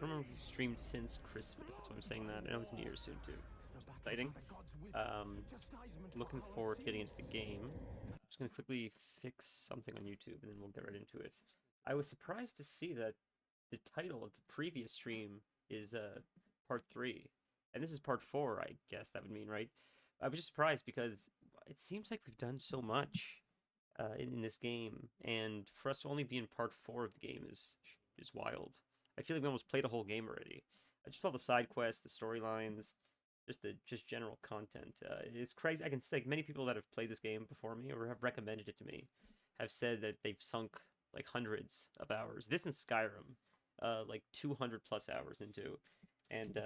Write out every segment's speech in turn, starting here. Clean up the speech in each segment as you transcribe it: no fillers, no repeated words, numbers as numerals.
don't remember if we streamed since Christmas. That's why I'm saying that. I know it's New Year's soon too. Exciting. Looking forward to getting into the game. Just gonna quickly fix something on YouTube and then we'll get right into it. I was surprised to see that the title of the previous stream is part 3. And this is part 4, I guess that would mean, right? I was just surprised because it seems like we've done so much in this game, and for us to only be in part 4 of the game is wild. I feel like we almost played a whole game already. Just all the side quests, the storylines, just general content. It's crazy. I can say, like, many people that have played this game before me or have recommended it to me have said that they've sunk like hundreds of hours. This and Skyrim, like 200 plus hours into. And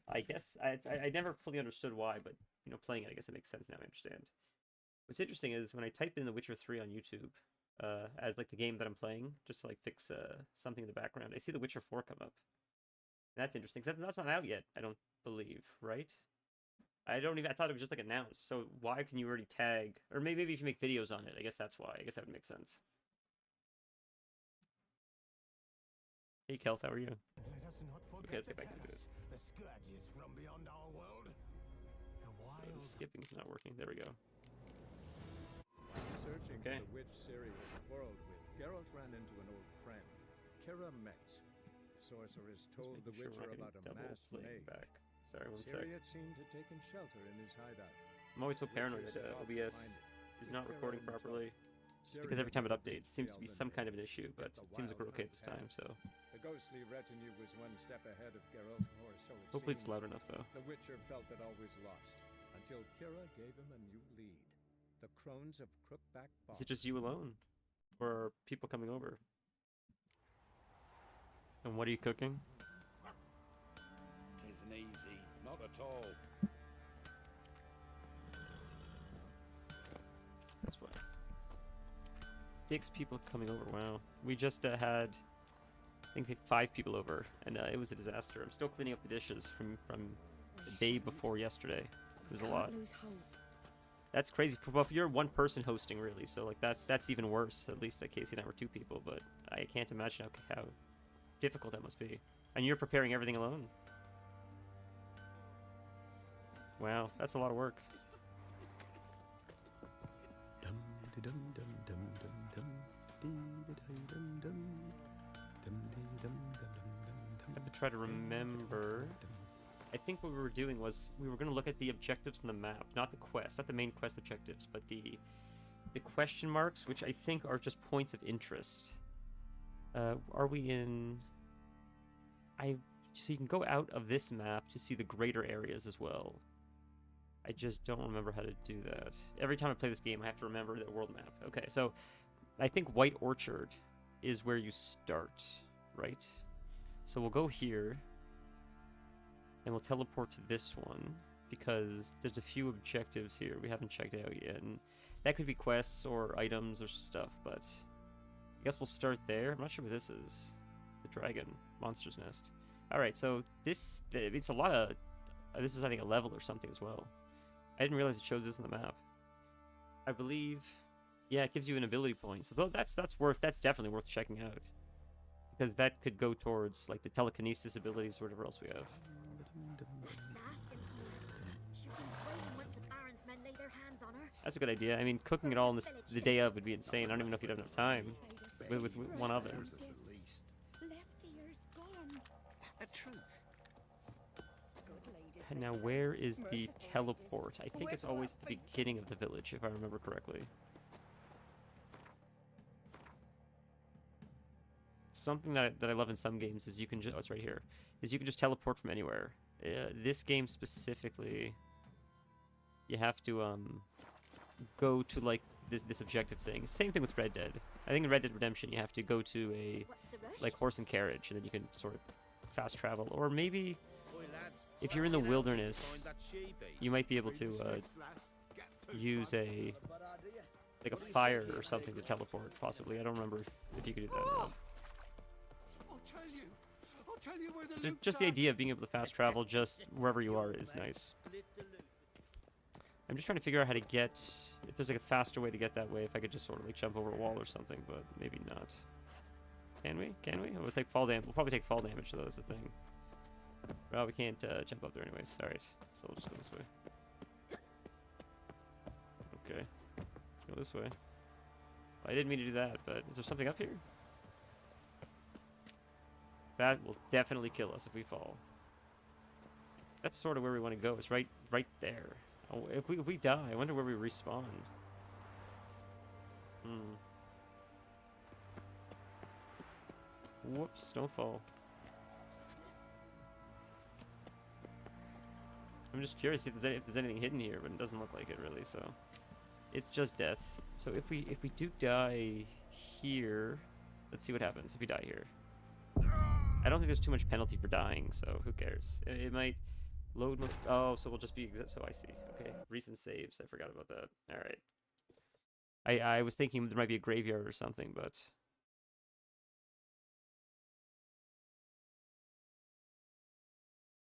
I guess I never fully understood why, but you know, playing it, I guess it makes sense now. I understand. What's interesting is when I type in The Witcher 3 on YouTube as like the game that I'm playing, just to like fix something in the background, I see The Witcher 4 come up. And that's interesting because that's not out yet. I don't believe, right? I thought it was just like announced. So why can you already tag? Or maybe if you make videos on it, I guess that's why. I guess that would make sense. Hey, Kelth, how are you? Okay, let's get back into it. The scourges from beyond our world. So the skipping's not working. There we go. Searching Okay. for the witch Ciri had quarreled with, Geralt ran into an old friend, Kira Metz. Sorceress told the Sure Witcher we're not about a getting double masked playing mage. back. Sorry, one Ciri sec. had seemed to taken shelter in his hideout. I'm always so The paranoid Witcher that set off to OBS find it. is With not Kira recording in tow. properly. Just Ciri because every had time it never updates, beat seems to be the some kind of an Elven issue, Maid, but yet the it seems like we're wild okay hunt this time, had. so The ghostly retinue was one step ahead of Geralt, or so it hopefully it's seemed. loud enough though. The Witcher felt that all was lost, until Kira gave him a new lead. The Crones of Crookback Bog. Is it just you alone? Or are people coming over? And what are you cooking? Tisn't easy, not at all. That's fine. 6 people coming over, wow. We just had, I think 5 people over, and it was a disaster. I'm still cleaning up the dishes from the day before yesterday. It was a lot. That's crazy. Well, if you're one person hosting, really, so like that's even worse. At least Casey and I were 2 people, but I can't imagine how difficult that must be. And you're preparing everything alone. Wow, that's a lot of work. I have to try to remember. I think what we were doing was we were going to look at the objectives on the map, not the quest, not the main quest objectives, but the question marks, which I think are just points of interest. Are we in? So you can go out of this map to see the greater areas as well. I just don't remember how to do that. Every time I play this game, I have to remember the world map. Okay, so I think White Orchard is where you start, right? So we'll go here. And we'll teleport to this one, because there's a few objectives here we haven't checked out yet. And that could be quests or items or stuff, but I guess we'll start there. I'm not sure what this is. The dragon. Monster's Nest. Alright, so it's a lot of... this is, I think, a level or something as well. I didn't realize it shows this on the map. I believe... yeah, it gives you an ability point. So that's definitely worth checking out. Because that could go towards, like, the telekinesis abilities or whatever else we have. That's a good idea. I mean, cooking it all in the day of would be insane. I don't even know if you'd have enough time with one oven. The truth. And now, where is the teleport? I think it's always at the beginning of the village, if I remember correctly. Something that I love in some games is you can just... oh, it's right here. Is you can just teleport from anywhere. This game specifically, you have to go to like this objective thing. Same thing with Red Dead. I think in Red Dead Redemption you have to go to a like horse and carriage, and then you can sort of fast travel. Or maybe if you're in the wilderness, you might be able to use a like a fire or something to teleport. Possibly, I don't remember if you could do that or not. Just the idea of being able to fast travel just wherever you are is nice. I'm just trying to figure out how to get... if there's like a faster way to get that way, if I could just sort of like jump over a wall or something, but maybe not. Can we? Can we? We'll take fall damage. We'll probably take fall damage though. That's the thing. Well, we can't jump up there anyways. All right, so we'll just go this way. Okay, go this way. I didn't mean to do that, but is there something up here? That will definitely kill us if we fall. That's sort of where we want to go. It's right there. Oh, if we die, I wonder where we respawn. Whoops! Don't fall. I'm just curious if there's anything hidden here, but it doesn't look like it really. So it's just death. So if we do die here, let's see what happens if we die here. I don't think there's too much penalty for dying, so who cares? It might load. Oh, so we'll just be. So I see. Okay, recent saves. I forgot about that. All right. I was thinking there might be a graveyard or something, but.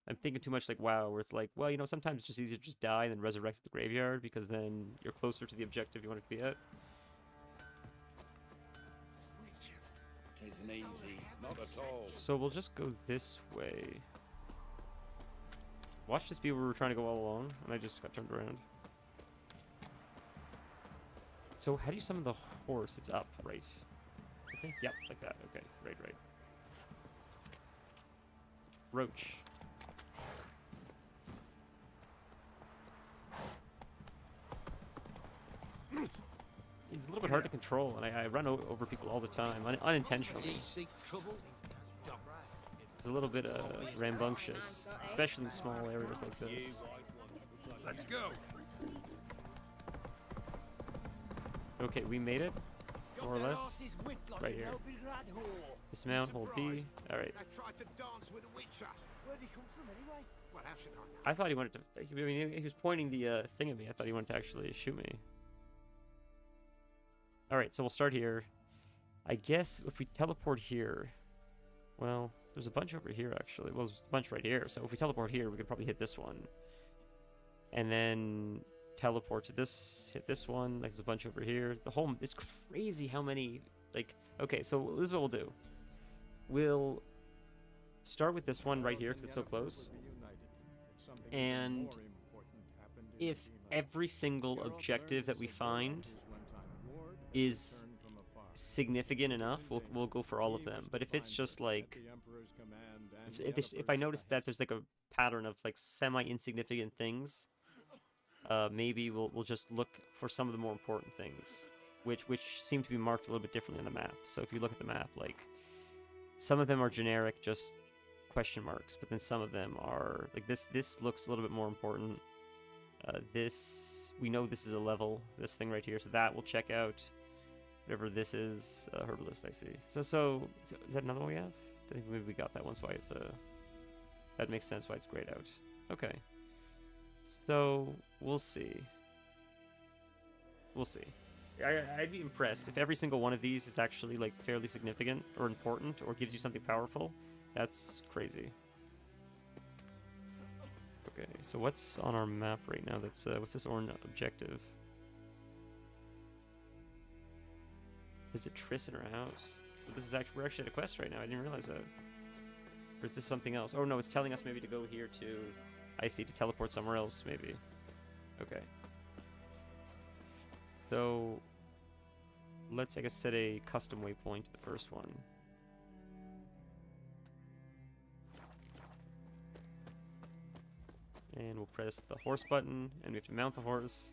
I'm thinking too much like WoW, where it's like, well, you know, sometimes it's just easier to just die and then resurrect at the graveyard because then you're closer to the objective you want it to be at. Isn't easy, not at all. So we'll just go this way. Watch this be where we're trying to go all along, and I just got turned around. So how do you summon the horse? It's up, right? Okay. Yep, like that. Okay, right. Roach. He's a little bit hard to control, and I run over people all the time, unintentionally. It's a little bit rambunctious, especially in small areas like this. Let's go. Okay, we made it, more or less. Right here. Dismount, hold B. Alright. I thought he wanted to. I mean, he was pointing the thing at me. I thought he wanted to actually shoot me. Alright, so we'll start here. I guess if we teleport here... Well, there's a bunch over here, actually. Well, there's a bunch right here. So if we teleport here, we could probably hit this one. And then teleport to this, hit this one. Like, there's a bunch over here. The whole... It's crazy how many... Like, okay, so this is what we'll do. We'll start with this one right here, because it's so close. And if every single objective that we find is significant enough, we'll go for all of them. But if it's just like, if I notice that there's like a pattern of like semi-insignificant things, maybe we'll just look for some of the more important things, which seem to be marked a little bit differently on the map. So if you look at the map, like some of them are generic, just question marks, but then some of them are like this looks a little bit more important. This, we know this is a level, this thing right here, so that we'll check out. Whatever this is, herbalist, I see. So is that another one we have? I think maybe we got that one, so why it's that makes sense why it's grayed out. Okay. So we'll see. We'll see. I'd be impressed if every single one of these is actually like fairly significant or important or gives you something powerful. That's crazy. Okay, so what's on our map right now? That's what's this orange objective? Is it Triss in her house? So this is actually, we're actually at a quest right now. I didn't realize that. Or is this something else? Oh no, it's telling us maybe to go here to, I see, to teleport somewhere else maybe. Okay. So let's, I guess, set a custom waypoint to the first one. And we'll press the horse button, and we have to mount the horse.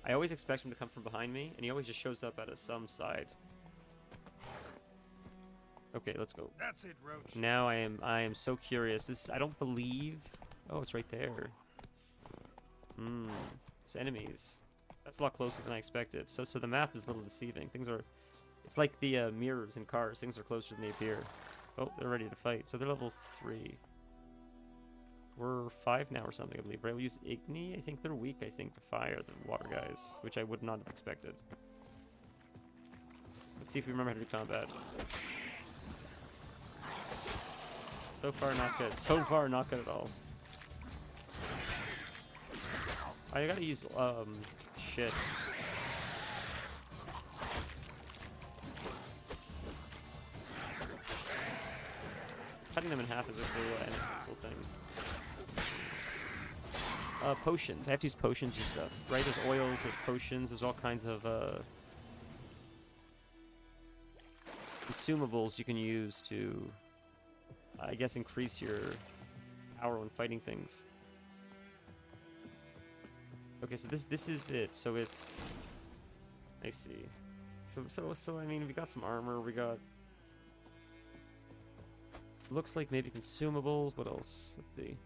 I always expect him to come from behind me, and he always just shows up at some side. Okay, let's go. That's it, Roach. Now I am so curious. This, I don't believe. Oh, it's right there. It's enemies. That's a lot closer than I expected. So the map is a little deceiving. Things are, it's like the mirrors in cars. Things are closer than they appear. Oh, they're ready to fight. So they're level 3. We're 5 now or something, I believe, right? We use Igni. I think they're weak, I think, to fire, the water guys, which I would not have expected. Let's see if we remember how to do combat. So far, not good. So far, not good at all. I gotta use, shit. cutting them in half is a cool thing. Potions. I have to use potions and stuff, right? There's oils, there's potions, there's all kinds of consumables you can use to, I guess, increase your power when fighting things. Okay, so this is it. So it's, I see. So I mean, we got some armor. We got, looks like maybe consumables. What else? Let's see.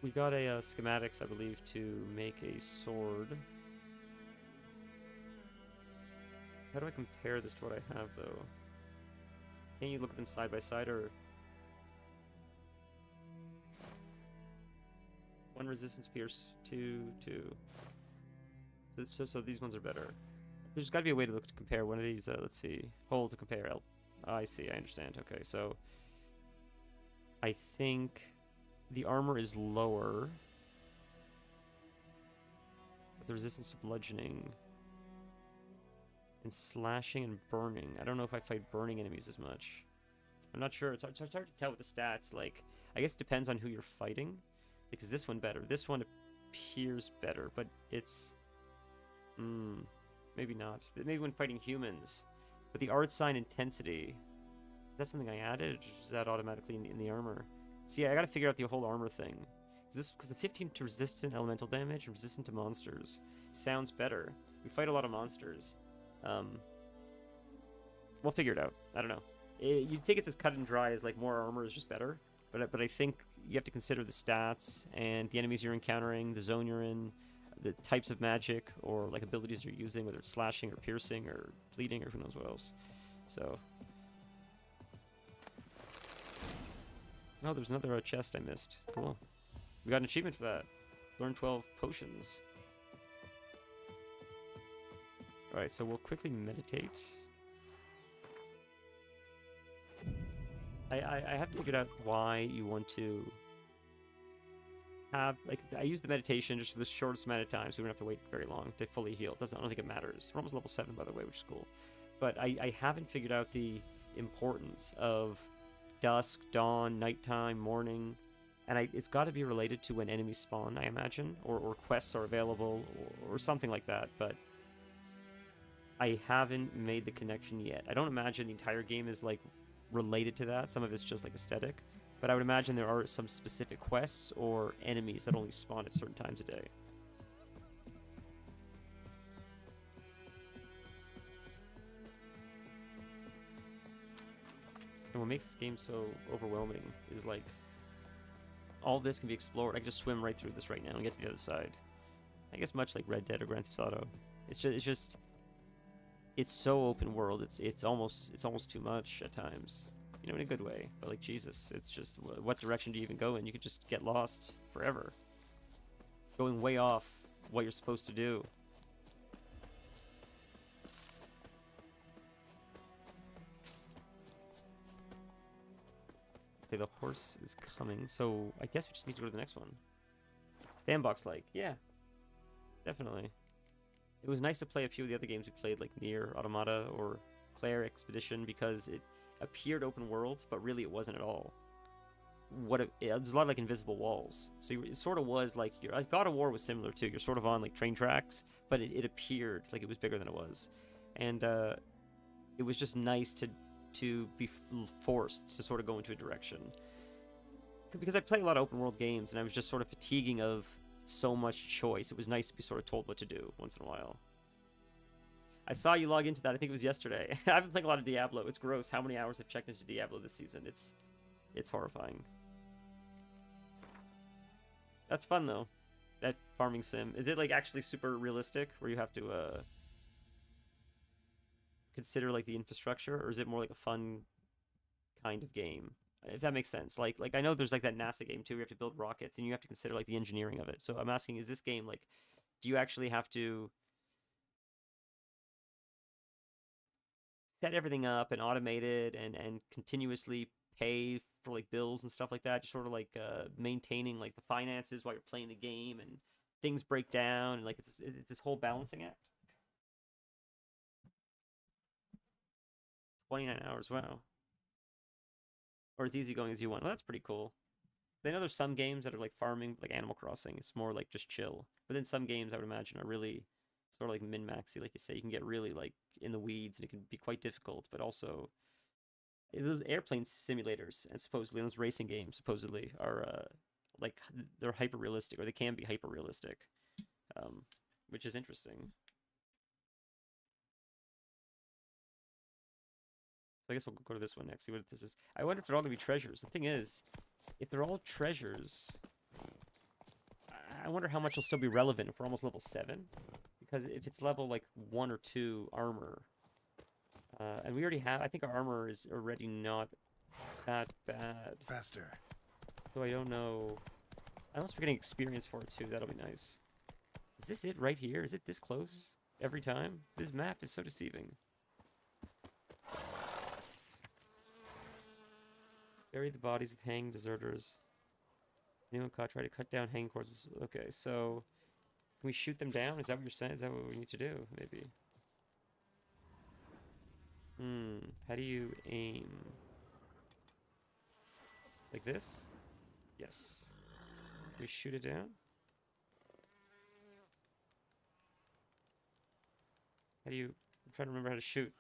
We got a schematics, I believe, to make a sword. How do I compare this to what I have, though? Can you look at them side by side, or... One resistance pierce, two. So these ones are better. There's got to be a way to compare one of these. Let's see. Hold to compare. I see. I understand. Okay, so I think the armor is lower, but the resistance to bludgeoning and slashing and burning. I don't know if I fight burning enemies as much. I'm not sure. It's hard to tell with the stats. Like, I guess it depends on who you're fighting. Because this one better. This one appears better, but it's... maybe not. Maybe when fighting humans. But the art sign intensity, is that something I added, or is that automatically in the armor? So yeah, I gotta figure out the whole armor thing. Because the 15 to resistant elemental damage and resistant to monsters sounds better. We fight a lot of monsters. We'll figure it out. I don't know. You'd think it's as cut and dry as like more armor is just better. But I think you have to consider the stats and the enemies you're encountering, the zone you're in, the types of magic or like abilities you're using, whether it's slashing or piercing or bleeding or who knows what else. So, oh, there's another chest I missed. Cool. We got an achievement for that. Learn 12 potions. All right, so we'll quickly meditate. I haven't figured out why you want to have, like, I use the meditation just for the shortest amount of time, so we don't have to wait very long to fully heal. I don't think it matters. We're almost level 7, by the way, which is cool. But I haven't figured out the importance of dusk, dawn, nighttime, morning, and it's got to be related to when enemies spawn, I imagine, or quests are available, or something like that, but I haven't made the connection yet. I don't imagine the entire game is, like, related to that. Some of it's just like aesthetic, but I would imagine there are some specific quests or enemies that only spawn at certain times a day. And what makes this game so overwhelming is like all this can be explored. I can just swim right through this right now and get to the other side. I guess much like Red Dead or Grand Theft Auto. It's so open world. It's almost too much at times, you know, in a good way. But like Jesus, it's just what direction do you even go in? You could just get lost forever, going way off what you're supposed to do. Okay, the horse is coming, so I guess we just need to go to the next one. Sandbox like, yeah, definitely. It was nice to play a few of the other games we played, like Nier Automata or Claire Expedition, because it appeared open world, but really it wasn't at all. There's a lot of like invisible walls, so it sort of was like God of War was similar too. You're sort of on like train tracks, but it appeared like it was bigger than it was, and it was just nice to be forced to sort of go into a direction. Because I play a lot of open world games, and I was just sort of fatiguing of so much choice. It was nice to be sort of told what to do once in a while. I saw you log into that. I think it was yesterday. I've been playing a lot of Diablo. It's gross how many hours I've checked into Diablo this season. It's horrifying. That's fun though. That farming sim. Is it like actually super realistic where you have to consider like the infrastructure, or is it more like a fun kind of game? If that makes sense. Like I know there's like that NASA game too, where you have to build rockets and you have to consider like the engineering of it. So I'm asking, is this game like, do you actually have to set everything up and automate it and continuously pay for like bills and stuff like that? Just sort of like maintaining like the finances while you're playing the game, and things break down, and like it's this whole balancing act. 29 hours, wow. or as easygoing as you want. Well, that's pretty cool. I know there's some games that are like farming, like Animal Crossing. It's more like just chill. But then some games I would imagine are really sort of like min-maxy, like you say. You can get really like in the weeds, and it can be quite difficult. But also, those airplane simulators and supposedly those racing games supposedly are like they're hyper realistic, or they can be hyper realistic, which is interesting. So I guess we'll go to this one next. See what this is. I wonder if they're all gonna be treasures. The thing is, if they're all treasures, I wonder how much will still be relevant if we're almost level 7. Because if it's level like 1 or 2 armor, and we already have, I think our armor is already not that bad. Faster. So I don't know. Unless we're getting experience for it too, that'll be nice. Is this it right here? Is it this close every time? This map is so deceiving. Bury the bodies of hanged deserters. Anyone caught, try to cut down hanging corpses. Okay, so can we shoot them down? Is that what you're saying? Is that what we need to do? Maybe. How do you aim? Like this? Yes. Can we shoot it down? How do you... I'm trying to remember how to shoot.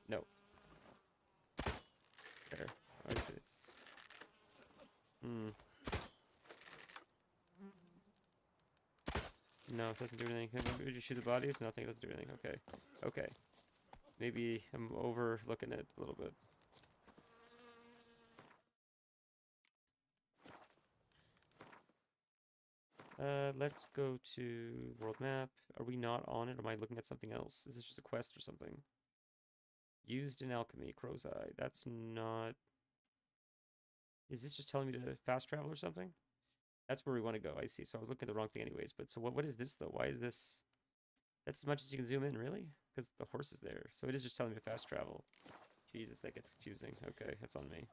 No. There. Oh, I see. No, it doesn't do anything. Would you shoot the bodies? Nothing. It doesn't do anything. Okay. Okay. Maybe I'm overlooking it a little bit. Let's go to world map. Are we not on it? Or am I looking at something else? Is this just a quest or something? Used in alchemy, crow's eye. That's not... Is this just telling me to fast travel or something? That's where we want to go, I see. So I was looking at the wrong thing anyways. But so what is this, though? Why is this... That's as much as you can zoom in, really? Because the horse is there. So it is just telling me to fast travel. Jesus, that gets confusing. Okay, that's on me.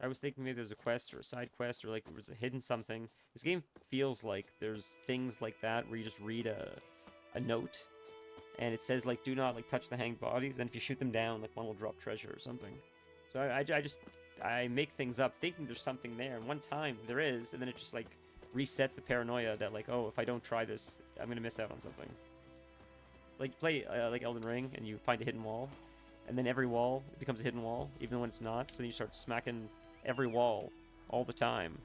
I was thinking maybe there's a quest or a side quest or like there was a hidden something. This game feels like there's things like that where you just read a note and it says like do not like touch the hanged bodies, and if you shoot them down like one will drop treasure or something. So I make things up thinking there's something there, and one time there is, and then it just like resets the paranoia that like, oh, if I don't try this I'm gonna miss out on something. Like you play like Elden Ring and you find a hidden wall, and then every wall becomes a hidden wall even when it's not, so then you start smacking every wall all the time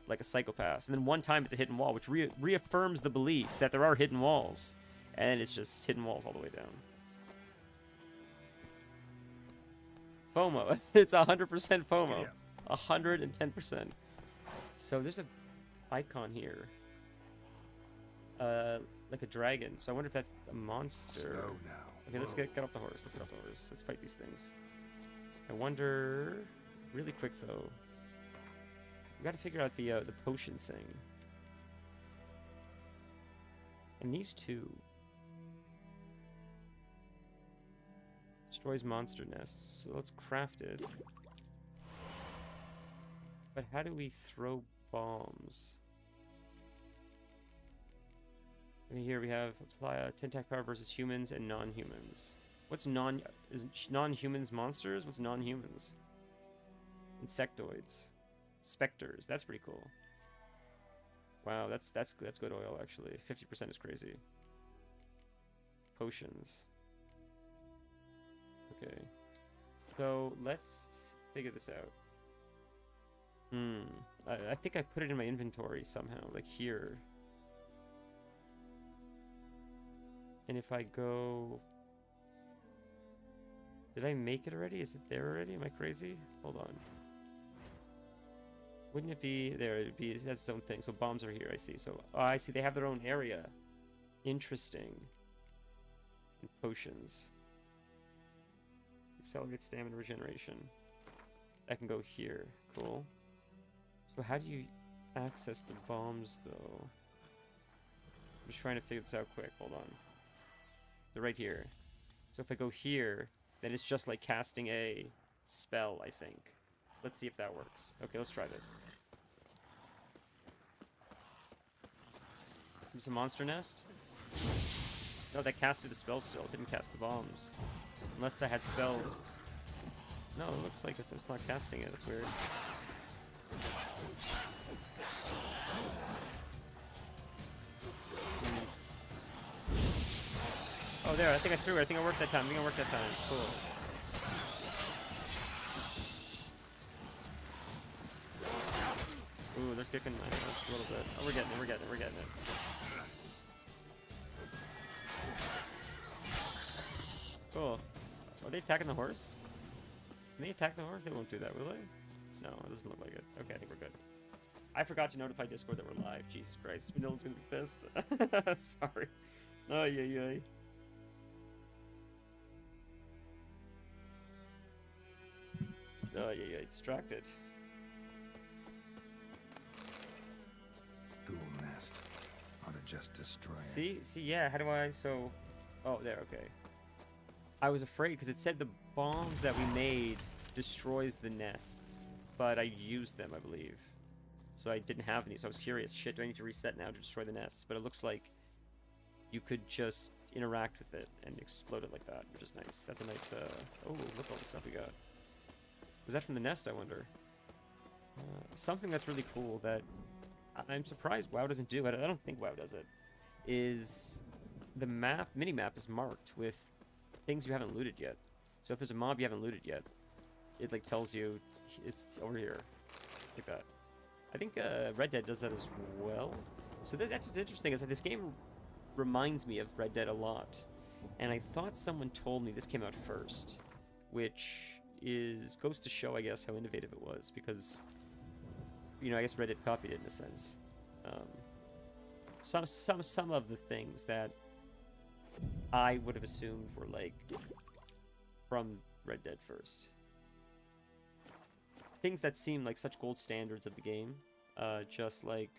like a psychopath, and then one time it's a hidden wall which reaffirms the belief that there are hidden walls, and it's just hidden walls all the way down. FOMO. It's 100% FOMO. 110%. So there's a icon here, like a dragon, so I wonder if that's a monster. Slow now. Okay, let's get off the horse. Let's get off the horse. Let's fight these things. I wonder, really quick though, we got to figure out the potion thing. And these two destroys monster nests. So let's craft it. But how do we throw bombs? And here we have apply a 10 attack power versus humans and non-humans. What's non-humans monsters? What's non-humans? Insectoids. Specters. That's pretty cool. Wow, that's good oil actually. 50% is crazy. Potions. Okay. So let's figure this out. I think I put it in my inventory somehow, like here. And if I go... Did I make it already? Is it there already? Am I crazy? Hold on. Wouldn't it be there? It'd be, it has its own thing. So bombs are here, I see. So, oh, I see. They have their own area. Interesting. And potions. Accelerate stamina regeneration. That can go here. Cool. So how do you access the bombs, though? I'm just trying to figure this out quick. Hold on. They're right here. So if I go here, then it's just like casting a spell, I think. Let's see if that works. Okay, let's try this. Is this a monster nest? No, that casted the spell still. It didn't cast the bombs. Unless that had spell. No, it looks like it's not casting it. It's weird. Oh, there. I think I threw it. I think I worked that time. Cool. Ooh, they're kicking my ass a little bit. Oh, we're getting it. Cool. Are they attacking the horse? Can they attack the horse? They won't do that, will they? No, it doesn't look like it. Okay, I think we're good. I forgot to notify Discord that we're live. Jesus Christ. No one's gonna be pissed. Sorry. Oh, yeah. Oh, yeah. Distracted. Ghoul nest. Ought to just destroy it. See, yeah. How do I? So, oh, there. Okay. I was afraid because it said the bombs that we made destroys the nests, but I used them, I believe. So I didn't have any. So I was curious. Shit, do I need to reset now to destroy the nests? But it looks like you could just interact with it and explode it like that, which is nice. That's a nice. Oh, look all the stuff we got. Was that from the nest? I wonder. Something that's really cool that I'm surprised WoW doesn't do. I don't think WoW does it. Is the mini-map is marked with things you haven't looted yet. So if there's a mob you haven't looted yet, it like tells you it's over here, like that. I think Red Dead does that as well. So that's what's interesting is that this game reminds me of Red Dead a lot, and I thought someone told me this came out first, which goes to show, I guess, how innovative it was, because I guess Red Dead copied it in a sense. Some of the things that I would have assumed were like from Red Dead first. Things that seem like such gold standards of the game, just like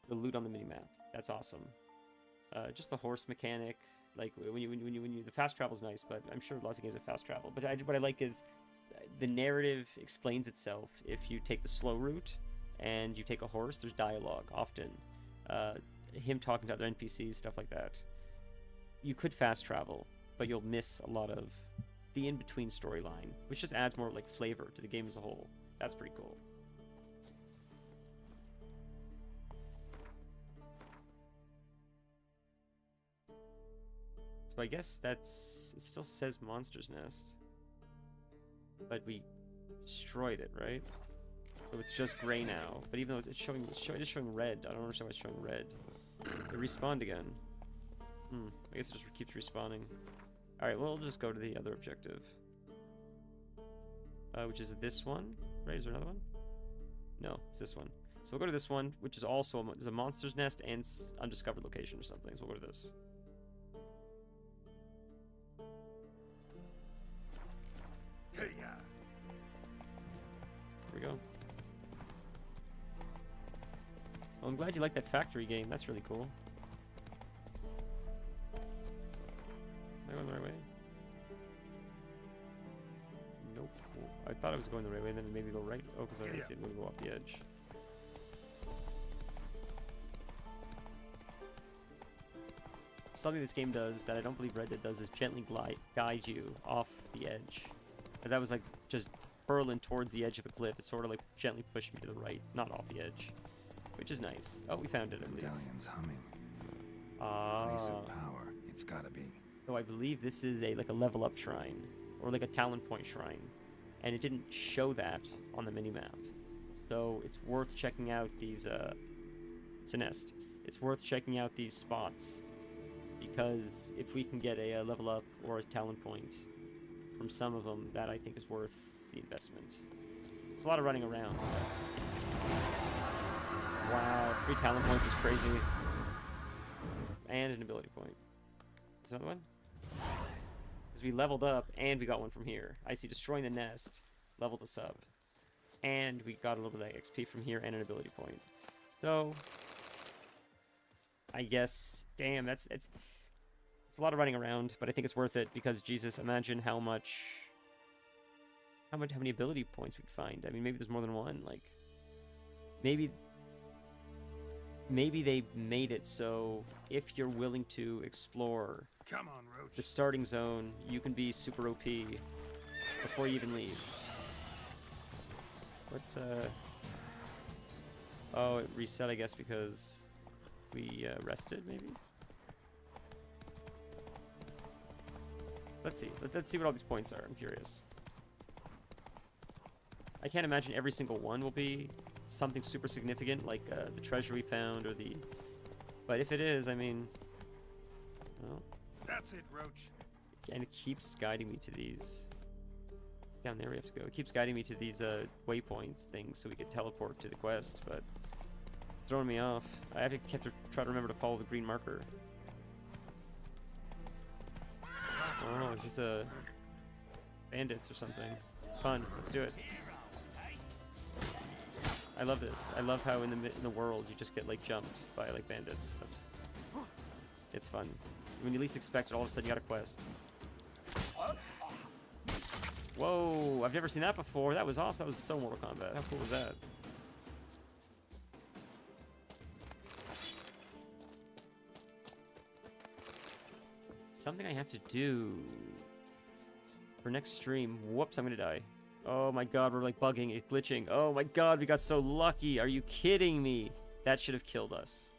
the loot on the minimap. That's awesome. Just the horse mechanic, like when you the fast travel's nice, but I'm sure lots of games have fast travel. But what I like is the narrative explains itself. If you take the slow route and you take a horse, there's dialogue often. Him talking to other NPCs, stuff like that. You could fast travel, but you'll miss a lot of the in-between storyline, which just adds more like flavor to the game as a whole. That's pretty cool. So I guess it still says Monster's Nest, but we destroyed it, right? So it's just gray now. But even though it's showing red, I don't understand why it's showing red. It respawned again. I guess it just keeps respawning. Alright, well, we'll just go to the other objective. Which is this one, right? Is there another one? No, it's this one. So we'll go to this one, which is also there's a monster's nest and undiscovered location or something. So we'll go to this. Hey, yeah. Here we go. Well, I'm glad you like that factory game. That's really cool. Am I going the right way? Nope. I thought I was going the right way, and then maybe go right. Oh, because I see it maybe go off the edge. Something this game does that I don't believe Red Dead does is gently guide you off the edge. As I was like just hurling towards the edge of a cliff, it sort of like gently pushed me to the right, not off the edge, which is nice. Oh, we found it, I believe. Medallion's humming. Ah. Place of power. It's gotta be. So I believe this is like a level up shrine, or like a talent point shrine, and it didn't show that on the minimap. So it's worth checking out these. It's a nest. It's worth checking out these spots, because if we can get a level up or a talent point from some of them, that I think is worth the investment. It's a lot of running around. But... Wow, 3 talent points is crazy. And an ability point. That's another one? Because we leveled up and we got one from here. I see destroying the nest leveled us up. And we got a little bit of XP from here and an ability point. So I guess, damn, it's a lot of running around, but I think it's worth it because Jesus, imagine how many ability points we'd find. I mean, maybe there's more than one. Like, maybe maybe they made it so if you're willing to explore Come on, Roach. the starting zone, you can be super OP before you even leave. What's oh, it reset, I guess, because we rested, maybe? Let's see. Let's see what all these points are. I'm curious. I can't imagine every single one will be something super significant, like the treasure we found or the... But if it is, I mean... Well, That's it, Roach. and it keeps guiding me to these... Down there we have to go. It keeps guiding me to these waypoints things so we could teleport to the quest, but... It's throwing me off. I have to try to remember to follow the green marker. Oh, is this a... bandits or something? Fun. Let's do it. I love this. I love how in the world you just get like jumped by like bandits. It's fun. When you least expect it, all of a sudden you got a quest. Whoa! I've never seen that before. That was awesome. That was so Mortal Kombat. How cool was that? Something I have to do for next stream. Whoops! I'm gonna die. Oh my god, we're like bugging, it's glitching. Oh my god, we got so lucky. Are you kidding me? That should have killed us.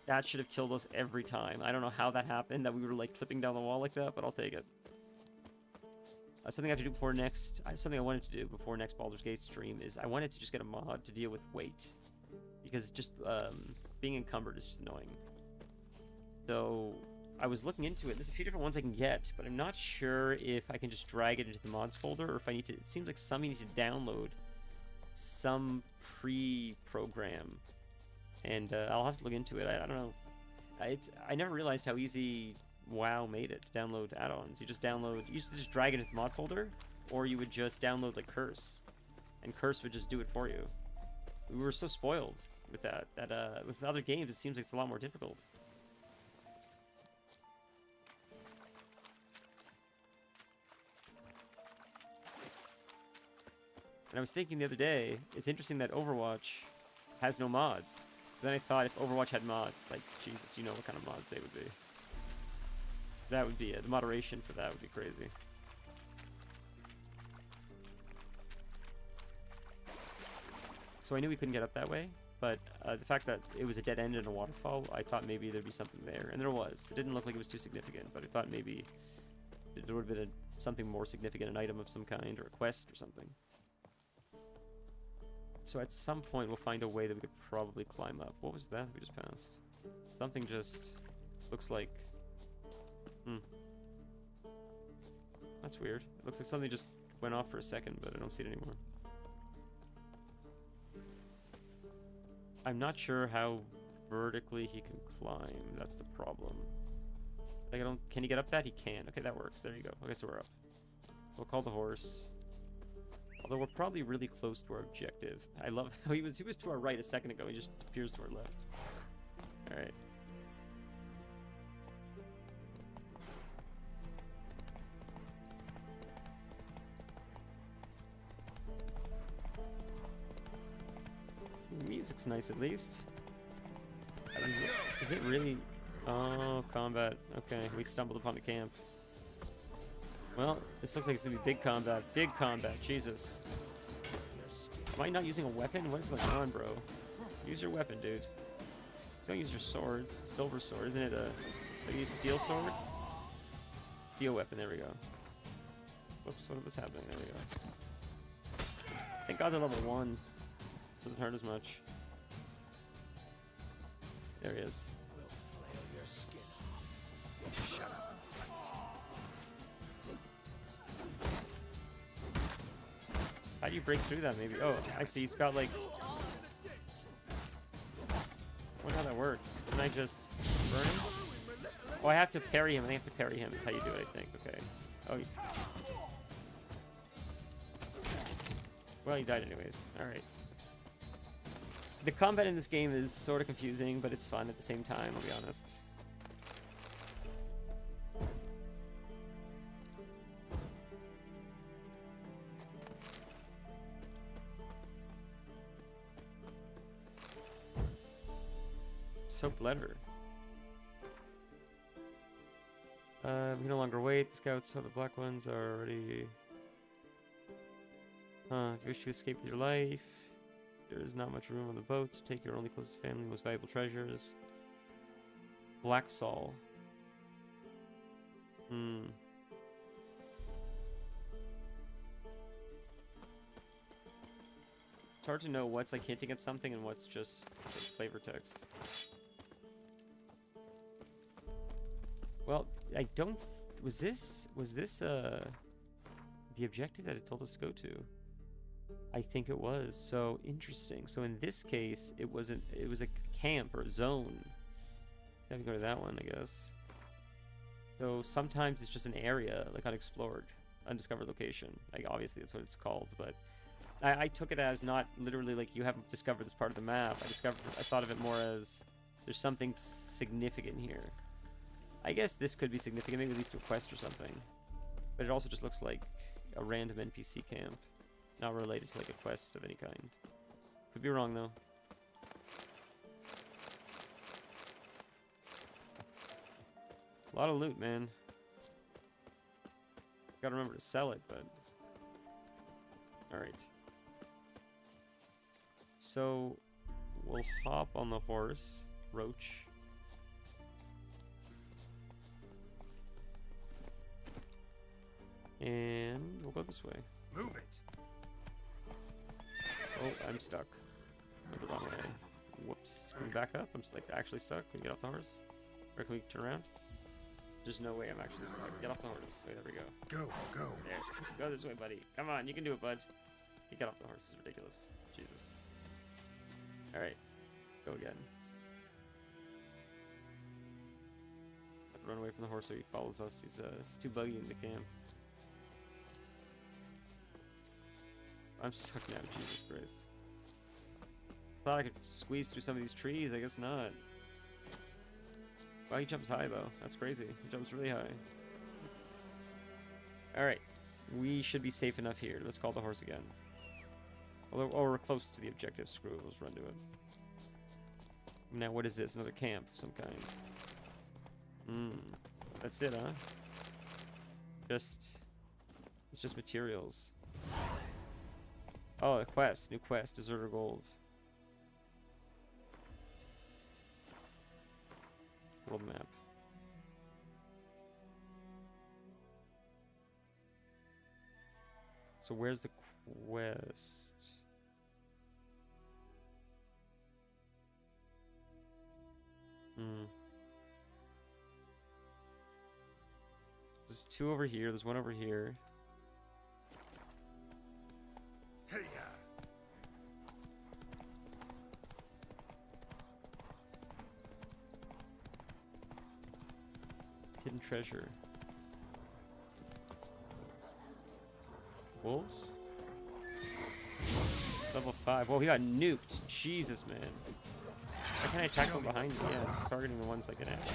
That should have killed us every time. I don't know how that happened, that we were like clipping down the wall like that, but I'll take it. Something I have to do before next, something I wanted to do before next Baldur's Gate stream is I wanted to just get a mod to deal with weight. Because just being encumbered is just annoying. So I was looking into it. There's a few different ones I can get, but I'm not sure if I can just drag it into the mods folder or if I need to... It seems like some you need to download some pre-program. And I'll have to look into it. I don't know. I never realized how easy WoW made it to download add-ons. You just download... You used to just drag it into the mod folder, or you would just download like Curse. And Curse would just do it for you. We were so spoiled with that. With other games, it seems like it's a lot more difficult. And I was thinking the other day, it's interesting that Overwatch has no mods. But then I thought if Overwatch had mods, like, Jesus, you know what kind of mods they would be. That would be it. The moderation for that would be crazy. So I knew we couldn't get up that way, but the fact that it was a dead end and a waterfall, I thought maybe there'd be something there. And there was. It didn't look like it was too significant, but I thought maybe there would have been something more significant, an item of some kind, or a quest or something. So at some point we'll find a way that we could probably climb up. What was that we just passed? Something just looks like... That's weird. It looks like something just went off for a second, but I don't see it anymore. I'm not sure how vertically he can climb. That's the problem. Like I don't... Can he get up that? He can. Okay, that works. There you go. Okay, so we're up. We'll call the horse. Although we're probably really close to our objective. I love how he was to our right a second ago. He just appears to our left. Alright. The music's nice at least. Is it really... Oh, combat. Okay, we stumbled upon the camp. Well, this looks like it's gonna be big combat. Big combat, Jesus. Am I not using a weapon? What is going on, bro? Use your weapon, dude. Don't use your swords. Silver sword, isn't it a... Like use steel sword? Steel weapon, there we go. Whoops, what was happening? There we go. Thank God they're level 1. Doesn't hurt as much. There he is. We'll flail your skin off. Shut up and fight. How do you break through that, maybe? Oh, I see. He's got, like... I wonder how that works. Can I just... burn him? Oh, I have to parry him. I have to parry him is how you do it, I think. Okay. Oh, well, he died anyways. Alright. The combat in this game is sort of confusing, but it's fun at the same time, I'll be honest. Soaked letter. We can no longer wait. The scouts, so the black ones are already... If you wish to escape with your life, there is not much room on the boats. Take your only closest family, most valuable treasures. Black Saul. It's hard to know what's like hinting at something and what's just flavor text. Well, I don't... Was this the objective that it told us to go to? I think it was. So interesting. So in this case, it was a camp or a zone. Have to go to that one, I guess. So sometimes it's just an area, like unexplored, undiscovered location. Like obviously that's what it's called, but I took it as not literally like you haven't discovered this part of the map. I thought of it more as there's something significant here. I guess this could be significant, maybe it leads to a quest or something. But it also just looks like a random NPC camp, not related to like a quest of any kind. Could be wrong though. A lot of loot, man. Gotta remember to sell it, but... Alright. So, we'll hop on the horse, Roach. And we'll go this way. Move it. Oh, I'm stuck. Went the wrong way. Whoops. Can we back up? I'm like actually stuck. Can we get off the horse? Or can we turn around? There's no way I'm actually stuck. Get off the horse. Wait, there we go. Go. There. Go this way, buddy. Come on, you can do it, bud. You get off the horse. This is ridiculous. Jesus. Alright. Go again. Have to run away from the horse so he follows us. He's too buggy in the camp. I'm stuck now. Jesus Christ. Thought I could squeeze through some of these trees. I guess not. Wow, he jumps high though. That's crazy. He jumps really high. Alright. We should be safe enough here. Let's call the horse again. Although, oh, we're close to the objective. Screw it. Let's run to it. Now, what is this? Another camp of some kind. That's it, huh? It's just materials. Oh, a quest. New quest. Deserter Gold. World map. So where's the quest? There's two over here. There's one over here. Hey, Hidden treasure. Wolves? Level 5. Whoa, he got nuked. Jesus, man. Why can't I attack them behind me? Yeah, it's targeting the ones that can act.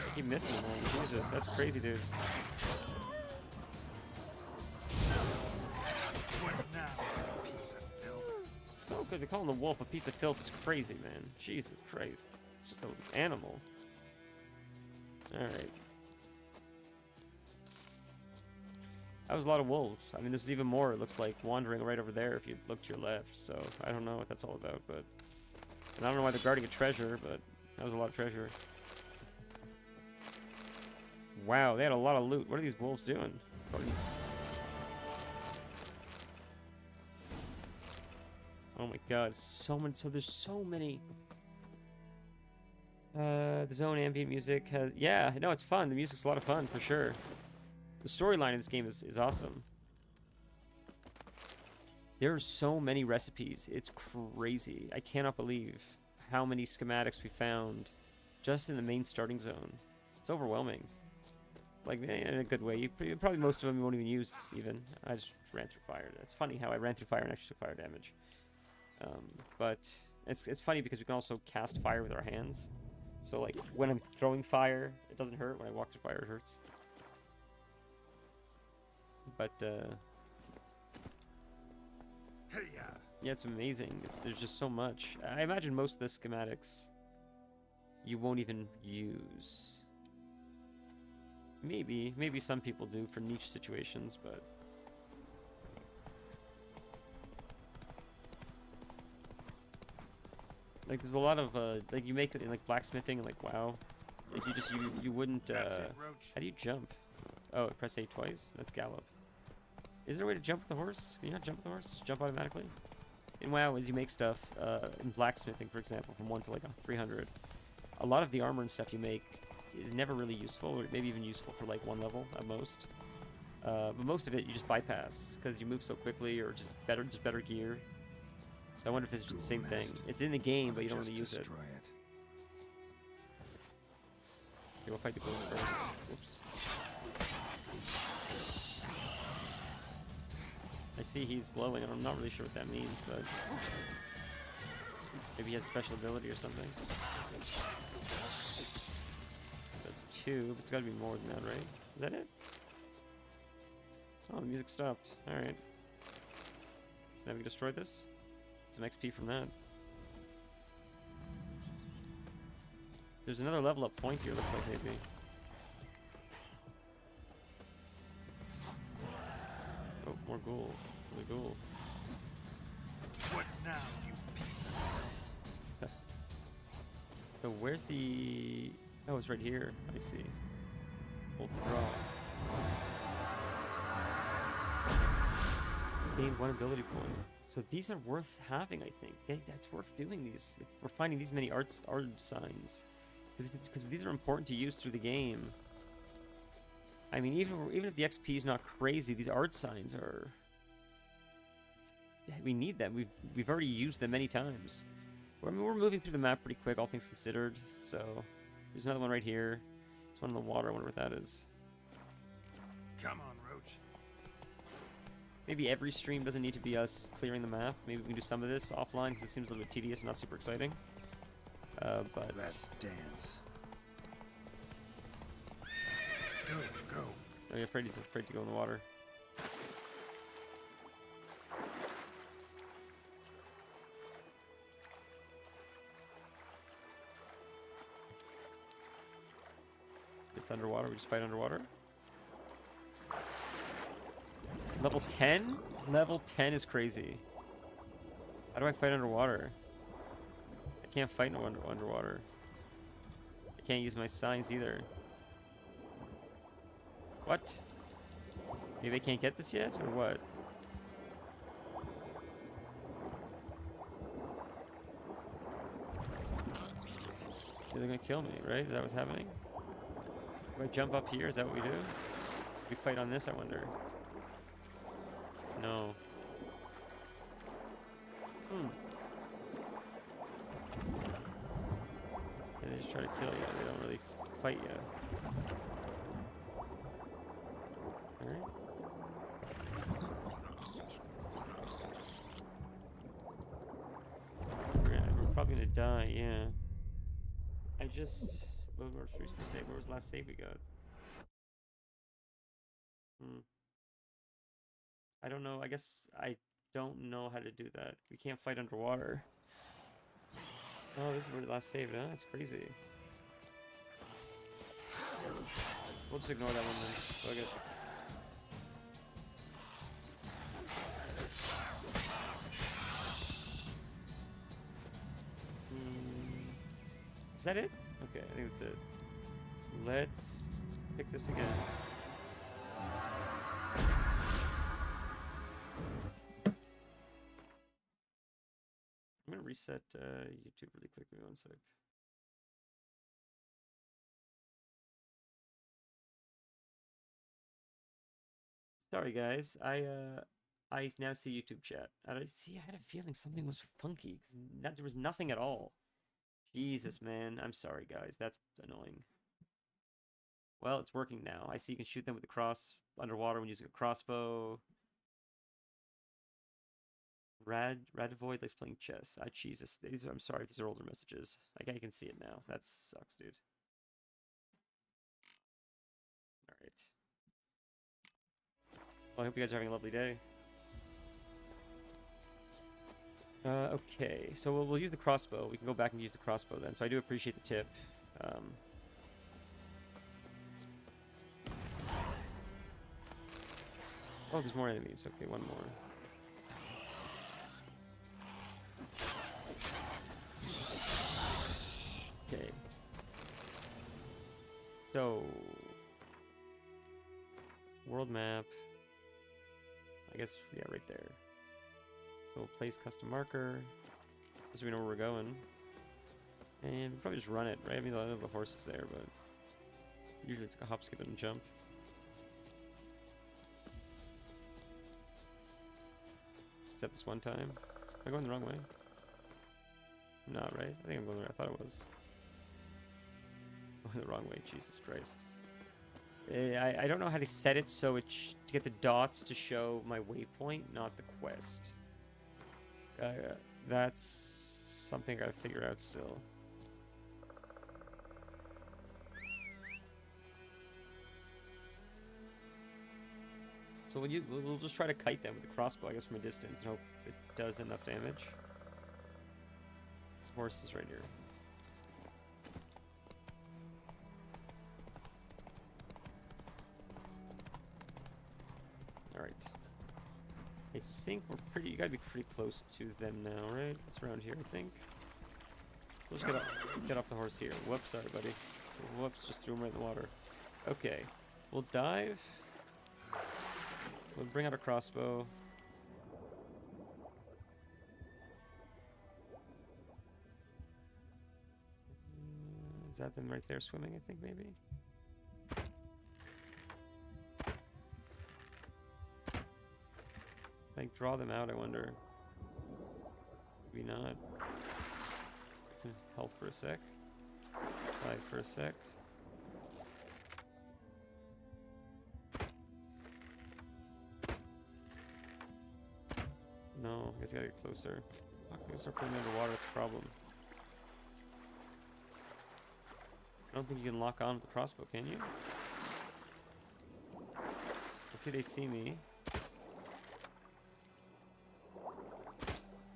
I keep missing, man. Jesus, that's crazy, dude. what now, piece of filth? Oh, good. They're calling the wolf a piece of filth is crazy, man. Jesus Christ. It's just an animal. Alright. That was a lot of wolves. I mean, there's even more, it looks like, wandering right over there if you look to your left. So, I don't know what that's all about, but... And I don't know why they're guarding a treasure, but that was a lot of treasure. Wow, they had a lot of loot. What are these wolves doing? Oh my god, so many. So there's so many. The zone ambient music has... Yeah, no, it's fun. The music's a lot of fun, for sure. The storyline in this game is awesome. There are so many recipes. It's crazy. I cannot believe how many schematics we found just in the main starting zone. It's overwhelming. Like, in a good way. Probably most of them you won't even use, even. I just ran through fire. It's funny how I ran through fire and actually took fire damage. But It's funny because we can also cast fire with our hands. So like when I'm throwing fire, it doesn't hurt. When I walk through fire, it hurts. But Hey, yeah, it's amazing. There's just so much. I imagine most of the schematics you won't even use. Maybe some people do for niche situations, but like there's a lot of like you make it in like blacksmithing and like WoW. Like you wouldn't that's it, Roach. how do you jump? Oh, press A twice. That's gallop. Is there a way to jump with the horse? Can you not jump with the horse? Just jump automatically? In WoW, as you make stuff, in blacksmithing, for example, from 1 to like 300, a lot of the armor and stuff you make is never really useful, or maybe even useful for like 1 level at most. But most of it you just bypass because you move so quickly, or just better gear. So I wonder if it's just the same thing. It's in the game, but you don't really use it. Destroy it. Okay, we'll fight the ghost first. Whoops. I see he's glowing, and I'm not really sure what that means, but maybe he has special ability or something. That's 2, but it's got to be more than that, right? Is that it? Oh, the music stopped. Alright. So now we can destroy this? Get some XP from that. There's another level up point here, looks like maybe. Oh, more ghoul. The ghoul. What now, you piece of filth? So where's the... Oh, it's right here. I see. Hold the draw. Gain 1 ability point. So these are worth having, I think. That's worth doing these. If we're finding these many art signs. Because these are important to use through the game. I mean, even if the XP is not crazy, these art signs are... We need them. We've already used them many times. I mean, we're moving through the map pretty quick, all things considered. So there's another one right here. There's one in the water. I wonder what that is. Come on, Roach. Maybe every stream doesn't need to be us clearing the map. Maybe we can do some of this offline because it seems a little bit tedious and not super exciting. But Let's dance. Go, go. I'm afraid he's afraid to go in the water. It's underwater. We just fight underwater. Level 10? Level 10 is crazy. How do I fight underwater? I can't fight underwater. I can't use my signs either. What? Maybe I can't get this yet, or what? They're gonna kill me, right? Is that what's happening? Do I jump up here? Is that what we do? We fight on this, I wonder. No. Yeah, they just try to kill you. They don't really fight you. Alright. We're probably gonna die, yeah. I just... What was our recent save? What was the last save we got? I don't know. I guess I don't know how to do that. We can't fight underwater. Oh, this is where the last saved, huh? That's crazy. We'll just ignore that one then. Fuck it. Is that it? Okay, I think that's it. Let's pick this again. I'm gonna reset YouTube really quickly. 1 sec. Sorry guys, I now see YouTube chat. I had a feeling something was funky because there was nothing at all. Jesus, man, I'm sorry guys, that's annoying. Well, it's working now. I see you can shoot them with the cross underwater when using a crossbow. Radvoid likes playing chess. Jesus. I'm sorry if these are older messages. I can see it now. That sucks, dude. Alright. Well, I hope you guys are having a lovely day. Okay, so we'll use the crossbow. We can go back and use the crossbow then. So I do appreciate the tip. Oh, there's more enemies. Okay, one more. Okay. So, world map. I guess, yeah, right there. So we'll place custom marker, so we know where we're going. And we'll probably just run it, right? I mean, I know the horse is there, but usually it's like a hop, skip, and jump. Except this one time. Am I going the wrong way? I'm not, right? I think I'm going the way I thought it was. Going the wrong way, Jesus Christ. I don't know how to set it so it to get the dots to show my waypoint, not the quest. That's something I gotta figure out still. So we'll just try to kite them with the crossbow, I guess, from a distance, and hope it does enough damage. Horse is right here. Alright. I think we're pretty... You gotta be pretty close to them now, right? It's around here, I think. We'll just get off the horse here. Whoops, sorry, buddy. Whoops, just threw him right in the water. Okay. We'll dive. We'll bring out a crossbow. Is that them right there swimming, I think, maybe? Like, draw them out, I wonder. Maybe not. Get some health for a sec. Life for a sec. No, I guess I gotta get closer. Fuck, I'm gonna start putting me underwater, that's the problem. I don't think you can lock on with the crossbow, can you? I see they see me.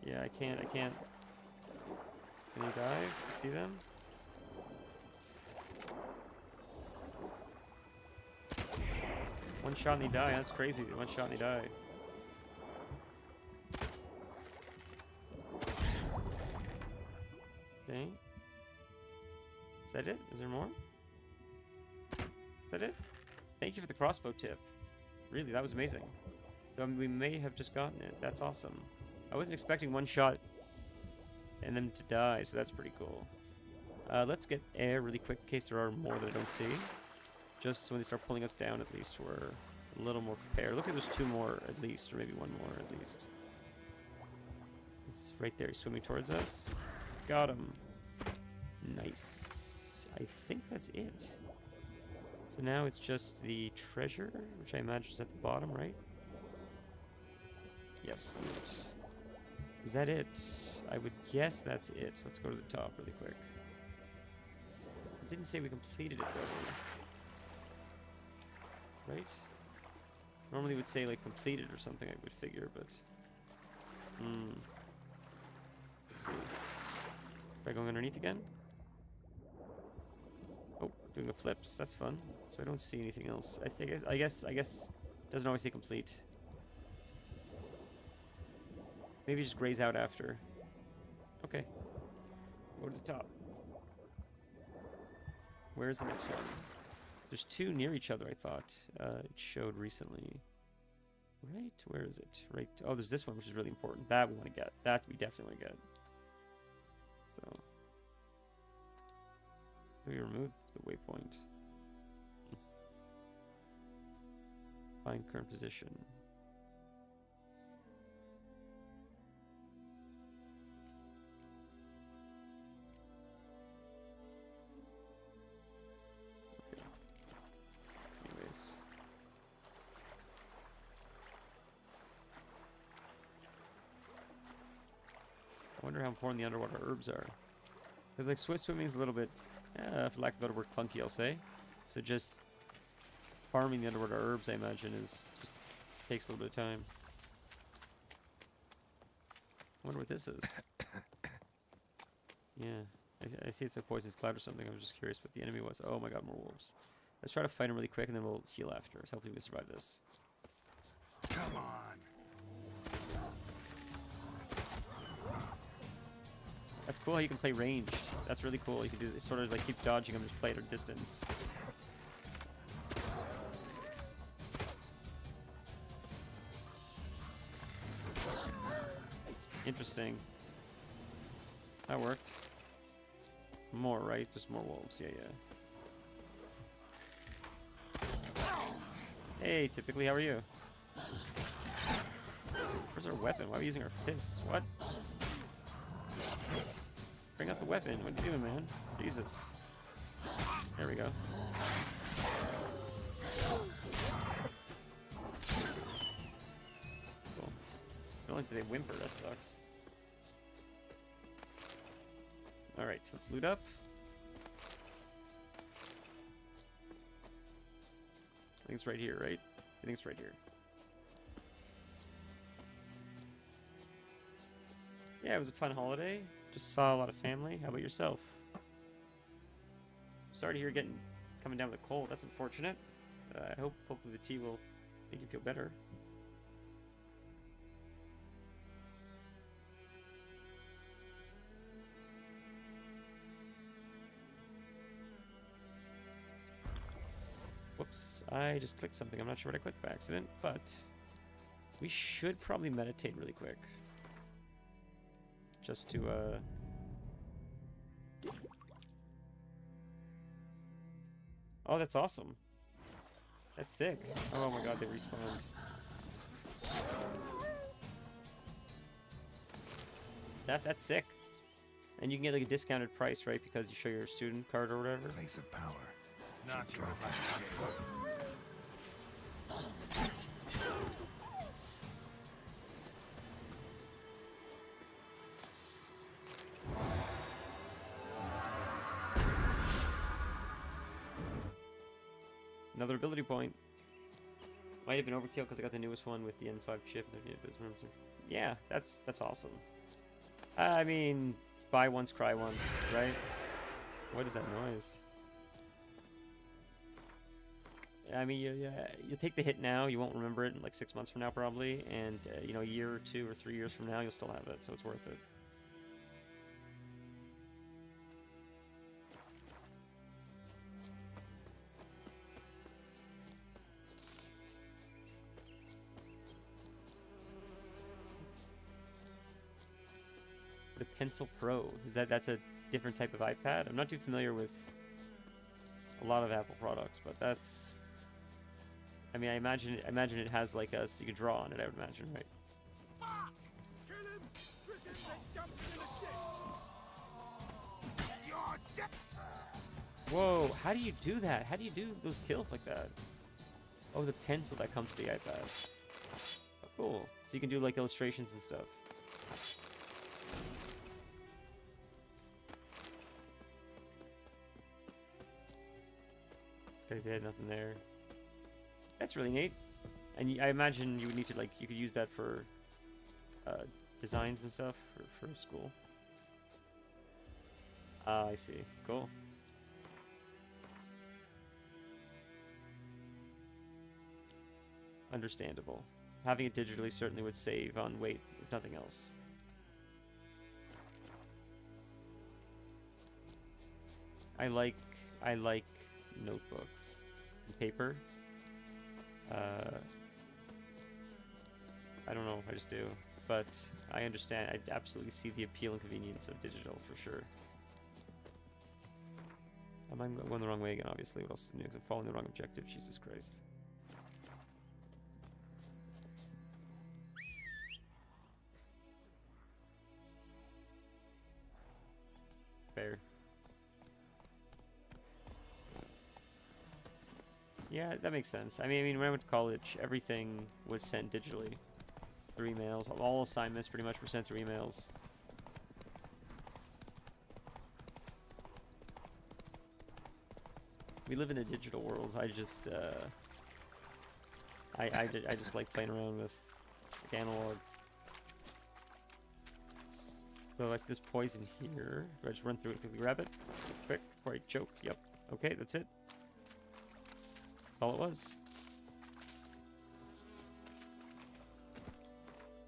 Yeah, I can't. Can you dive? See them? One shot and they die. That's crazy. One shot and they die. Okay. Is that it? Is there more? Is that it? Thank you for the crossbow tip. Really, that was amazing. So we may have just gotten it. That's awesome. I wasn't expecting one shot and them to die, so that's pretty cool. Let's get air really quick in case there are more that I don't see. Just so when they start pulling us down, at least we're a little more prepared. Looks like there's 2 more at least, or maybe 1 more at least. It's right there, he's swimming towards us. Got him. Nice. I think that's it. So now it's just the treasure, which I imagine is at the bottom, right? Yes, loot. Is that it? I would guess that's it. Let's go to the top really quick. It didn't say we completed it though. Right? Normally it would say like completed or something, I would figure, but... Let's see. Try going underneath again? Oh, doing the flips. That's fun. So I don't see anything else. I guess doesn't always say complete. Maybe just graze out after. Okay. Go to the top. Where's the next one? There's 2 near each other, I thought. It showed recently. Right? Where is it? Right. Oh, there's this one, which is really important. That we want to get. That we definitely want to get. So. We removed the waypoint. Find current position. wonder how important the underwater herbs are. Because like swimming is a little bit, for lack of a better word, clunky, I'll say. So just farming the underwater herbs, I imagine, is just takes a little bit of time. I wonder what this is. Yeah, I see it's a poisonous cloud or something. I was just curious what the enemy was. Oh my god, more wolves. Let's try to fight them really quick and then we'll heal after. So hopefully we can survive this. Come on. That's cool how you can play ranged. That's really cool. You can do sort of like keep dodging them, just play at a distance. Interesting. That worked. More, right? Just more wolves. Yeah, yeah. Hey, typically, how are you? Where's our weapon? Why are we using our fists? What? Bring out the weapon. What are you doing, man? Jesus. There we go. Cool. Not only do they whimper, that sucks. Alright, let's loot up. I think it's right here, right? I think it's right here. Yeah, it was a fun holiday. Just saw a lot of family. How about yourself? Sorry to hear you're coming down with a cold. That's unfortunate. I hope hopefully the tea will make you feel better. Whoops, I just clicked something. I'm not sure what I clicked by accident, but we should probably meditate really quick. Just to, Oh, that's awesome. That's sick. Oh my god, they respawned. That's sick. And you can get like a discounted price, right? Because you show your student card or whatever. Place of power. Not Should your trophy. Another ability point. Might have been overkill because I got the newest one with the N5 chip. Yeah, that's awesome. I mean, buy once, cry once, right? What is that noise? I mean, you take the hit now. You won't remember it in like 6 months from now, probably, and you know, a year or 2 or 3 years from now, you'll still have it. So it's worth it. The Pencil Pro, that's a different type of iPad? I'm not too familiar with a lot of Apple products, but that's, I mean, I imagine it has like a, so you could draw on it, I would imagine, right? Fuck! Kill him! Stricken and dumped in a ditch! You're dead! Whoa, how do you do that? How do you do those kills like that? Oh, the pencil that comes to the iPad. Oh, cool. So you can do like illustrations and stuff. This guy's dead, nothing there. That's really neat. And I imagine you would need to like, you could use that for designs and stuff for school. Ah, I see. Cool. Understandable. Having it digitally certainly would save on weight, if nothing else. I like notebooks and paper. I don't know, I just do. But I understand, I absolutely see the appeal and convenience of digital for sure. I'm going the wrong way again, obviously. What else is new? Because I'm following the wrong objective. Jesus Christ. Fair. Yeah, that makes sense. I mean, when I went to college, everything was sent digitally through emails. All assignments pretty much were sent through emails. We live in a digital world. I just I just like playing around with like, analog. So I see this poison here. Do I just run through it quickly, grab it? Quick, before I choke. Yep. Okay, that's it. That's all it was.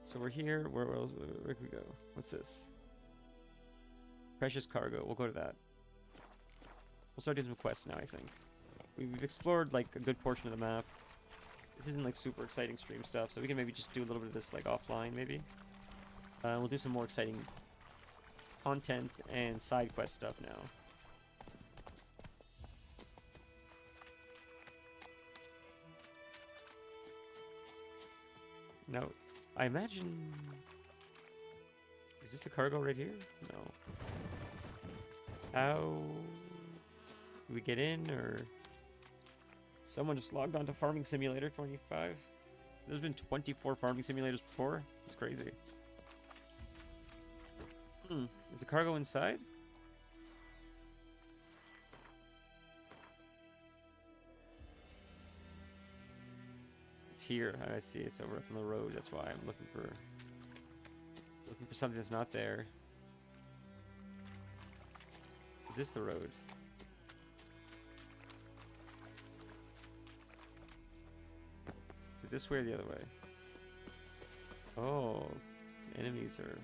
So we're here. Where can we go? What's this? Precious cargo. We'll go to that. We'll start doing some quests now, I think. We've explored, like, a good portion of the map. This isn't, like, super exciting stream stuff, so we can maybe just do a little bit of this, like, offline, maybe. We'll do some more exciting content and side quest stuff now. Now, I imagine... Is this the cargo right here? No. How... Do we get in, or... Someone just logged onto Farming Simulator 25? There's been 24 Farming Simulators before? It's crazy. Is the cargo inside? It's here. I see. It's over. It's on the road. That's why I'm looking for something that's not there. Is this the road? Is it this way or the other way? Oh, enemies are...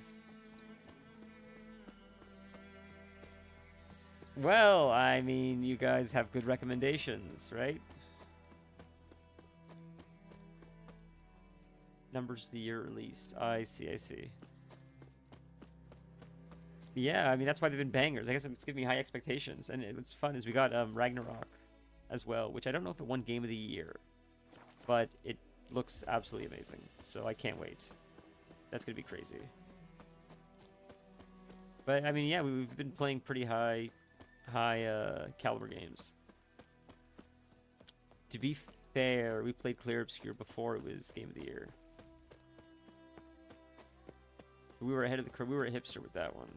Well, I mean, you guys have good recommendations, right? Numbers of the year released. I see, I see. Yeah, I mean, that's why they've been bangers. I guess it's giving me high expectations. And what's fun is we got Ragnarok as well, which I don't know if it won Game of the Year. But it looks absolutely amazing. So I can't wait. That's going to be crazy. But, I mean, yeah, we've been playing pretty high caliber games. To be fair, we played Clair Obscur before it was Game of the Year. We were ahead of the curve. We were a hipster with that one.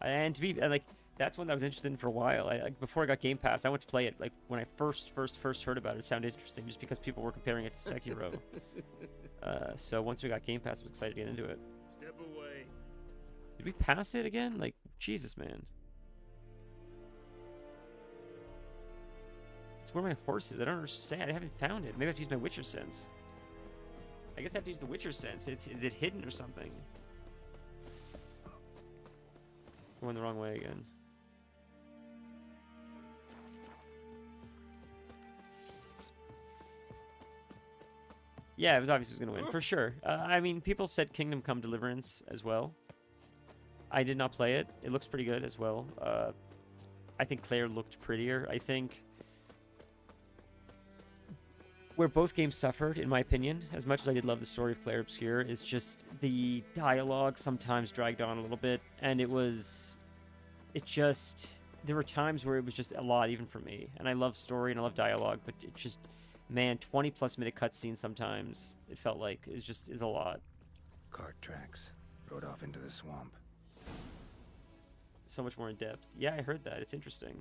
And to be like, that's one that I was interested in for a while. Like before I got Game Pass, I went to play it. Like when I first heard about it, it sounded interesting just because people were comparing it to Sekiro. So once we got Game Pass, I was excited to get into it. Step away. Did we pass it again? Like, Jesus, man. It's where my horse is. I don't understand. I haven't found it. Maybe I have to use my Witcher sense. I guess I have to use the Witcher sense. Is it hidden or something? Going the wrong way again. Yeah, it was obvious it was going to win, for sure. I mean, people said Kingdom Come Deliverance as well. I did not play it. It looks pretty good as well. I think Claire looked prettier. I think where both games suffered, in my opinion, as much as I did love the story of Clair Obscur, is just the dialogue sometimes dragged on a little bit, and there were times where it was just a lot, even for me. And I love story and I love dialogue, but it just, man, 20+ minute cutscenes sometimes, it felt like, is a lot. Cart tracks. Rode off into the swamp. So much more in depth. Yeah, I heard that. It's interesting.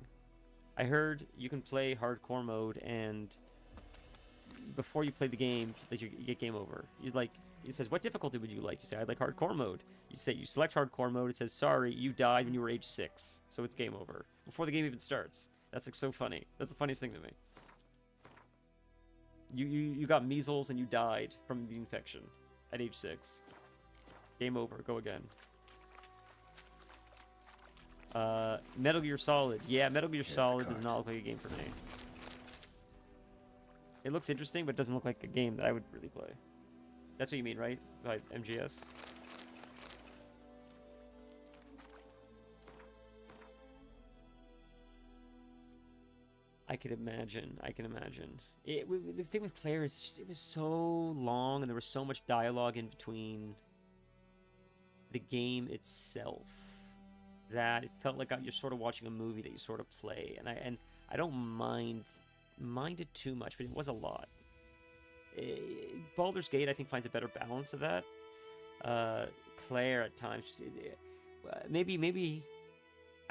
I heard you can play hardcore mode, and before you play the game, like you get game over. It says, what difficulty would you like? You say, I'd like hardcore mode. You select hardcore mode. It says, sorry, you died when you were age 6, so it's game over before the game even starts. That's like so funny. That's the funniest thing to me. You got measles and you died from the infection at age 6. Game over. Go again. Metal Gear Solid. Yeah, Metal Gear Solid does not look like a game for me. It looks interesting, but doesn't look like a game that I would really play. That's what you mean, right? By MGS? I can imagine. The thing with Claire is just, it was so long, and there was so much dialogue in between the game itself that it felt like you're sort of watching a movie that you sort of play. And I don't mind it too much, but it was a lot. Baldur's Gate, I think, finds a better balance of that. Claire at times, maybe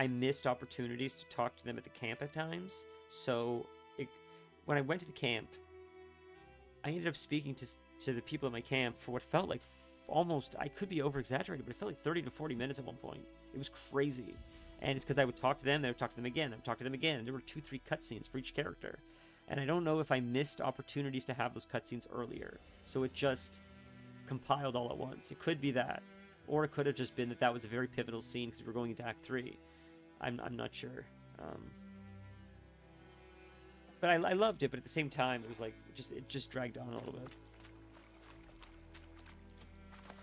I missed opportunities to talk to them at the camp at times. So when I went to the camp, I ended up speaking to the people at my camp for what felt like almost, I could be over exaggerated, but it felt like 30 to 40 minutes at one point. It was crazy. And it's because I would talk to them, they would talk to them again, I would talk to them again. And there were 2-3 cutscenes for each character. And I don't know if I missed opportunities to have those cutscenes earlier. So it just compiled all at once. It could be that. Or it could have just been that that was a very pivotal scene because we're going into Act 3. I'm not sure. But I loved it, but at the same time, it was like, it just dragged on a little bit.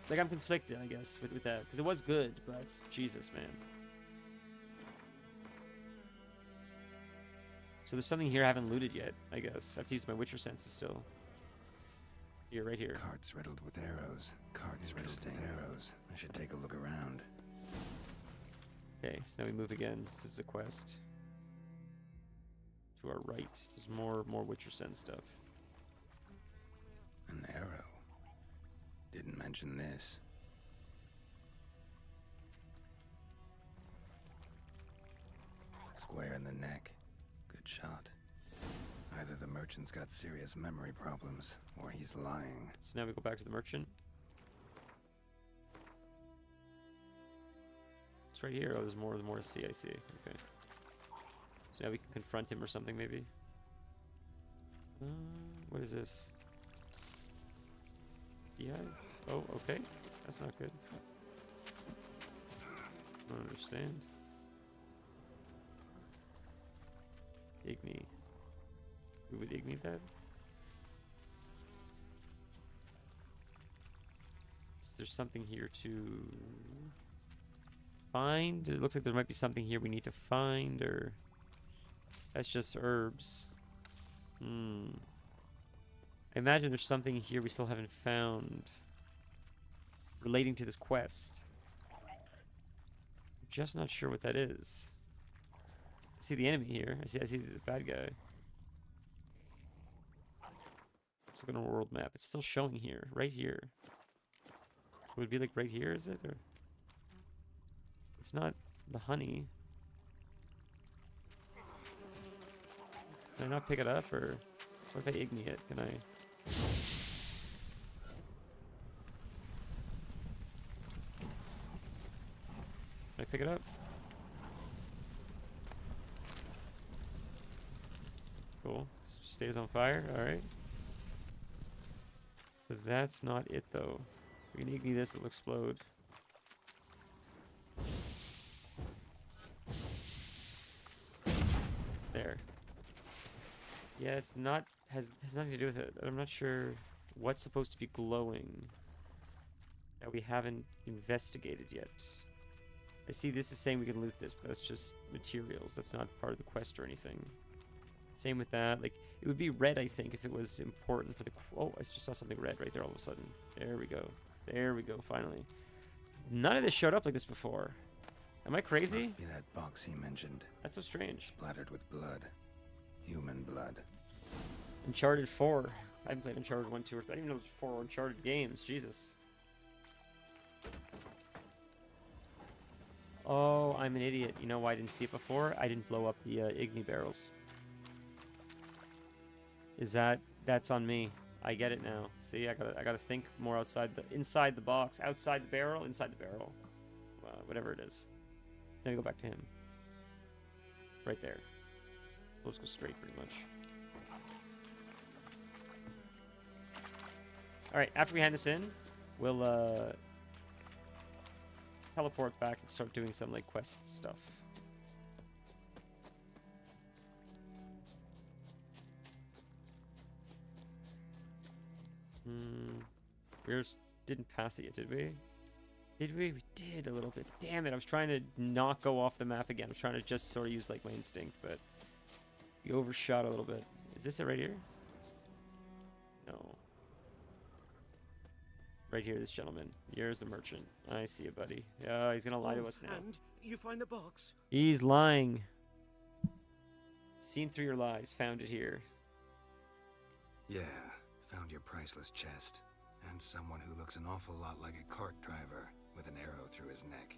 Like, I'm conflicted, I guess, with that. Because it was good, but Jesus, man. So there's something here I haven't looted yet, I guess. I have to use my Witcher senses still. Here, right here. Carts riddled with arrows. Carts riddled with arrows. I should take a look around. Okay, so now we move again. This is a quest. To our right. There's more Witcher sense stuff. An arrow. Didn't mention this. Square in the neck. Good shot. Either the merchant's got serious memory problems, or he's lying. So now we go back to the merchant. It's right here. Oh, there's more to see. I see. Okay. So now we can confront him or something, maybe. What is this? Yeah. Oh, okay. That's not good. I don't understand. Igni. We would Igni that? Is there something here to find? It looks like there might be something here we need to find, or that's just herbs. I imagine there's something here we still haven't found relating to this quest. I'm just not sure what that is. I see the enemy here. I see the bad guy. Let's look at a world map. It's still showing here, right here. It would be like right here, is it? Or it's not the honey. Can I not pick it up, or what if I Igni it? Can I? Can I pick it up? Cool. Stays on fire. All right. So that's not it, though. We can Igni this; it'll explode. There. Yeah, it's not has nothing to do with it. I'm not sure what's supposed to be glowing that we haven't investigated yet. I see this is saying we can loot this, but that's just materials. That's not part of the quest or anything. Same with that. Like, it would be red, I think, if it was important for the... Oh, I just saw something red right there all of a sudden. There we go. There we go, finally. None of this showed up like this before. Am I crazy? Must be that box he mentioned. That's so strange. Splattered with blood. Human blood. Uncharted 4. I haven't played Uncharted 1, 2, or 3. I didn't even know there's 4 Uncharted games. Jesus. Oh, I'm an idiot. You know why I didn't see it before? I didn't blow up the Igni barrels. That's on me. I get it now. See, I gotta think more inside the box, outside the barrel, inside the barrel, whatever it is. Then I go back to him. Right there. So let's go straight, pretty much. All right. After we hand this in, we'll teleport back and start doing some like quest stuff. We didn't pass it yet, did we? Did we? We did a little bit. Damn it, I was trying to not go off the map again. I was trying to just sort of use like my instinct, but we overshot a little bit. Is this it right here? No. Right here, this gentleman. Here's the merchant. I see you, buddy. Yeah, he's gonna lie to us now. And you find the box. He's lying. Seen through your lies. Found it here. Yeah, found your priceless chest. And someone who looks an awful lot like a cart driver with an arrow through his neck.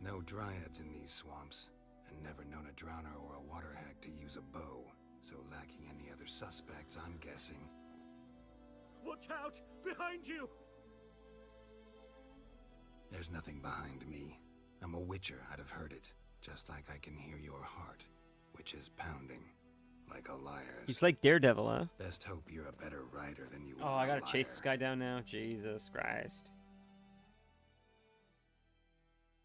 No dryads in these swamps. and never known a drowner or a water hag to use a bow. So lacking any other suspects, I'm guessing. Watch out! Behind you! There's nothing behind me. I'm a witcher, I'd have heard it. Just like I can hear your heart, which is pounding. Like a liar's. He's like Daredevil, huh? Best hope you're a better rider than you Oh, are I a gotta chase this liar. guy down now. Jesus Christ.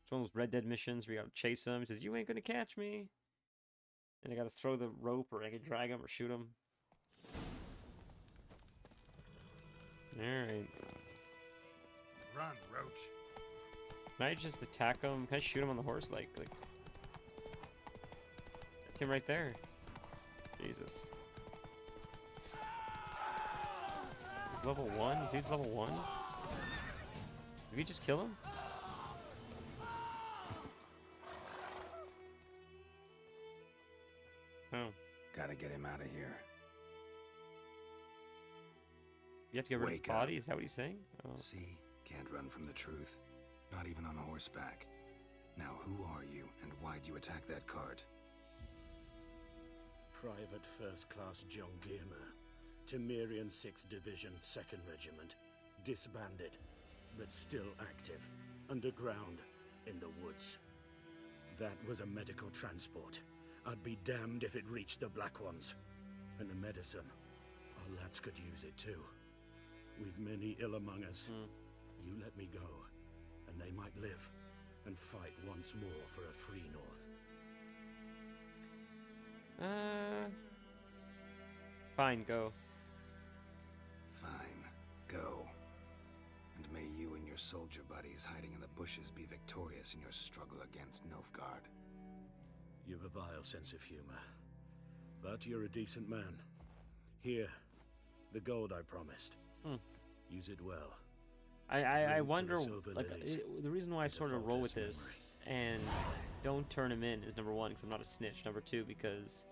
It's one of those Red Dead missions where you gotta chase him. He says, "You ain't gonna catch me." And I gotta throw the rope, or I can drag him, or shoot him. Alright. Run, Roach. Can I just attack him? Can I shoot him on the horse? Like... That's him right there. Jesus. He's level 1? Dude's level 1? Did we just kill him? Oh. Gotta get him out of here. You have to get rid of Wake the up. body? Is that what he's saying? Oh. See? Can't run from the truth. Not even on horseback. Now who are you, and why'd you attack that cart? Private First Class John Giermer, Temerian 6th Division, 2nd Regiment. Disbanded, but still active. Underground, in the woods. That was a medical transport. I'd be damned if it reached the Black Ones. And the medicine, our lads could use it too. We've many ill among us. You let me go, and they might live and fight once more for a free North. Fine, go. Fine. Go. And may you and your soldier buddies hiding in the bushes be victorious in your struggle against Nilfgaard. You've a vile sense of humor. But you're a decent man. Here, the gold I promised. Use it well. I Drink to the wonder, silver like, lilies. the reason why I sort of roll with Defaulters' this and don't turn him in is number 1, because I'm not a snitch. Number 2, because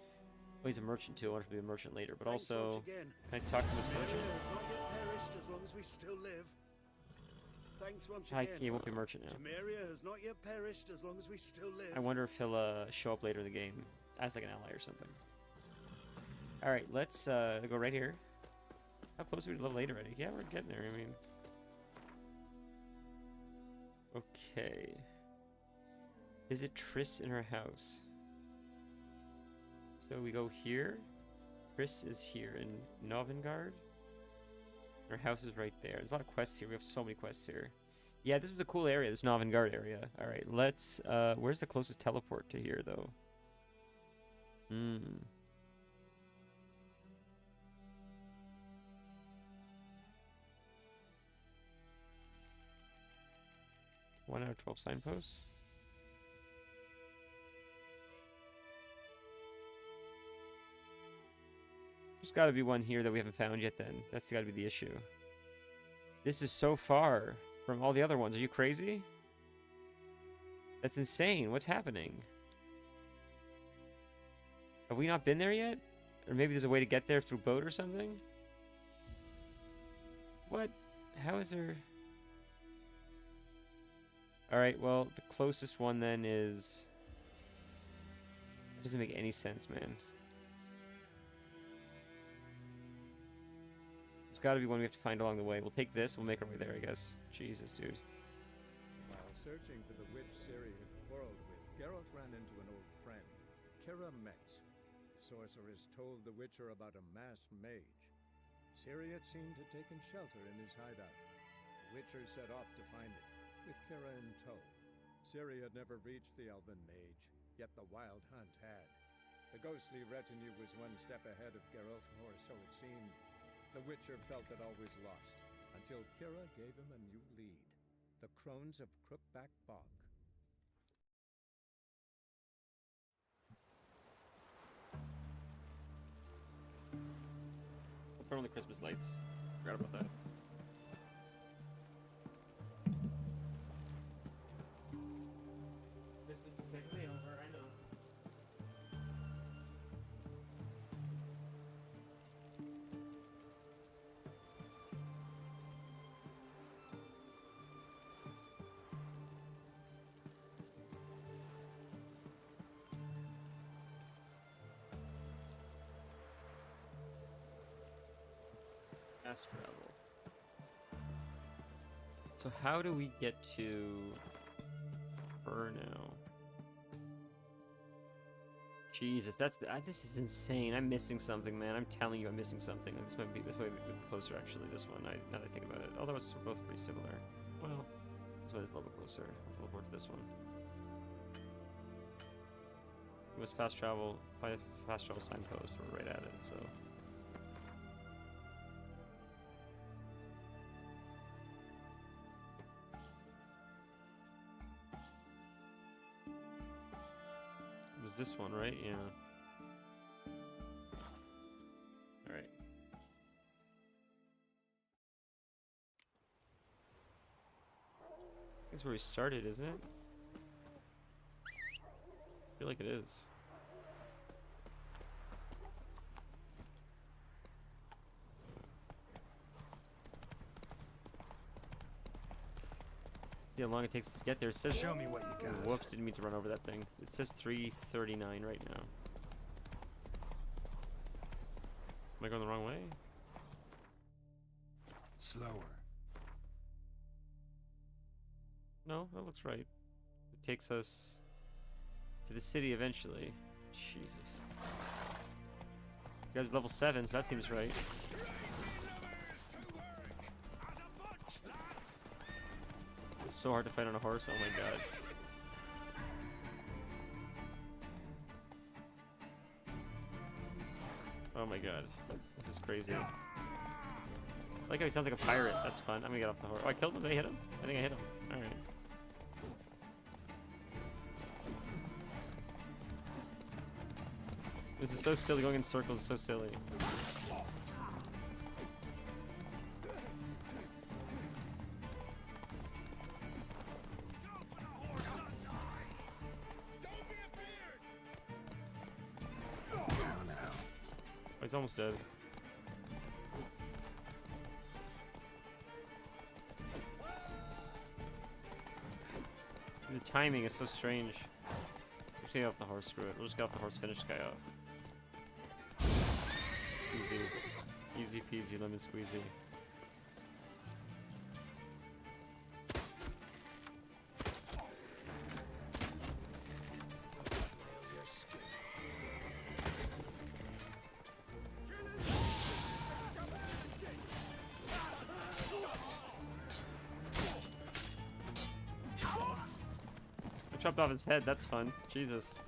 well, he's a merchant too. I want him to be a merchant later. But Thanks also, once again. can I talk to this Temeria merchant? has not yet perished as long as we still live. Thanks once I again. he won't be a merchant now. Temeria has not yet perished as long as we still live. I wonder if he'll show up later in the game as like an ally or something. All right, let's go right here. How close are we to level 8 already? Yeah, we're getting there. I mean, okay. Visit Triss in her house. So we go here. Triss is here in Novengard. Her house is right there. There's a lot of quests here. We have so many quests here. Yeah, this was a cool area, this Novengard area. All right, let's... where's the closest teleport to here, though? Hmm. 1 out of 12 signposts. There's got to be one here that we haven't found yet then. That's got to be the issue. This is so far from all the other ones. Are you crazy? That's insane. What's happening? Have we not been there yet? Or maybe there's a way to get there through boat or something? What? How is there... Alright, well, the closest one then is... It doesn't make any sense, man. There's got to be one we have to find along the way. We'll take this, we'll make our way there, I guess. Jesus, dude. While searching for the witch Ciri had quarreled with, Geralt ran into an old friend, Kira Metz. The sorceress told the Witcher about a masked mage. Ciri had seemed to have taken shelter in his hideout. The Witcher set off to find it, with Kira in tow. Ciri had never reached the elven mage, yet the wild hunt had. The ghostly retinue was one step ahead of Geralt, or so it seemed. The Witcher felt that all was lost, until Kira gave him a new lead. The Crones of Crookback Bog. We'll turn on the Christmas lights. Forgot about that. Christmas is technically over, I know. Fast travel. So how do we get to her now? Jesus, this is insane. I'm missing something, man. I'm telling you, I'm missing something. This might be closer actually. This one, now that I think about it. Although it's both pretty similar. Well, this one is a little bit closer. Let's look forward to this one. It was fast travel signpost. We're right at it. So. It was this one, right? Yeah. All right. That's where we started, isn't it? I feel like it is. See how long it takes us to get there. It says, Show me what you got. whoops, didn't mean to run over that thing. It says 3:39 right now. Am I going the wrong way? Slower. No, that looks right. It takes us to the city eventually. Jesus. You guys level 7, so that seems right. It's so hard to fight on a horse, oh my god. Oh my god. This is crazy. I like how he sounds like a pirate. That's fun. I'm gonna get off the horse. Oh, I killed him? Did I hit him? I think I hit him. Alright. This is so silly. Going in circles is so silly. Oh, he's almost dead. The timing is so strange. We're just gonna get off the horse, screw it. We'll just get off the horse, finish this guy off. Easy. Easy peasy, lemon squeezy. I chopped off his head, that's fun. Jesus.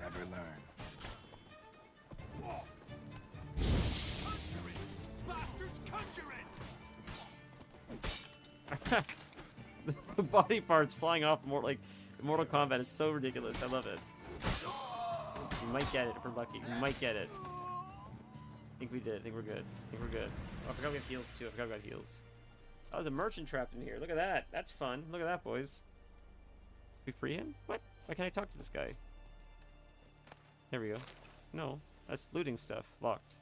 Never learn. Bastards conjuring! The body parts flying off more like Mortal Kombat is so ridiculous. I love it. You might get it if we're lucky. We might get it. I think we did. I think we're good. I think we're good. Oh, I forgot we have heals too. I forgot we got heals. Oh, there's a merchant trapped in here. Look at that. That's fun. Look at that, boys. We free him? What? Why can't I talk to this guy? There we go. No, that's looting stuff. Locked.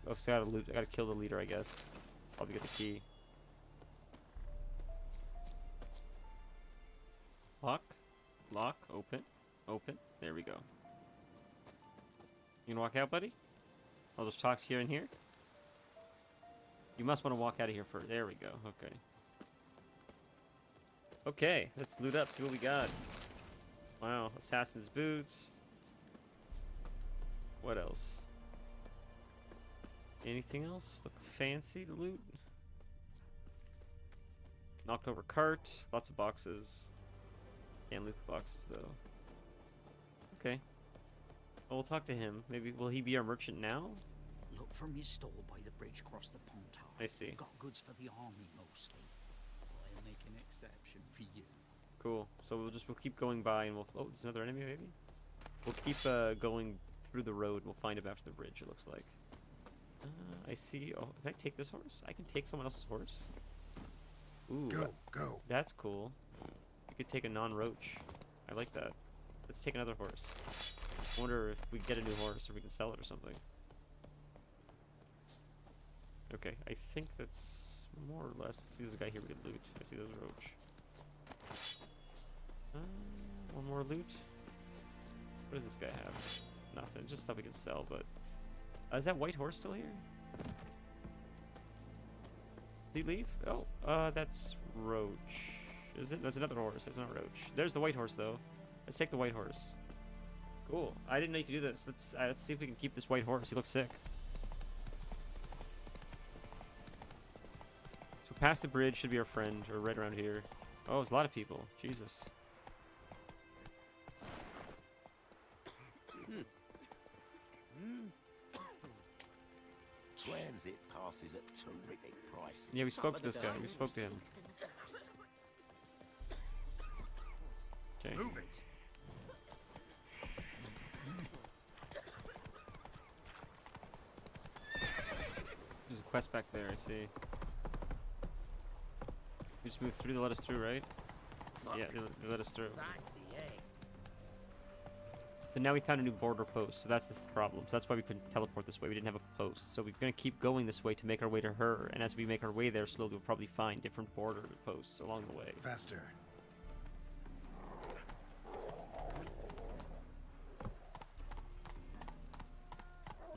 Oh, so I gotta loot. I gotta kill the leader, I guess. Probably get the key. Lock. Lock. Open. Open. There we go. You gonna walk out, buddy? I'll just talk here and here. You must want to walk out of here first. There we go. Okay. Okay, let's loot up. See what we got. Wow, assassin's boots. What else? Anything else look fancy to loot? Knocked over cart. Lots of boxes. Can't loot the boxes though. Okay. Well, we'll talk to him. Maybe will he be our merchant now? Look for me stall by the bridge across the pond. I see. Got goods for the army mostly. I'll make an exception for you. Cool. So we'll keep going by and we'll. Oh, there's another enemy maybe. We'll keep going through the road. We'll find him after the bridge. It looks like. I see. Oh, can I take this horse? I can take someone else's horse. Ooh. Go. That's cool. You could take a non-roach. I like that. Let's take another horse. I wonder if we get a new horse or we can sell it or something. Okay, I think that's more or less. See, there's a guy here we can loot. I see there's a roach. One more loot. What does this guy have? Nothing. Just stuff we can sell, but... is that white horse still here? Did he leave? Oh, that's Roach. Is it? That's another horse. That's not Roach. There's the white horse, though. Let's take the white horse. Cool. I didn't know you could do this. Let's see if we can keep this white horse. He looks sick. So past the bridge should be our friend, or right around here. Oh, there's a lot of people. Jesus. Transit passes at terrific prices. Yeah, we spoke to this guy. We spoke to him. Okay. Move it. There's a quest back there, I see. We just move through, they let us through, right? Yeah, they let us through. But now we found a new border post, so that's the problem. So that's why we couldn't teleport this way. We didn't have a post. So we're going to keep going this way to make our way to her. And as we make our way there slowly, we'll probably find different border posts along the way. Faster.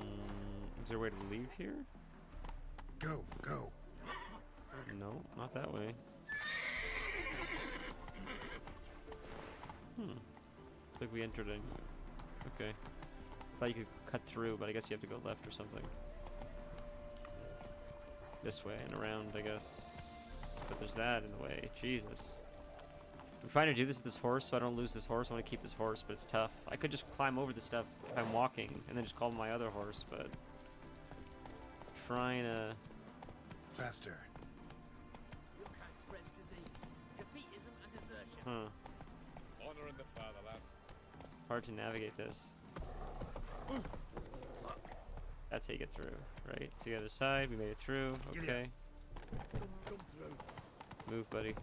Is there a way to leave here? Go, go. No, not that way. Looks like we entered in. Okay. Thought you could cut through, but I guess you have to go left or something. This way and around, I guess. But there's that in the way. Jesus. I'm trying to do this with this horse so I don't lose this horse. I want to keep this horse, but it's tough. I could just climb over the stuff if I'm walking and then just call my other horse, but... trying to... Faster. Huh. Honor in the fatherland. It's hard to navigate this. That's how you get through, right? To the other side, we made it through. Okay. Come through. Move, buddy.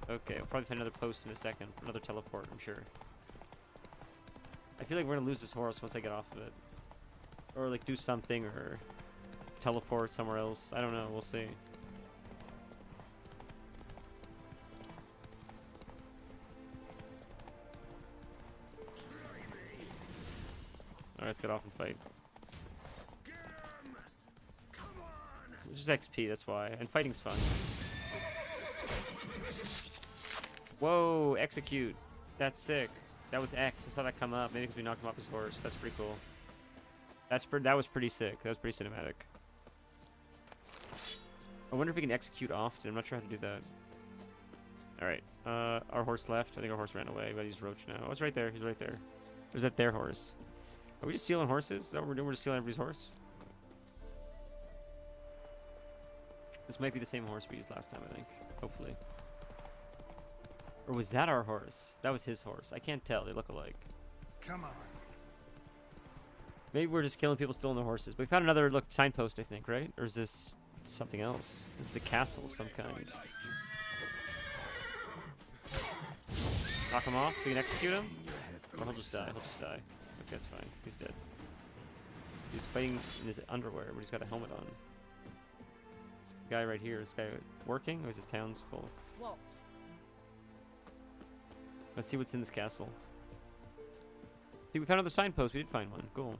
Okay, I'll probably find another post in a second. Another teleport, I'm sure. I feel like we're gonna lose this horse once I get off of it. Or like do something, or teleport somewhere else. I don't know, we'll see. Alright, let's get off and fight. It's just XP, that's why. And fighting's fun. Whoa, execute. That's sick. That was X. I saw that come up. Maybe because we knocked him off his horse. That's pretty cool. That was pretty sick. That was pretty cinematic. I wonder if we can execute often. I'm not sure how to do that. Alright. Our horse left. I think our horse ran away, but he's Roach now. Oh, it's right there. He's right there. Or is that their horse? Are we just stealing horses? Is that what we're doing? We're just stealing everybody's horse? This might be the same horse we used last time, I think. Hopefully. Or was that our horse? That was his horse. I can't tell. They look alike. Come on. Maybe we're just killing people stealing their horses. But we found another, look, signpost, I think, right? Or is this something else? This is a castle of some kind. Knock him off? We can execute him? Or he'll just die. He'll just die. Okay, that's fine. He's dead. Dude's fighting in his underwear, but he's got a helmet on. Guy right here. Is this guy working, or is it townsfolk? What? Let's see what's in this castle. See, we found another signpost. We did find one. Cool.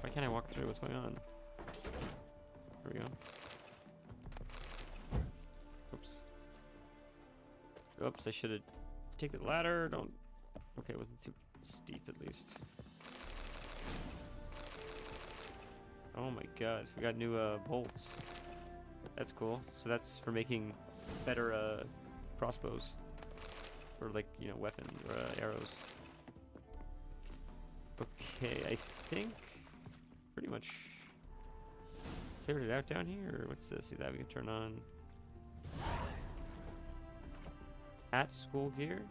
Why can't I walk through? What's going on? Here we go. Oops. Oops, I should have taken the ladder. Don't... Okay, it wasn't too steep at least. Oh my god, we got new bolts. That's cool. So that's for making better crossbows. Or like, you know, weapons or arrows. Okay, I think pretty much cleared it out down here. Or what's this? See that we can turn on. At school here?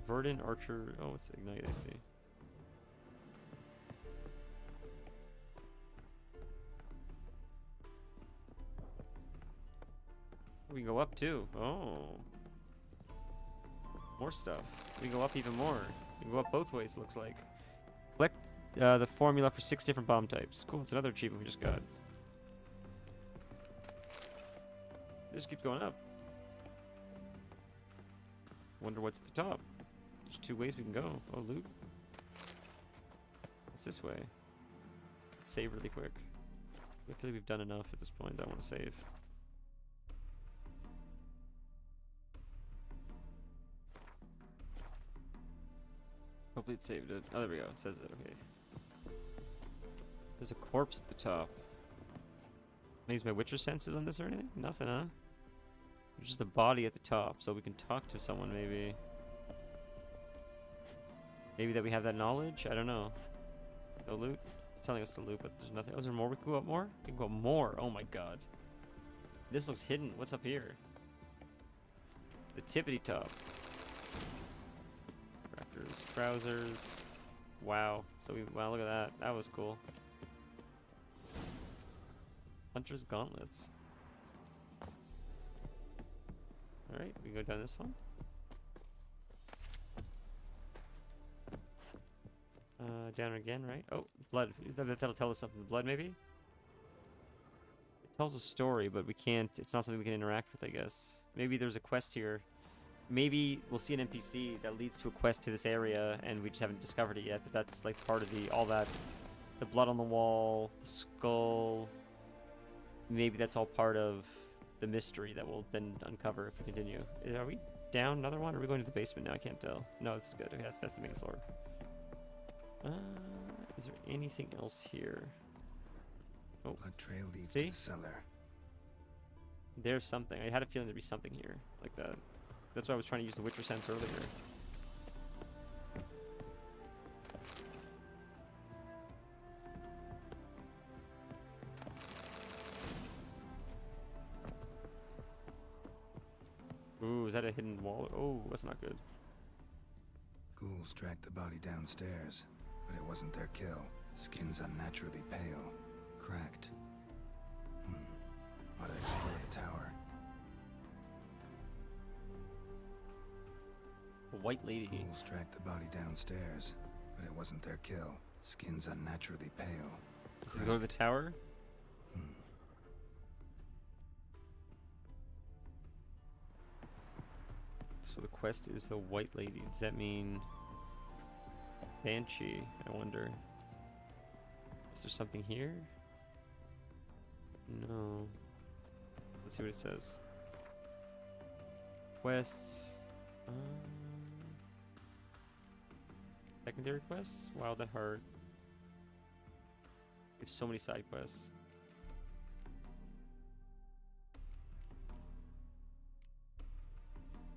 Verdant Archer. Oh, it's Ignite, I see. We can go up too. Oh. More stuff. We can go up even more. We can go up both ways, it looks like. Collect the formula for 6 different bomb types. Cool, it's another achievement we just got. It just keeps going up. Wonder what's at the top. There's 2 ways we can go. Oh, loot. It's this way. Let's save really quick. I feel like we've done enough at this point. I want to save. Hopefully it saved it. Oh, there we go. It says it. Okay. There's a corpse at the top. Can I use my Witcher senses on this or anything? Nothing, huh? There's just a body at the top, so we can talk to someone maybe. Maybe that we have that knowledge? I don't know. No loot? It's telling us to loot, but there's nothing. Oh, is there more? We can go up more? We can go up more. Oh my god. This looks hidden. What's up here? The tippity top. Tractors, trousers. Wow. So we, wow, look at that. That was cool. Hunter's gauntlets. Alright, we can go down this one. Down again, right? Oh, blood. That'll tell us something. Blood, maybe? It tells a story, but we can't... It's not something we can interact with, I guess. Maybe there's a quest here. Maybe we'll see an NPC that leads to a quest to this area, and we just haven't discovered it yet. But that's, like, part of the... All that... The blood on the wall, the skull... Maybe that's all part of the mystery that we'll then uncover if we continue. Are we down another one, or are we going to the basement now? I can't tell. No, this is good. Okay, that's the main floor. Is there anything else here? Oh, Blood trail leads see? to the cellar. There's something. I had a feeling there'd be something here like that. That's why I was trying to use the Witcher sense earlier. Ooh, is that a hidden wall? Oh, that's not good. Ghouls tracked the body downstairs, but it wasn't their kill. Skin's unnaturally pale, cracked. Ought to explore the tower. A white lady. Ghouls tracked the body downstairs, but it wasn't their kill. Skin's unnaturally pale. Does it go to the tower? So the quest is the white lady. Does that mean Banshee? I wonder. Is there something here? No. Let's see what it says. Quests. Secondary quests? Wild at Heart. We have so many side quests.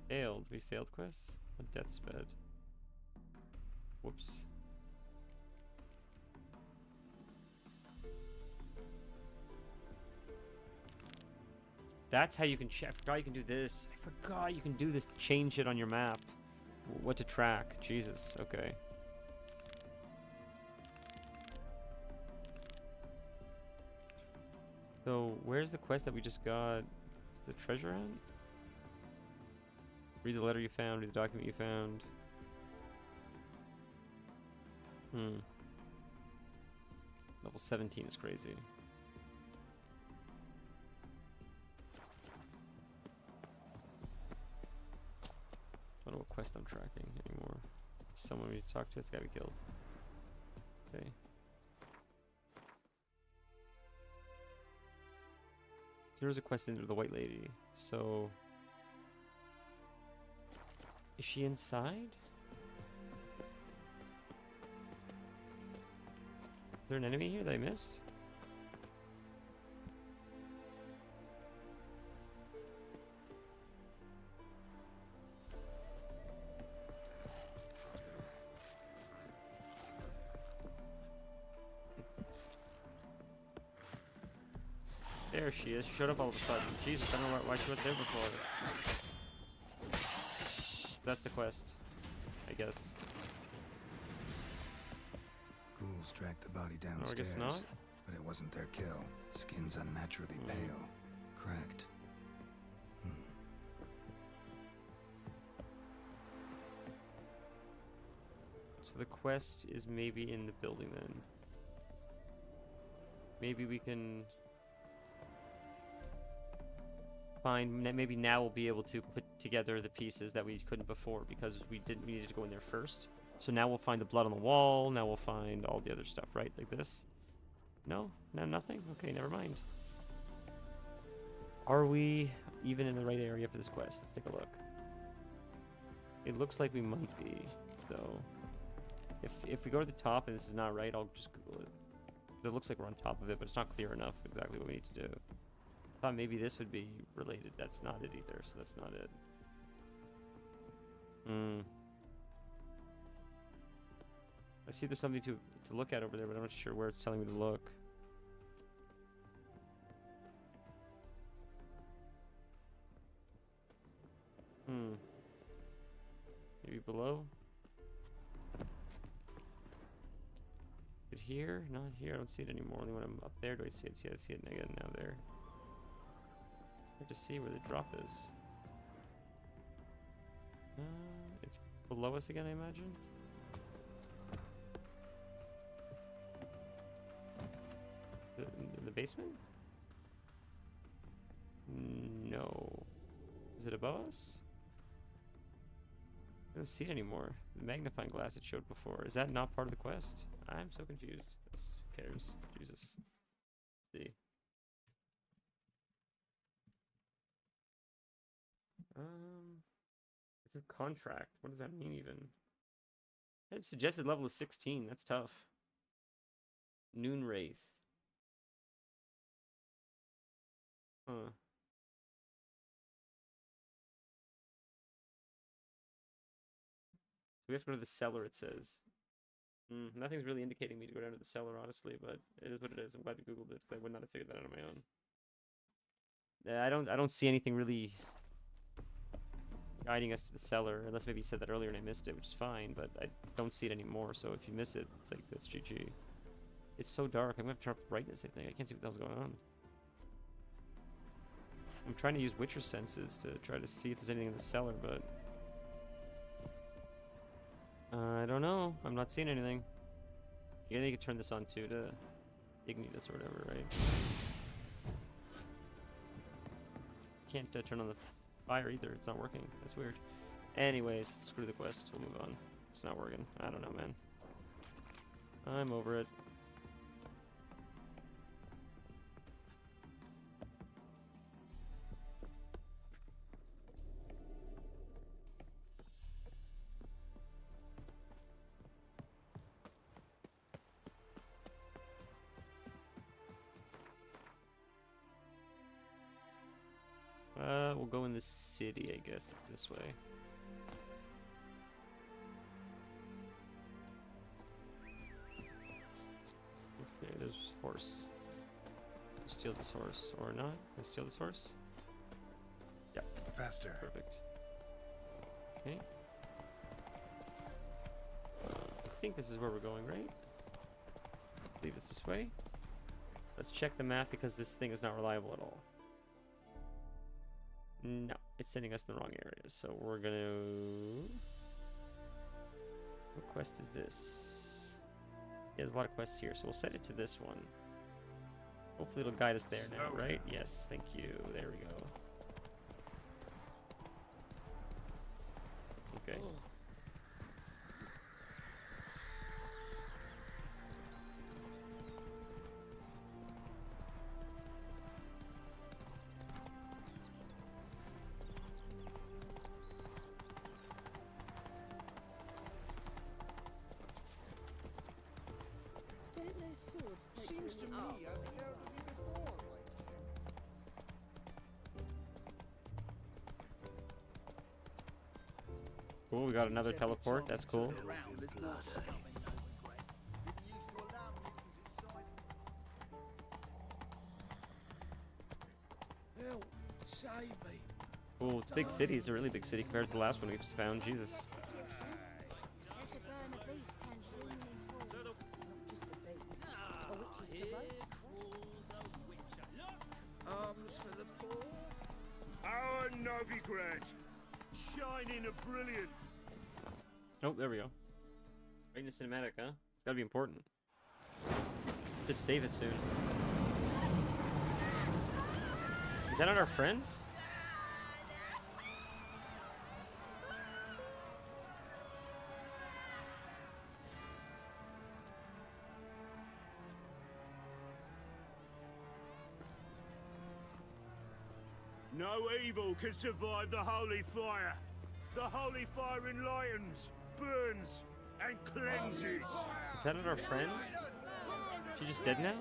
Failed. We failed quests? A death's bed. Whoops. That's how you can check. I forgot you can do this. I forgot you can do this to change it on your map. What to track. Jesus. Okay. So, where's the quest that we just got? The treasure hunt? Read the letter you found, read the document you found. Level 17 is crazy. I don't know what quest I'm tracking anymore. Someone we talk to, it's gotta be killed. Okay. There's a quest into the white lady. So... Is she inside? Is there an enemy here that I missed? There she is. She showed up all of a sudden. Jesus, I don't know why she wasn't there before. That's the quest, I guess. Ghouls tracked the body No, I downstairs, guess not. but it wasn't their kill. Skin's unnaturally pale, cracked. So the quest is maybe in the building then. Maybe we can fine. Maybe now we'll be able to put together the pieces that we couldn't before because we needed to go in there first. So now we'll find the blood on the wall. Now we'll find all the other stuff, right? Like this. No, nothing. Okay, never mind. Are we even in the right area for this quest? Let's take a look. It looks like we might be, though. If we go to the top and this is not right, I'll just Google it. It looks like we're on top of it, but it's not clear enough exactly what we need to do. I thought maybe this would be related. That's not it either, so that's not it. I see there's something to look at over there, but I'm not sure where it's telling me to look. Maybe below? Is it here? Not here. I don't see it anymore. Only when I'm up there do I see it. See, I see it again now there. Hard to see where the drop is. It's below us again, I imagine. In the basement? No. Is it above us? I don't see it anymore. The magnifying glass it showed before. Is that not part of the quest? I'm so confused. Who cares? Jesus. Let's see. It's a contract. What does that mean even? Its suggested level is 16. That's tough. Noon Wraith. Huh. We have to go to the cellar, it says. Nothing's really indicating me to go down to the cellar, honestly, but it is what it is. I'm glad you Googled it, because I would not have figured that out on my own. I don't see anything really guiding us to the cellar, unless maybe you said that earlier and I missed it, which is fine, but I don't see it anymore, so if you miss it, it's like, that's GG. It's so dark. I'm going to have to turn up the brightness, I think. I can't see what the hell's going on. I'm trying to use Witcher senses to try to see if there's anything in the cellar, but I don't know. I'm not seeing anything. You can turn this on too to ignite this or whatever, right? Can't turn on the fire either. It's not working. That's weird. Anyways, screw the quest. We'll move on. It's not working. I don't know, man. I'm over it. We'll go in the city, I guess, this way. Okay, there's horse. Steal this horse, or not? Can I steal this horse? Yep. Faster. Perfect. Okay. I think this is where we're going, right? I believe it's this way. Let's check the map because this thing is not reliable at all. No, it's sending us in the wrong areas, so we're gonna... What quest is this? Yeah, there's a lot of quests here, so we'll set it to this one. Hopefully it'll guide us there now, right? Yes, thank you. There we go. Okay. Seems to me I've heard of you before, Cool, we got another teleport. That's cool. Help, save me. Cool, it's a big city. It's a really big city compared to the last one we've found. Jesus. That's a burn a beast tangerine for not just a beast. A witch's to roast. Arms for the poor. Our Novigrad, shining and brilliant. Oh, there we go. Right in the cinematic, huh? It's gotta be important. Should save it soon. Is that not our friend? No evil can survive the holy fire. The holy fire enlightens, burns, and cleanses. Is that not our friend? She just dead now?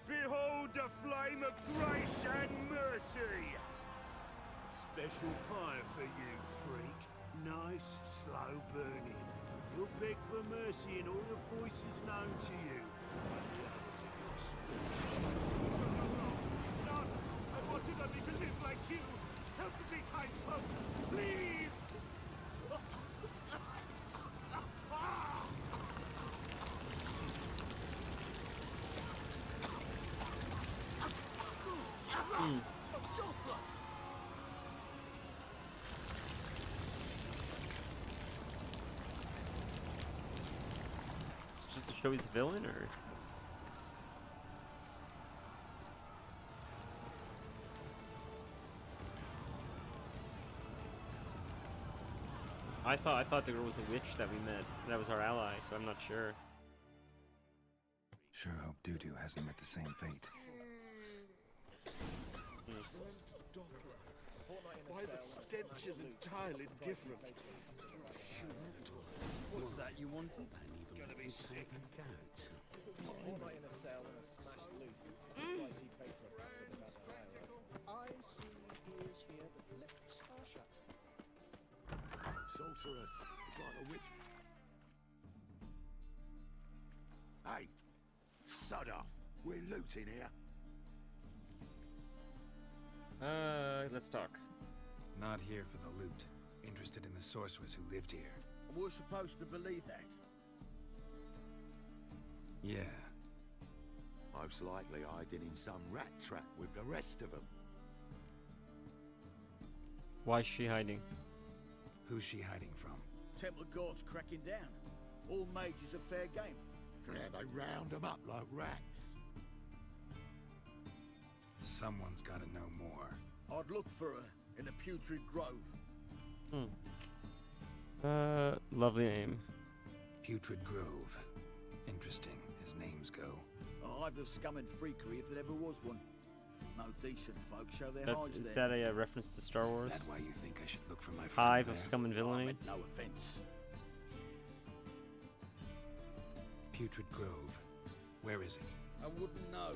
Behold the flame of grace and mercy. Special fire for you, freak. Nice, slow burning. You'll beg for mercy in all the voices known to you. By the others of your species. No, I wanted only to live like you. Help me, kind folk, please. It's just to show he's a villain, or? I thought the girl was a witch that we met. That was our ally, so I'm not sure. Sure hope Dudu hasn't met the same fate. Why the stench is entirely different. What's that you wanted? Gonna be sick. I see ears here, but lips are shut. Sorceress. It's like a witch. Hey, sod off. We're looting here. Let's talk. Not here for the loot. Interested in the sorceress who lived here. We're supposed to believe that. Yeah. Most likely hiding in some rat trap with the rest of them. Why is she hiding? Who's she hiding from? Temple Guard's cracking down. All mages are fair game. Yeah, they round them up like rats. Someone's gotta know more. I'd look for her in the Putrid Grove. Lovely name. Putrid Grove. Interesting, as names go. A hive of scum and freakery if there ever was one. No decent folk show their That's hides is there. that a reference to Star Wars? That why you think I should look for my friend Hive there? of scum and I villainy. meant no offence. Putrid Grove. Where is it? I wouldn't know.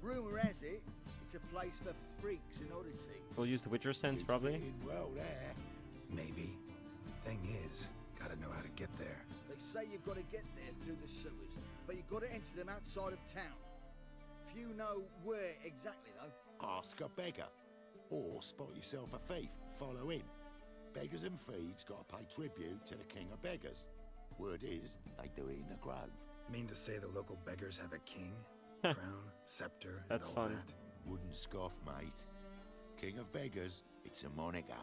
Rumour has it, it's a place for freaks and oddities. We'll use the Witcher sense You'd probably. fit in well there. Maybe. Thing is, gotta know how to get there. They say you've got to get there through the sewers, but you've got to enter them outside of town. Few know where exactly, though. Ask a beggar. Or spot yourself a thief. Follow him. Beggars and thieves got to pay tribute to the king of beggars. Word is, they do it in the grove. Mean to say the local beggars have a king? Crown, scepter, That's and all fun. that? Wouldn't scoff, mate. King of beggars, it's a moniker.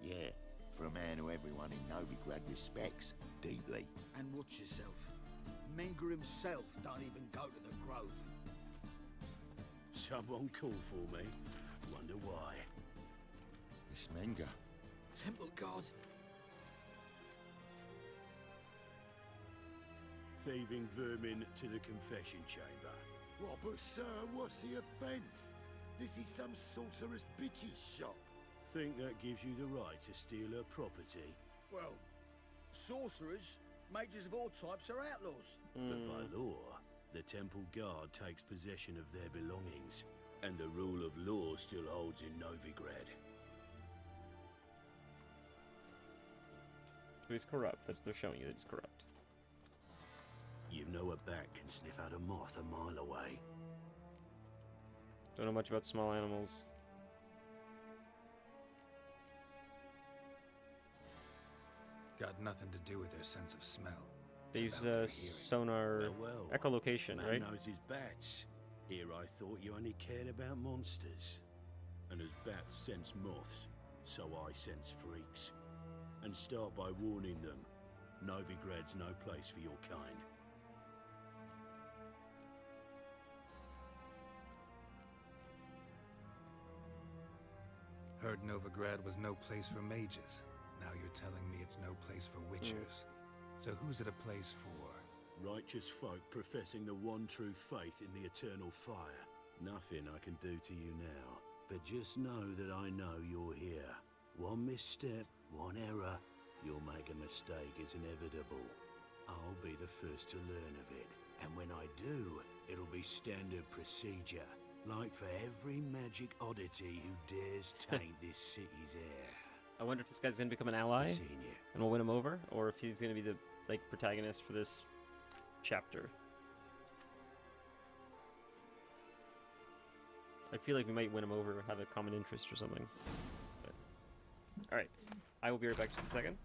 Yeah, for a man who everyone in Novigrad respects deeply. And watch yourself. Menger himself don't even go to the grove. Someone call for me. Wonder why. Miss Menger. Temple God. Thieving vermin to the confession chamber. What, but sir, what's the offence? This is some sorcerer's bitty shop. Think that gives you the right to steal her property? Well, sorcerers, mages of all types are outlaws. But by law, the Temple Guard takes possession of their belongings, and the rule of law still holds in Novigrad. So he's corrupt. That's what they're showing you. That he's corrupt. You know a bat can sniff out a moth a mile away. Don't know much about small animals. Got nothing to do with their sense of smell. They It's use about their hearing. sonar Well, echolocation, man right? knows his bats. Here I thought you only cared about monsters. And as bats sense moths, so I sense freaks. And start by warning them, Novigrad's no place for your kind. Heard Novigrad was no place for mages. Now you're telling me it's no place for witchers. So who's it a place for? Righteous folk professing the one true faith in the eternal fire. Nothing I can do to you now, But just know that I know you're here. One misstep, one error, you'll make a mistake. It's inevitable. I'll be the first to learn of it. And when I do, it'll be standard procedure. Like for every magic oddity who dares taint this city's air. I wonder if this guy's gonna become an ally, Seen you. and we'll win him over, or if he's gonna be the like protagonist for this chapter. I feel like we might win him over, have a common interest or something. But... Alright, I will be right back just a second.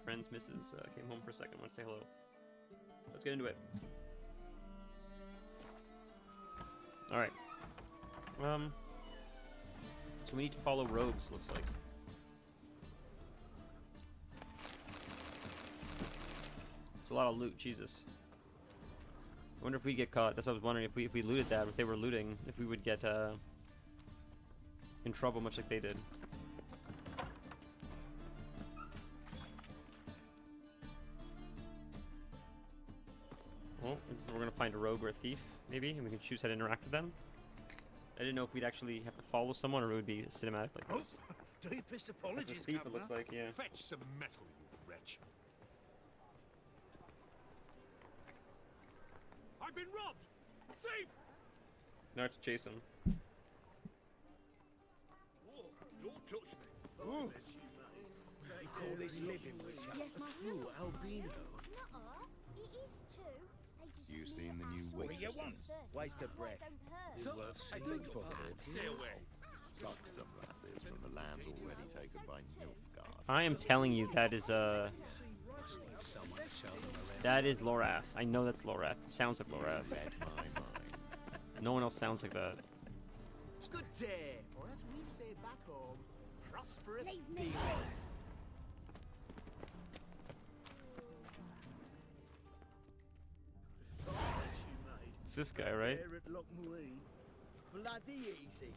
friend's missus came home for a second. Want to say hello. Let's get into it. All right. So we need to follow rogues. Looks like. It's a lot of loot. Jesus. I wonder if we get caught. That's what I was wondering. If we looted that, if they were looting, if we would get in trouble, much like they did. Well, we're gonna find a rogue or a thief, maybe, and we can choose how to interact with them. I didn't know if we'd actually have to follow someone, or it would be cinematic like this. Deepest That's a apologies, thief, it Governor. looks like, yeah. Fetch some metal, you wretch. I've been robbed! Thief! Now I have to chase him. Whoa, don't touch me. Ooh. You call this living, Witcher? Yes, my True albino. Nuh-uh. It is too. They just You sneak seen the up new our witch? stores You first. want? Waste That's of why it breath. don't hurt. Worth Hey, seeing. stay away. Buxom lasses from the lands already taken by Nilfgaard. I am telling you, that is Someone to show them around. that is Lorath. I know that's Lorath. It sounds like Lorath. Read my mind. No one else sounds like that. Good day, or as we say back home, prosperous Leave me dealings. It's this guy, right? There at Lochmuir. Bloody easy.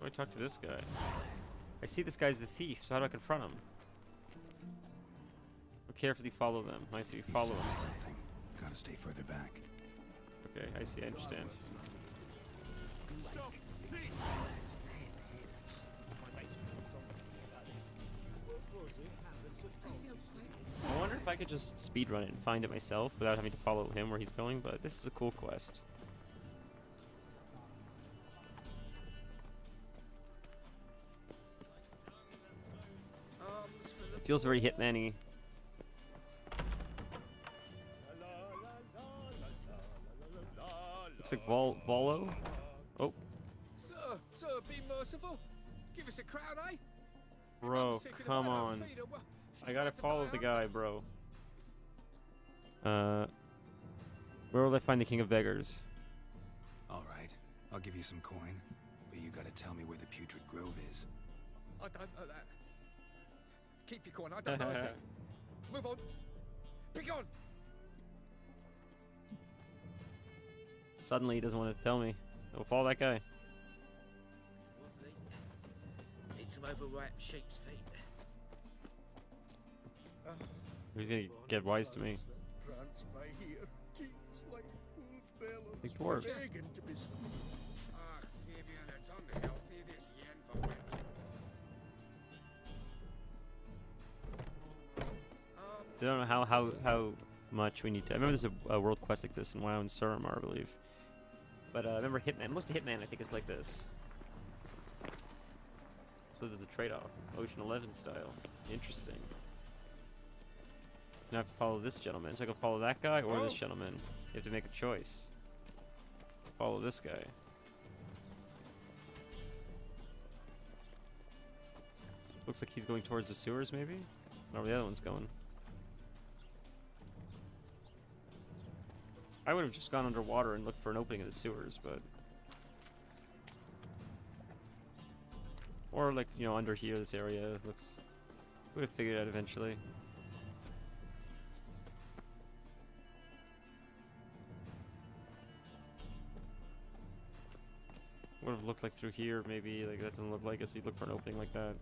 How do I talk to this guy? I see this guy's the thief, so how do I confront him? Carefully follow them. I see. Follow them. Something. Gotta stay further back. Okay, I see. I understand. Stop! Thief! I wonder if I could just speedrun it and find it myself without having to follow him where he's going, but this is a cool quest. Feels very Hitman-y. Looks like Volo. Oh, Sir, be merciful. Give us a crown, eh? bro, I'm sick of the come way I on. feed her. Well, she's I gotta like to follow buy the out. guy, bro. Where will I find the King of Beggars? All right, I'll give you some coin, but you gotta tell me where the Putrid Grove is. I don't know that. Keep your coin. I don't know a thing. Move on. Be gone. Suddenly he doesn't want to tell me. I'll follow that guy. Need some overripe sheep's feet. He's gonna get wise to me. Prance by here, keeps like full bellows. Big dwarves. Begging to be squeezed. Ah, Fabian, it's unhealthy this yen for witching. I don't know how much we need to. I remember there's a world quest like this in WoW and Suramar, I believe. But I remember Hitman. Most of Hitman, I think, is like this. So there's a trade-off, Ocean 11 style. Interesting. Now I have to follow this gentleman. So I can follow that guy or this gentleman. You have to make a choice. Follow this guy. Looks like he's going towards the sewers, maybe? I don't know where the other one's going. I would have just gone underwater and looked for an opening in the sewers, but... Or, like, you know, under here, this area looks... Would have figured it out eventually. Would have looked like through here, maybe. Like, that doesn't look like it, so you'd look for an opening like that.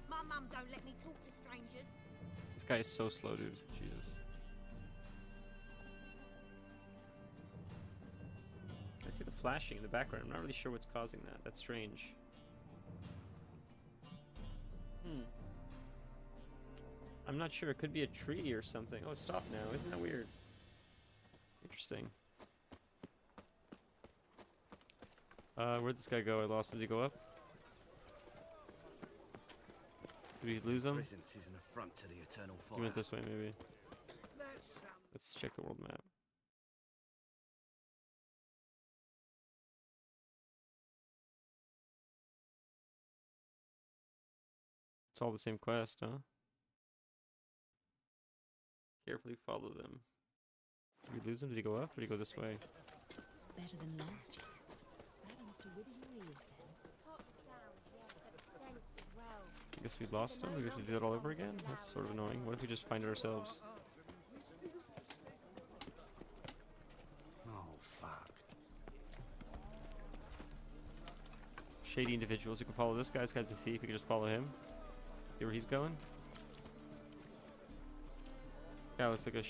My mum don't let me talk to strangers. This guy is so slow, dude. Jesus. I see the flashing in the background. I'm not really sure what's causing that. That's strange. I'm not sure. It could be a tree or something. Oh, stop now. Isn't that weird? Interesting. Where'd this guy go? I lost him. Did he go up? Did we lose him? Presence is an affront to the eternal fire. He went this way, maybe. That's Let's check the world map. It's all the same quest, huh? Carefully follow them. Did we lose him? Did he go up? Or did he go this way? Better than last year. Bad enough to wither your ears then. Pop sound, yes, but sense as well. I guess we lost him. We have to do that all over again? That's sort of annoying. What if we just find it ourselves? Oh, fuck. Shady individuals. You can follow this guy. This guy's a thief. You can just follow him. See where he's going? Guy looks like a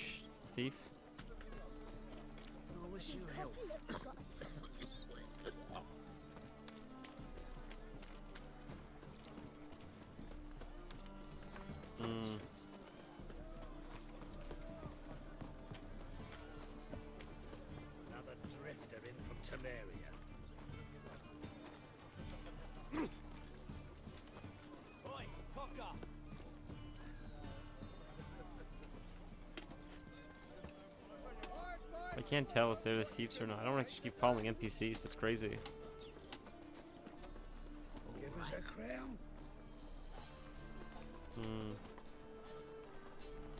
thief. I wish you health. Hmm. Another drifter in from Temeria. Oi, Pocker! I can't tell if they're the thieves or not. I don't want to just keep following NPCs. That's crazy. Give us a crown. Hmm.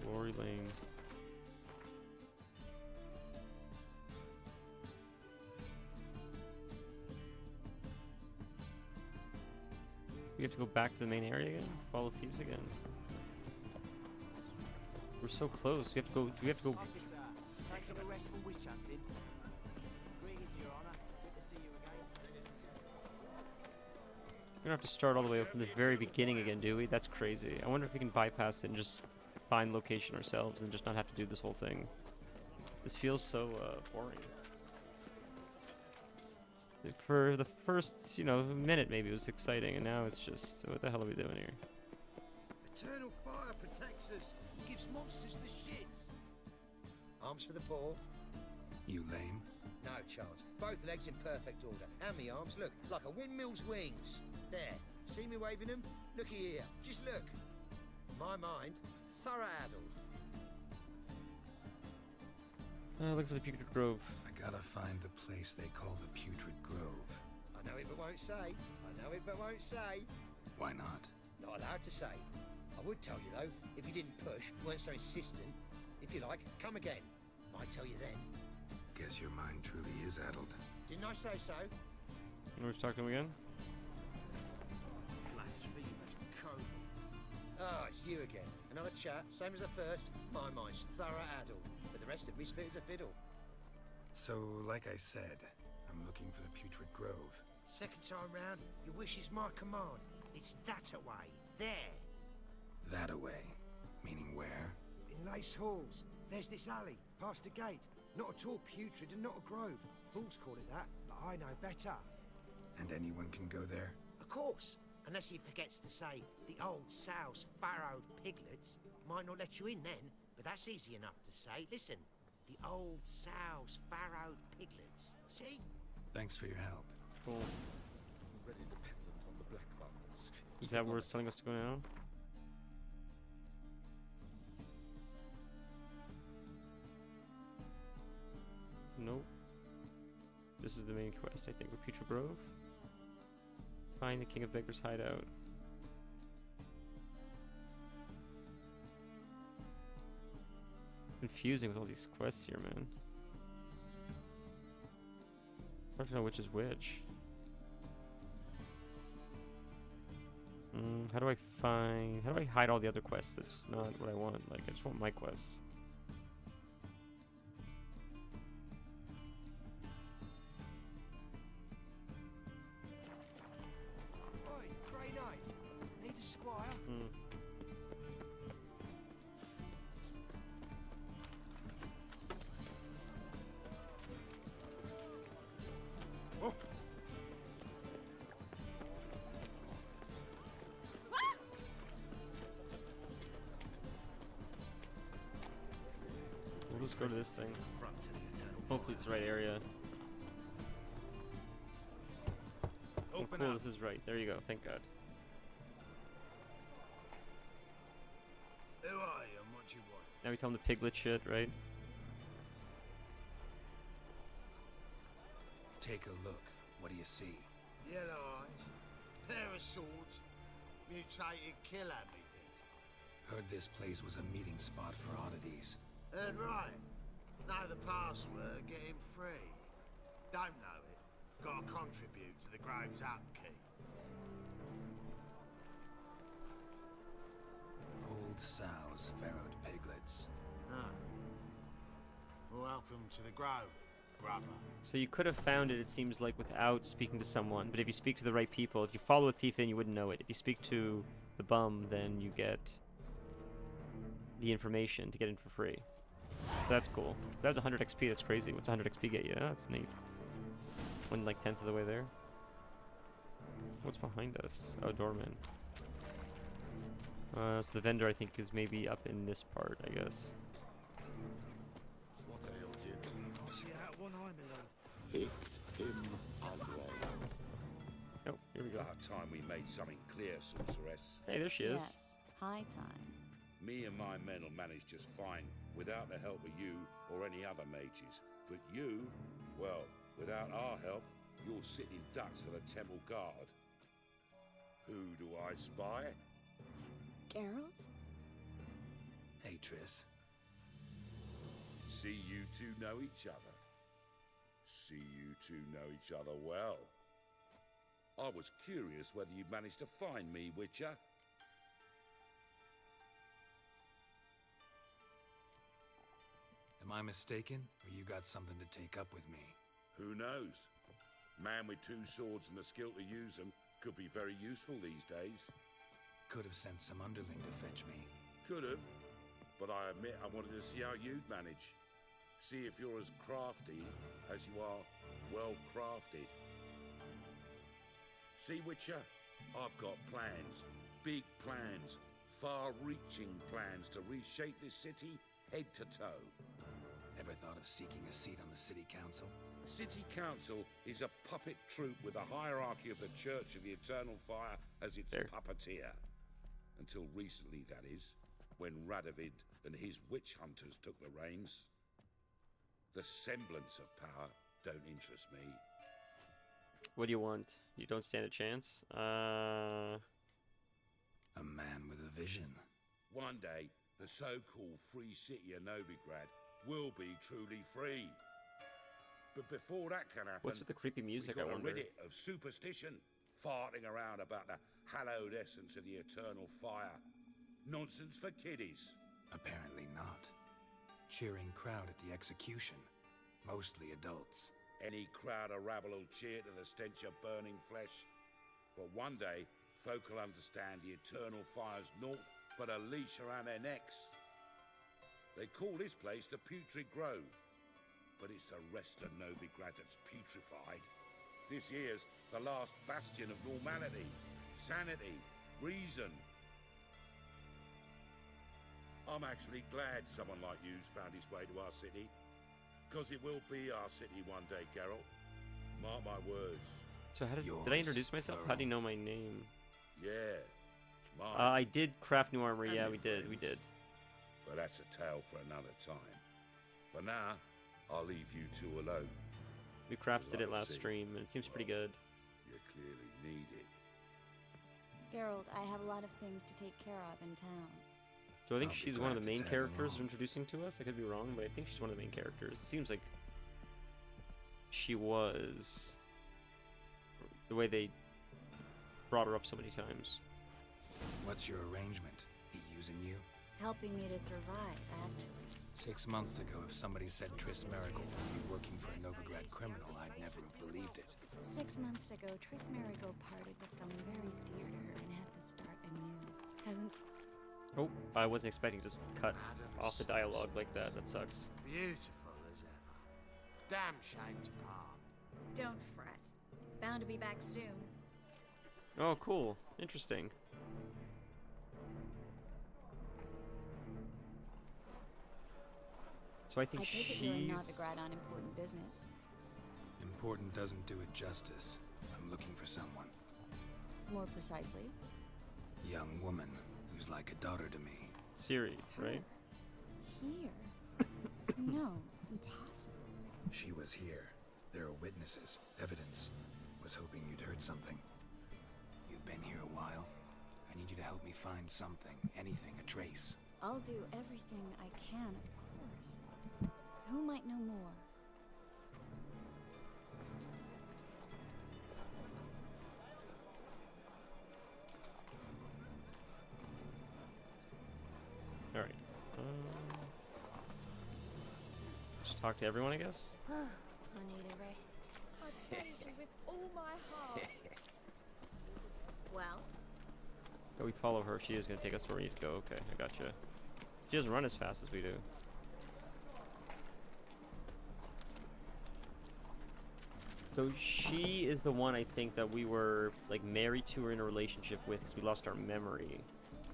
Glory Lane. We have to go back to the main area again? Follow thieves again? We're so close. We have to go. Do we have to go? Officer, taking a rest from witch hunting. Greetings, Your Honor. Good to see you again. We don't have to start all the way up from the very beginning again, do we? That's crazy. I wonder if we can bypass it and just find location ourselves and just not have to do this whole thing. This feels so boring. For the first, minute maybe it was exciting, and now it's just, what the hell are we doing here? Eternal fire protects us. Gives monsters the shits. Arms for the poor. You lame? No chance. Both legs in perfect order. And me arms, look, like a windmill's wings. There. See me waving them? Looky here. Just look. My mind, thorough addled. Looking for the Putrid Grove. I gotta find the place they call the Putrid Grove. I know it but won't say. I know it but won't say. Why not? Not allowed to say. I would tell you though, if you didn't push, weren't so insistent. If you like, come again. Might tell you then. Guess your mind truly is addled. Didn't I say so? You want to talk to him again? Blasphemous code. Oh, it's you again. Another chat, same as the first. My mind's thorough addled, but the rest of me's fit as a fiddle. So, like I said, I'm looking for the Putrid Grove. Second time round, your wish is my command. It's that away. There. That away? Meaning where? In Lace Halls. There's this alley, past the gate. Not at all putrid and not a grove. Fools call it that, but I know better. And anyone can go there? Of course. Unless he forgets to say the old sow's farrowed piglets might not let you in then, but that's easy enough to say. Listen, the old sow's farrowed piglets. See? Thanks for your help. Cool. Already dependent on the black markets. Is that where it's telling us to go now? Nope. This is the main quest, I think, with Putrid Grove. Find the King of Beggars' hideout. Confusing with all these quests here, man. It's hard to know which is which. How do I hide all the other quests? That's not what I want. Like, I just want my quest. Oi, Grey Knight. Need a squire? Oh. We'll just go to this thing. Front to the eternal Hopefully it's the right area. Oh, Open cool, up. this is right. There you go. Thank God. Who are you and what you want? Now we tell him the piglet shit, right? Take a look. What do you see? Yellow eyes, pair of swords, mutated killer me things. Heard this place was a meeting spot for oddities. Right. Know the password, get him free. Don't know it. Gotta contribute to the Grove's upkeep. Old sows, farrowed piglets. Ah. Welcome to the Grove, brother. So you could have found it, it seems like, without speaking to someone. But if you speak to the right people, if you follow a thief, then you wouldn't know it. If you speak to the bum, then you get the information to get in for free. So that's cool. That's 100 XP. That's crazy. What's 100 XP get you? That's neat. 1/10 of the way there. What's behind us? Oh, doorman. So the vendor, I think, is maybe up in this part, I guess. What ails you? See that one eye, Milan? Picked him Andre. Oh, here we go. About time we made something clear, sorceress. Hey, there she is. Yes, high time. Me and my men will manage just fine without the help of you or any other mages. But you, well, without our help, you're sitting ducks for the temple guard. Who do I spy? Geralt? Hey, Triss. See you two know each other. See you two know each other well. I was curious whether you'd managed to find me, Witcher. Am I mistaken, or you got something to take up with me? Who knows? Man with two swords and the skill to use them could be very useful these days. Could have sent some underling to fetch me. Could have, but I admit I wanted to see how you'd manage. See if you're as crafty as you are well crafted. See, Witcher, I've got plans, big plans, far-reaching plans to reshape this city head to toe. Ever thought of seeking a seat on the city council? City Council is a puppet troupe with a hierarchy of the Church of the Eternal Fire as its puppeteer. Until recently, that is, when Radovid and his witch hunters took the reins. The semblance of power don't interest me. What do you want? You don't stand a chance? A man with a vision. One day, the so-called free city of Novigrad will be truly free. But before that can happen, What's with the creepy music, we've I got to wonder? rid it of superstition, farting around about the hallowed essence of the eternal fire. Nonsense for kiddies. Apparently not. Cheering crowd at the execution. Mostly adults. Any crowd or rabble will cheer to the stench of burning flesh. But one day, folk will understand the eternal fire's naught but a leash around their necks. They call this place the Putrid Grove, but it's the rest of Novigrad that's putrefied. This here's the last bastion of normality, sanity, reason. I'm actually glad someone like you's found his way to our city, because it will be our city one day, Geralt. Mark my words. So how does... Did I introduce myself? How do you know my name? Yeah, mine. I did craft new armor. Yeah, we did. We did. But that's a tale for another time. For now, I'll leave you two alone. We crafted it Like I last say, stream, and it seems pretty good. You clearly need it. Geralt, I have a lot of things to take care of in town. Do I think I'll be she's one of the glad to main tag characters along. introducing to us? I could be wrong, but I think she's one of the main characters. It seems like she was. The way they brought her up so many times. What's your arrangement? He using you? Helping me to survive, actually. 6 months ago, if somebody said Triss Merigold would be working for a Novigrad criminal, I'd never have believed it. 6 months ago, Triss Merigold parted with someone very dear to her and had to start anew. Hasn't... Oh, I wasn't expecting to just cut off the dialogue like that. That sucks. Beautiful as ever. Damn shame to part. Don't fret. Bound to be back soon. Oh, cool. Interesting. So I think I take it she's... you're in Novigrad on important business. Important doesn't do it justice. I'm looking for someone. More precisely, Young woman who's like a daughter to me. Ciri, right? here. No, impossible. She was here. There are witnesses, evidence. Was hoping you'd heard something. You've been here a while. I need you to help me find something, anything, a trace. I'll do everything I can, of course. Who might know more? Alright. Just talk to everyone, I guess? I need a rest. I praise you with all my heart. Well, Oh, we follow her. She is going to take us to where we need to go. Okay, I gotcha. She doesn't run as fast as we do. So she is the one I think that we were like married to or in a relationship with because we lost our memory.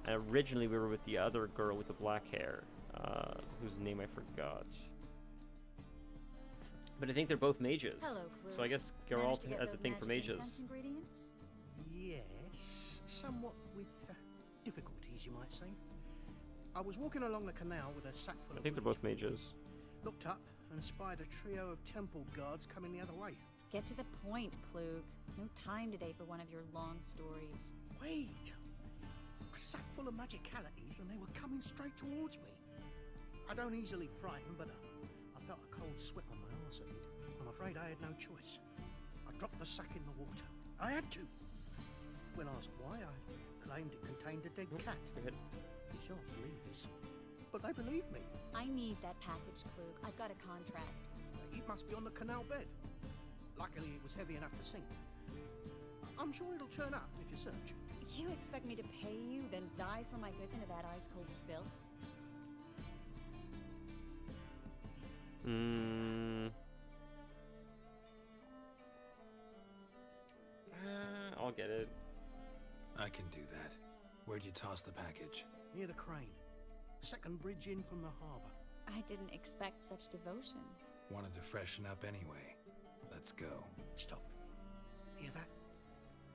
And originally we were with the other girl with the black hair, whose name I forgot. But I think they're both mages. hello, Clue. So I guess Managed Geralt to get has a those thing for magic mages. incense ingredients? Yes, somewhat with difficulties, you might say. I was walking along the canal with a sack full I of think they're goodies both for you. mages. Looked up and spied a trio of temple guards coming the other way. Get to the point, Klug. No time today for one of your long stories. Wait! A sack full of magicalities and they were coming straight towards me. I don't easily frighten, but I felt a cold sweat on my arse, I did. I'm afraid I had no choice. I dropped the sack in the water. I had to. When asked why, I claimed it contained a dead cat. You shan't believe this, but they believed me. I need that package, Klug. I've got a contract. It must be on the canal bed. Luckily, it was heavy enough to sink. I'm sure it'll turn up if you search. You expect me to pay you, then dive for my goods into that ice-cold filth? I'll get it. I can do that. Where'd you toss the package? Near the crane. Second bridge in from the harbour. I didn't expect such devotion. Wanted to freshen up anyway. Let's go. Stop. Hear that?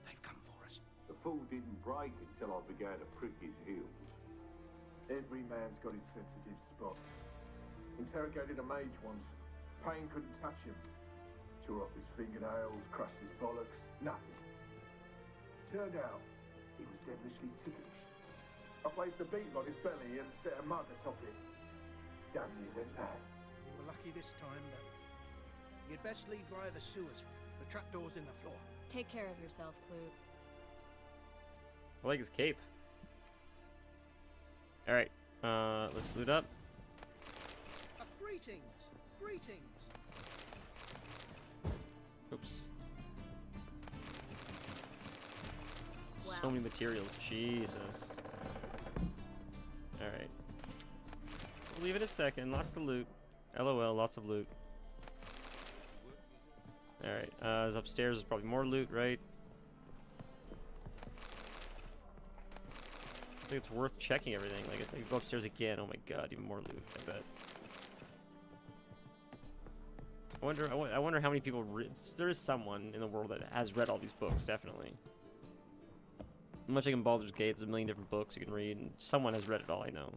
They've come for us. The fool didn't break until I began to prick his heels. Every man's got his sensitive spots. Interrogated a mage once. Pain couldn't touch him. Tore off his fingernails, crushed his bollocks, nothing. Turned out, he was devilishly ticklish. I placed a beetle on his belly and set a mug atop it. Damn near went mad. You were lucky this time, but you'd best leave via the sewers. The trapdoor's in the floor. Take care of yourself, Klug. I like his cape. Alright, let's loot up. Greetings! Greetings! Oops. Wow. So many materials, Jesus. Alright. We'll leave it a second, lots to loot. LOL, lots of loot. Alright, upstairs is probably more loot, right? I think it's worth checking everything. Like, if I go upstairs again, oh my god, even more loot, I bet. I wonder how many people there is someone in the world that has read all these books, definitely. Much like in Baldur's Gate, there's a million different books you can read, and someone has read it all, I know.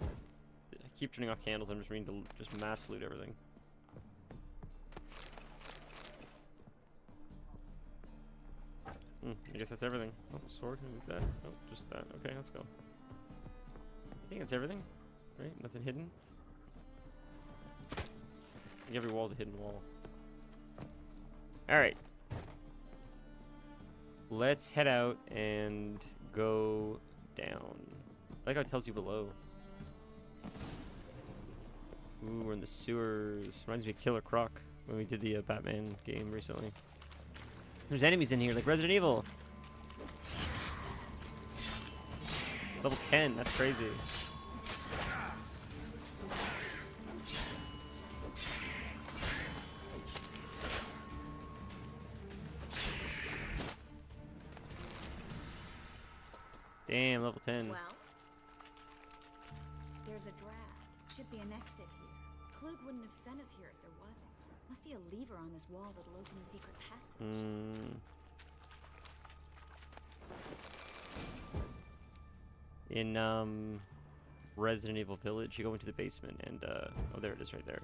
I keep turning off candles, I'm just reading to just mass loot everything. I guess that's everything. Oh, sword, can I loot that? Oh, just that. Okay, let's go. I think that's everything, right? Nothing hidden. Every wall's a hidden wall. Alright. Let's head out and go down. I like how it tells you below. Ooh, we're in the sewers. Reminds me of Killer Croc when we did the Batman game recently. There's enemies in here, like Resident Evil. Level 10, that's crazy. Damn, level 10. Well, there's a draft. Should be an exit here. Klug wouldn't have sent us here if there wasn't. Must be a lever on this wall that'll open the secret passage. In Resident Evil Village, you go into the basement and oh, there it is right there.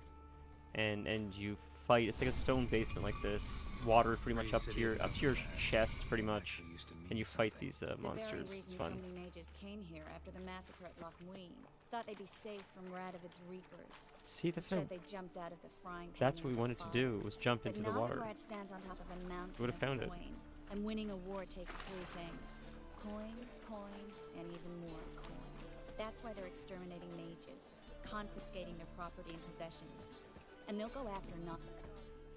and you fight. It's like a stone basement like this, water pretty much up to your chest, pretty much, and you fight these monsters. It's fun. So many mages came here after the massacre at Loch Muin. Thought they'd be safe from Radovid's reapers. See, that's Instead, not. they jumped out of the frying pan. That's what we wanted to do, was jump into the water. But now the rat stands on top of a mountain We would've found it. coin, and winning a war takes three things: coin, and even more coin. That's why they're exterminating mages, confiscating their property and possessions, and they'll go after nothing.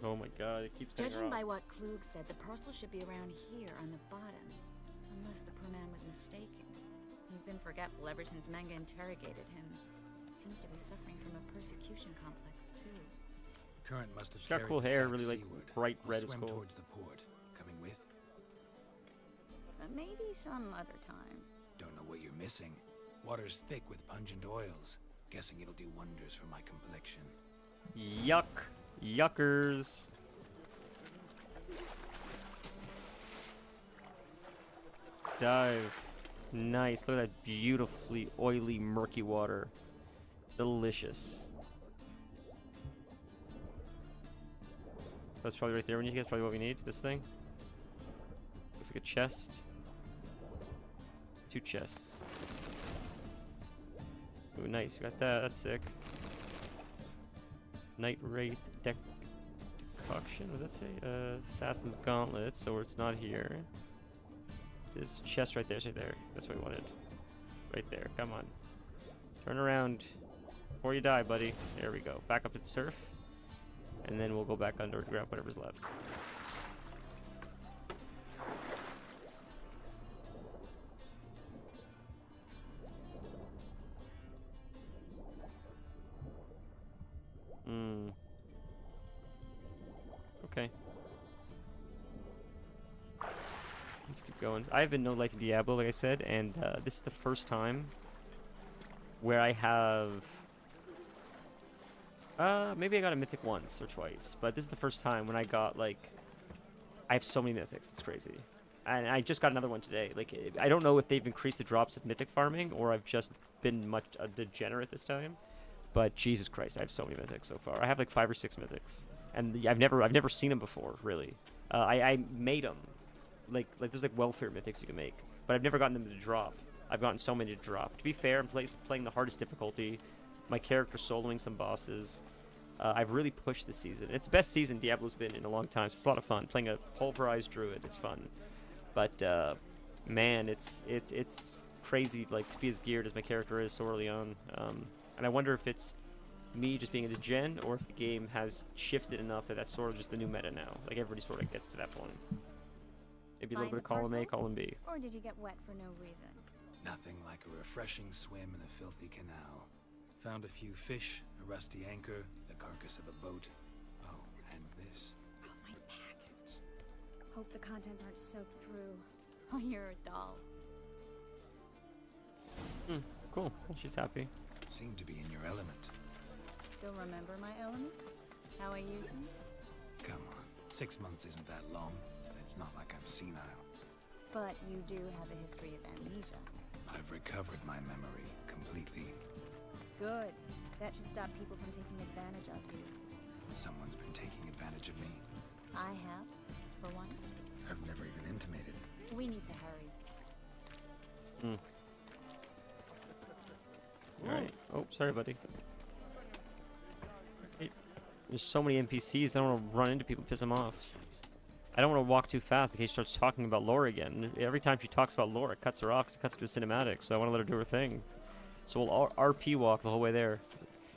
Oh my god, it keeps cutting her Judging off. by what Klug said, the parcel should be around here on the bottom, unless the poor man was mistaken. He's been forgetful ever since Manga interrogated him. Seems to be suffering from a persecution complex too. Current must have She's got carried cool the hair, sack really like seaward. bright I'll red as swim gold. towards the port. Coming with? Maybe some other time. Don't know what you're missing. Water's thick with pungent oils. Guessing it'll do wonders for my complexion. Yuck. Yuckers. Let's dive. Nice. Look at that beautifully oily, murky water. Delicious. That's probably right there when you get probably what we need. This thing. Looks like a chest. 2 chests. Ooh, nice. You got that. That's sick. Night Wraith decoction. What does that say? Assassin's Gauntlet. So it's not here. It's chest right there. It's right there. That's what we wanted. Right there. Come on. Turn around before you die, buddy. There we go. Back up at surf. And then we'll go back under to grab whatever's left. Okay. Let's keep going. I have been no life in Diablo, like I said, and this is the first time where I have... maybe I got a mythic once or twice, but this is the first time when I got, like... I have so many mythics, it's crazy. And I just got another one today. Like, I don't know if they've increased the drops of mythic farming, or I've just been much a degenerate this time. But Jesus Christ, I have so many mythics so far. I have like 5 or 6 mythics, and I've never seen them before, really. I made them, like there's like welfare mythics you can make, but I've never gotten them to drop. I've gotten so many to drop. To be fair, I'm playing the hardest difficulty. My character's soloing some bosses. I've really pushed this season. It's the best season Diablo's been in a long time, so it's a lot of fun. Playing a pulverized druid, it's fun. But man, it's crazy, like, to be as geared as my character is so early on. And I wonder if it's me just being a degen, or if the game has shifted enough that that's sort of just the new meta now. Like, everybody sort of gets to that point. Maybe a little bit of column A, column B. Or did you get wet for no reason? Nothing like a refreshing swim in a filthy canal. Found a few fish, a rusty anchor, the carcass of a boat. Oh, and this. Oh, my package. Hope the contents aren't soaked through. Oh, you're a doll. Cool. Well, she's happy. Seem to be in your element. Don't remember my elements? How I use them? Come on. 6 months isn't that long. It's not like I'm senile. But you do have a history of amnesia. I've recovered my memory completely. Good. That should stop people from taking advantage of you. Someone's been taking advantage of me. I have, for one. I've never even intimated. We need to hurry. Alright. Oh, sorry, buddy. Hey, there's so many NPCs, I don't want to run into people and piss them off. I don't want to walk too fast in case she starts talking about lore again. Every time she talks about lore, it cuts her off because it cuts to a cinematic, so I want to let her do her thing. So we'll RP walk the whole way there.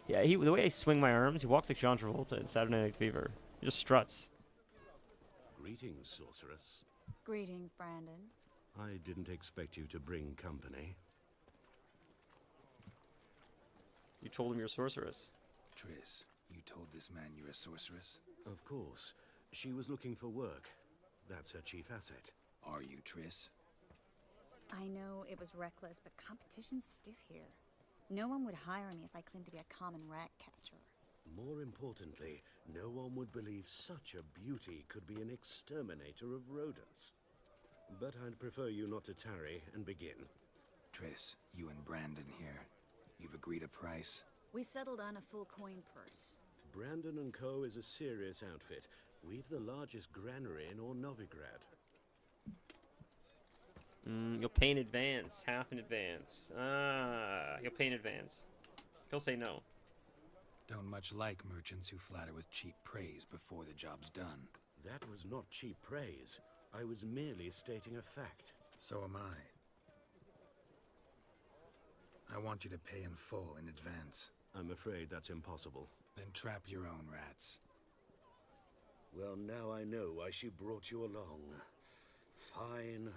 Yeah, the way I swing my arms, he walks like John Travolta in Saturday Night Fever. He just struts. Greetings, sorceress. Greetings, Brandon. I didn't expect you to bring company. You told him you're a sorceress. Triss, you told this man you're a sorceress? Of course. She was looking for work. That's her chief asset. Are you, Triss? I know it was reckless, but competition's stiff here. No one would hire me if I claimed to be a common rat catcher. More importantly, no one would believe such a beauty could be an exterminator of rodents. But I'd prefer you not to tarry and begin. Triss, you and Brandon here. You've agreed a price? We settled on a full coin purse. Brandon and Co. is a serious outfit. We've the largest granary in all Novigrad. You'll pay in advance, half in advance. You'll pay in advance. He'll say no. Don't much like merchants who flatter with cheap praise before the job's done. That was not cheap praise. I was merely stating a fact. So am I. I want you to pay in full in advance. I'm afraid that's impossible. Then trap your own rats. Well, now I know why she brought you along. Fine.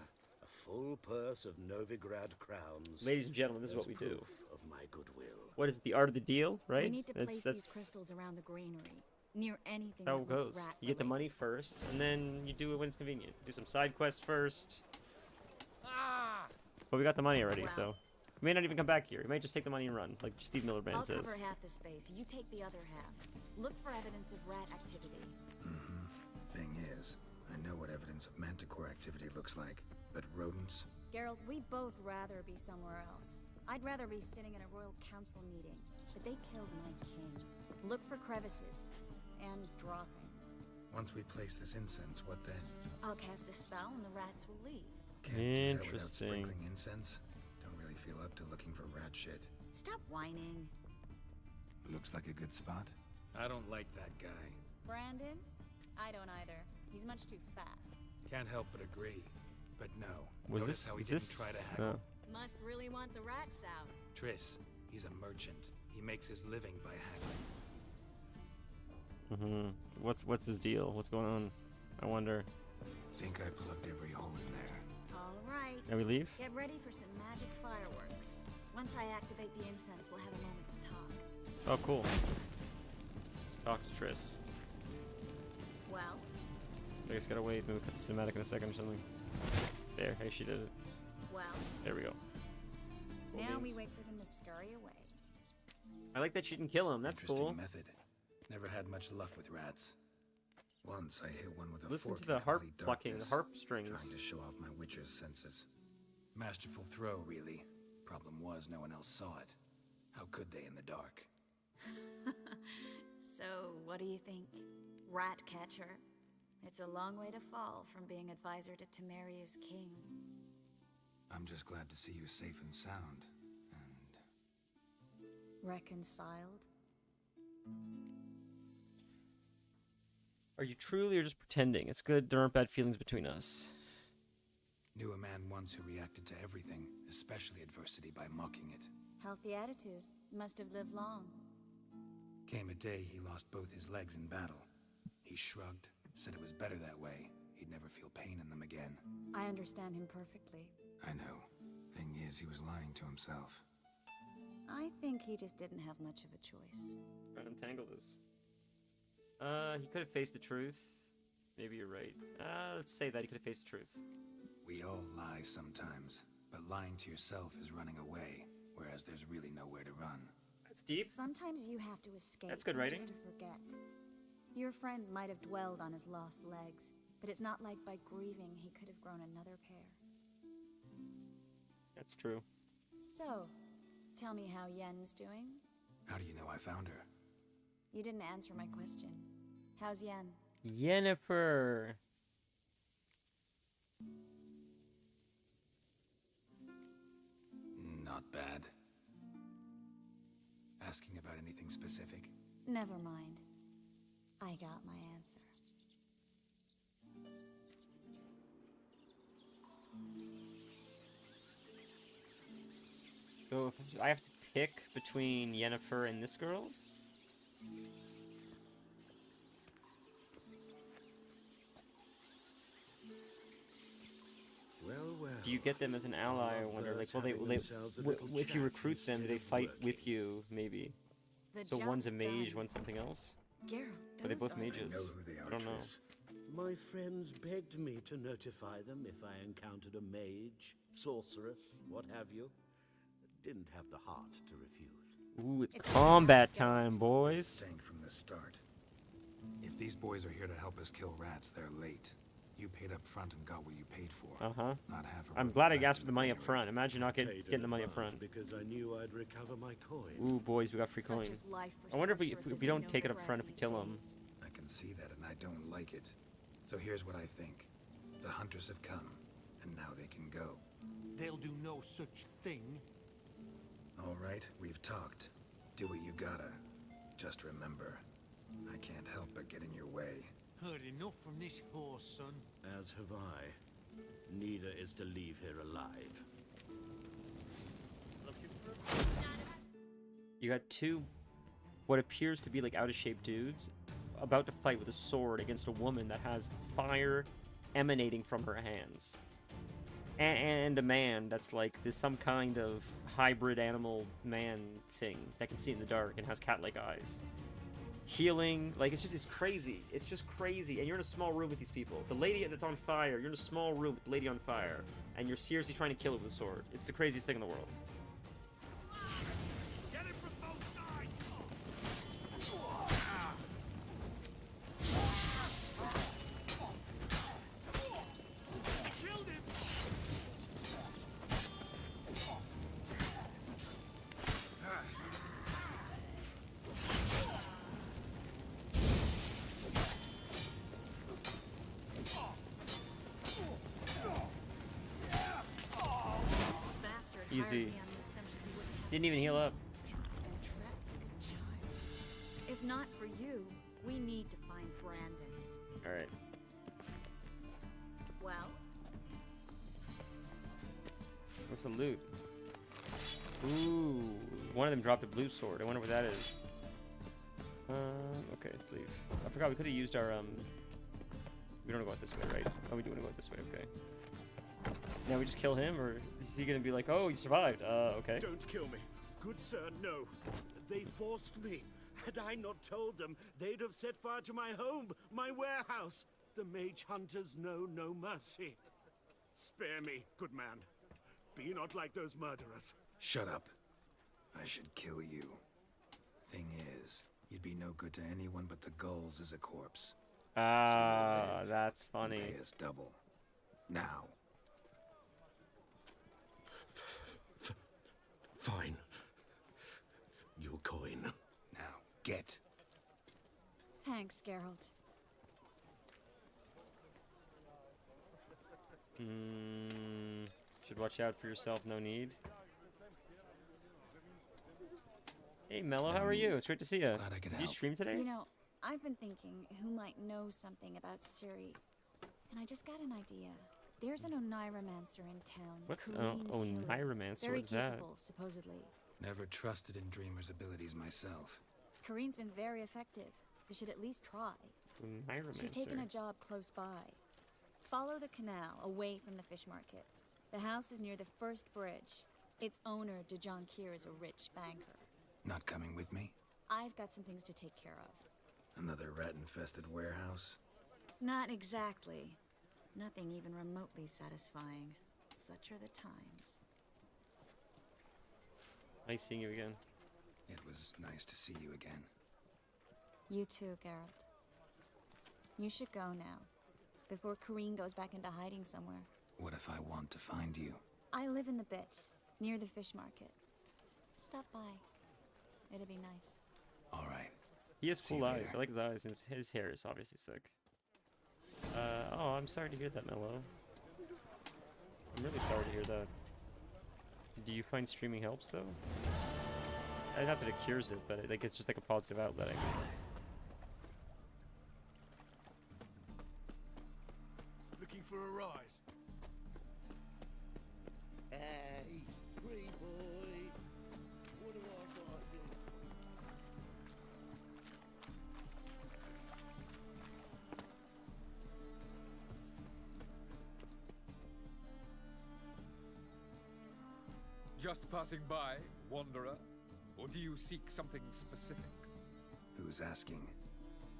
A full purse of Novigrad crowns. Ladies and gentlemen, this is what as we do. proof of my goodwill. What is it, the art of the deal, right? We need to place these crystals around the granary, near anything how that it goes. looks rat You get the related. money first, and then you do it when it's convenient. Do some side quests first. But we got the money already, so we may not even come back here. We might just take the money and run, like Steve Miller Band I'll says. cover half the space. You take the other half. Look for evidence of rat activity. Thing is, I know what evidence of manticore activity looks like, but rodents? Geralt, we'd both rather be somewhere else. I'd rather be sitting in a royal council meeting, but they killed my king. Look for crevices and droppings. Once we place this incense, what then? I'll cast a spell and the rats will leave. Can't do that without Interesting. sprinkling incense. Don't really feel up to looking for rat shit. Stop whining. Looks like a good spot. I don't like that guy. Brandon? I don't either. He's much too fat. Can't help but agree. But no. Was Notice this? how he Is didn't this? try to haggle? Must really want the rats out. Triss, he's a merchant. He makes his living by haggling. What's his deal? What's going on? I wonder. Think I plugged every hole in there. All right. Can we leave? Get ready for some magic fireworks. Once I activate the incense, we'll have a moment to talk. Oh, cool. Talk to Triss. Well? I guess gotta wait. Maybe we'll cut the cinematic in a second or something. There, hey, she did it. Well? There we go. Cool Now we beans. wait for them to scurry away. I like that she didn't kill him. That's Interesting cool. method. Never had much luck with rats. Once I hit one with a Listen fork to the in harp complete plucking, the darkness, harp strings. trying to show off my witcher's senses. Masterful throw, really. Problem was, no one else saw it. How could they in the dark? So, what do you think? Rat catcher? It's a long way to fall from being advisor to Temeria's king. I'm just glad to see you safe and sound. And Reconciled? Are you truly or just pretending? It's good there aren't bad feelings between us. knew a man once who reacted to everything, especially adversity, by mocking it. Healthy attitude. Must have lived long. Came a day he lost both his legs in battle. He shrugged, said it was better that way. He'd never feel pain in them again. I understand him perfectly. I know. Thing is, he was lying to himself. I think he just didn't have much of a choice. Trying to untangle this. He could have faced the truth. Maybe you're right. Let's say that he could have faced the truth. We all lie sometimes, but lying to yourself is running away, whereas there's really nowhere to run. That's deep. Sometimes you have to escape. That's good writing. Just to forget. Your friend might have dwelled on his lost legs, but it's not like by grieving he could have grown another pair. That's true. So, tell me how Yen's doing? How do you know I found her? You didn't answer my question. How's Yen? Yennefer. Not bad. Asking about anything specific? Never mind. I got my answer. So if I have to pick between Yennefer and this girl? Well. Do you get them as an ally? I wonder. Like, if you recruit them, do they fight with you? Maybe. So one's a mage, one's something else. Geralt, Are they both mages? I know who they are, I don't know. Triss. My friends begged me to notify them if I encountered a mage, sorceress, what have you. Didn't have the heart to refuse. Ooh, it's combat time, boys. Saying from the start. If these boys are here to help us kill rats, they're late. You paid up front and got what you paid for. Uh-huh. Not half a I'm rope glad I left asked in for the money up granary. front. Imagine not Paid getting in the money up advance front. because I knew I'd recover my coin. Ooh, boys, we got free Such coin. is life for I wonder if we sorcerers, don't no take it up front if we these kill him. days. I can see that, and I don't like it. So here's what I think. The hunters have come, and now they can go. They'll do no such thing. All right, we've talked. Do what you gotta. Just remember, I can't help but get in your way. Heard enough from this horse, son. As have I. Neither is to leave here alive. You got two, what appears to be like out of shape dudes, about to fight with a sword against a woman that has fire emanating from her hands. And a man that's like this some kind of hybrid animal man thing that can see in the dark and has cat-like eyes. Healing, like it's crazy. It's just crazy. And you're in a small room with these people. The lady that's on fire, you're in a small room with the lady on fire, and you're seriously trying to kill her with a sword. It's the craziest thing in the world. Get him from both sides! Killed him! Bastard Easy. hired me on the assumption he wouldn't Didn't even heal up. and trap like a child. If not for you, we need to find Brandon. Alright. Well, What's the loot? Ooh, one of them dropped a blue sword. I wonder what that is. Okay, let's leave. I forgot we could have used our We don't want to go out this way, right? Oh, we do want to go out this way. Okay. Now we just kill him, or is he gonna be like, "Oh, you survived"? Okay. Don't kill me. Good sir, no. They forced me. Had I not told them, they'd have set fire to my home, my warehouse. The mage hunters know no mercy. Spare me, good man. Be not like those murderers. Shut up. I should kill you. Thing is, you'd be no good to anyone but the gulls as a corpse. Ah, that's And funny. pay us double. Now. Fine. Your coin. Now, get. Thanks, Geralt. Should watch out for yourself. No need. Hey, Mello, how are you? It's great to see you. Glad I could Did you help. stream today? You know, I've been thinking who might know something about Ciri, and I just got an idea. There's an Oneiromancer in town. What's Corinne Taylor. Oneiromancer? Very What's that? capable, supposedly. Never trusted in Dreamer's abilities myself. Corinne's been very effective. We should at least try. She's taken a job close by. Follow the canal away from the fish market. The house is near the first bridge. Its owner, De Jonquier, is a rich banker. Not coming with me? I've got some things to take care of. Another rat-infested warehouse? Not exactly. Nothing even remotely satisfying. Such are the times. Nice seeing you again. It was nice to see you again. You too, Geralt. You should go now, before Corinne goes back into hiding somewhere. What if I want to find you? I live in the Bits, near the fish market. Stop by. It'll be nice. All right. He has See cool you eyes. later. I like his eyes. His hair is obviously sick. Oh, I'm sorry to hear that, Mello. I'm really sorry to hear that. Do you find streaming helps, though? Not that it cures it, but like it's just like a positive outlet, I mean. Looking for a rise. Hey, free boy. What do I gotta do? Just passing by, wanderer? Or do you seek something specific? Who's asking?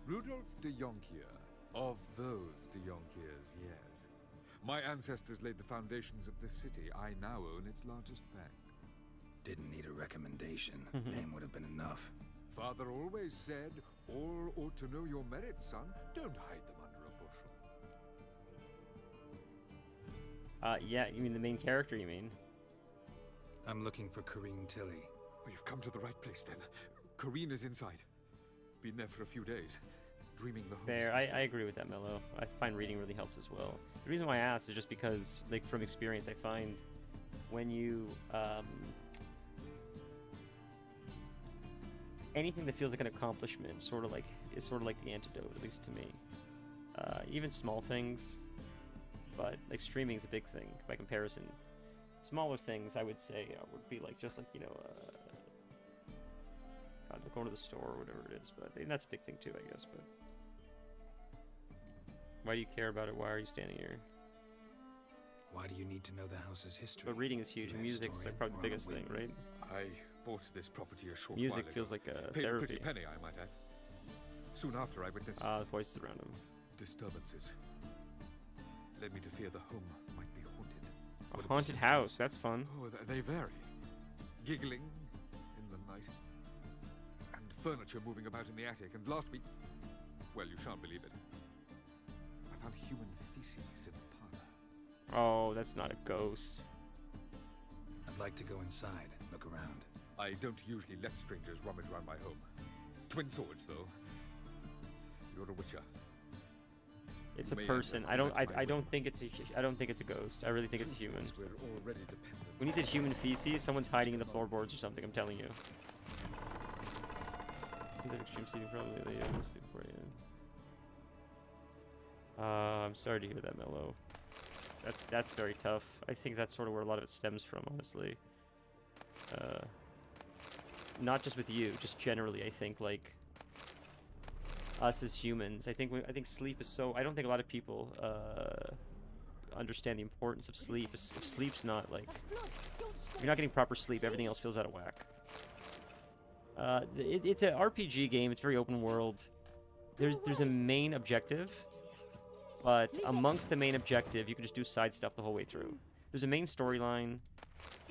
Rudolf de Jonquier. Of those de Jonquiers, yes. My ancestors laid the foundations of this city. I now own its largest bank. Didn't need a recommendation. Name would have been enough. Father always said, all ought to know your merits, son. Don't hide them under a bushel. Yeah, you mean the main character, you mean? I'm looking for Corrine Tilly. Oh, you've come to the right place then. Corrine is inside. Been there for a few days, dreaming the home. Fair, I agree with that, Mello. I find reading really helps as well. The reason why I asked is just because, like, from experience, I find when you, anything that feels like an accomplishment is sort of like the antidote, at least to me. Even small things, but like streaming is a big thing by comparison. Smaller things, I would say, would be like just like, you know, God, going to the store or whatever it is. But and that's a big thing too, I guess. But why do you care about it? Why are you standing here? Why do you need to know the house's history? But reading is huge. Music's like probably the biggest thing, right? I bought this property a short Music while feels ago. like a Paid therapy. a pretty penny, I might add. Soon after, I witnessed the voices around him. Disturbances. Led me to fear the home might be haunted. A haunted house, that's fun. Oh, they vary. Giggling in the night. And furniture moving about in the attic. And last week, well, you shan't believe it, I found human feces in the parlor. Oh, that's not a ghost. I'd like to go inside and look around. I don't usually let strangers rummage around my home. Twin swords, though. You're a witcher. It's a person. I don't think it's a ghost. I really think it's a human. We're already dependent. When he said human feces, someone's hiding in the floorboards or something. I'm telling you. He's like extreme sleeping, probably. Yeah, sleep for you. I'm sorry to hear that, Mello. That's very tough. I think that's sort of where a lot of it stems from, honestly. Not just with you, just generally. I think like us as humans. I think sleep is so. I don't think a lot of people understand the importance of sleep. If sleep's not like, if you're not getting proper sleep, everything else feels out of whack. It's an RPG game. It's very open world. There's a main objective, but amongst the main objective, you can just do side stuff the whole way through. There's a main storyline,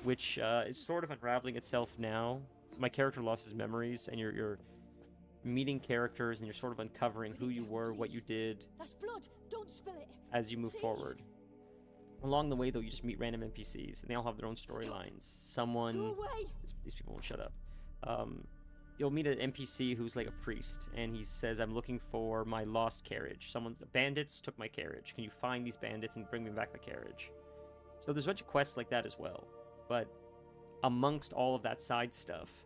which is sort of unraveling itself now. My character lost his memories, and you're meeting characters, and you're sort of uncovering who you were, what you did, as you move forward. Along the way, though, you just meet random NPCs, and they all have their own storylines. These people won't shut up. You'll meet an NPC who's like a priest, and he says, "I'm looking for my lost carriage. Bandits took my carriage. Can you find these bandits and bring me back my carriage?" So there's a bunch of quests like that as well. But amongst all of that side stuff,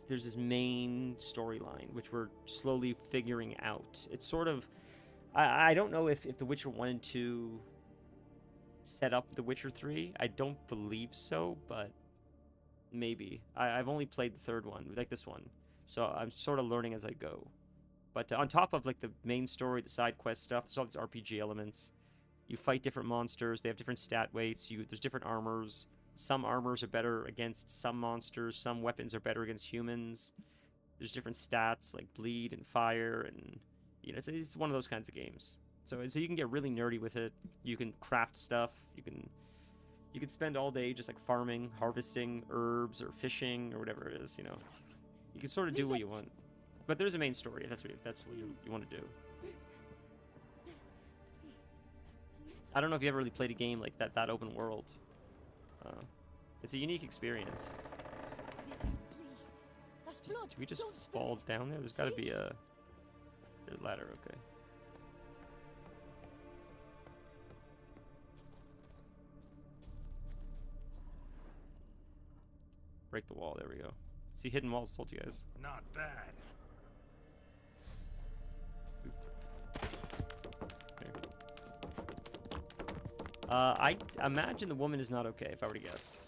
there's this main storyline which we're slowly figuring out. It's sort of, I don't know if The Witcher 1 and 2 set up The Witcher 3. I don't believe so, but maybe. I've only played the third one, like this one, so I'm sort of learning as I go. But on top of like the main story, the side quest stuff, there's all these RPG elements. You fight different monsters. They have different stat weights. There's different armors. Some armors are better against some monsters. Some weapons are better against humans. There's different stats like bleed and fire, and it's one of those kinds of games. So you can get really nerdy with it. You can craft stuff. You can spend all day just like farming, harvesting herbs or fishing or whatever it is. You can sort of do what you want. But there's a main story if that's what you want to do. I don't know if you ever really played a game like that open world. It's a unique experience. Did we just fall down there? There's got to be a ladder. Okay. Break the wall. There we go. See, hidden walls. Told you guys. Not bad. I imagine the woman is not okay, if I were to guess.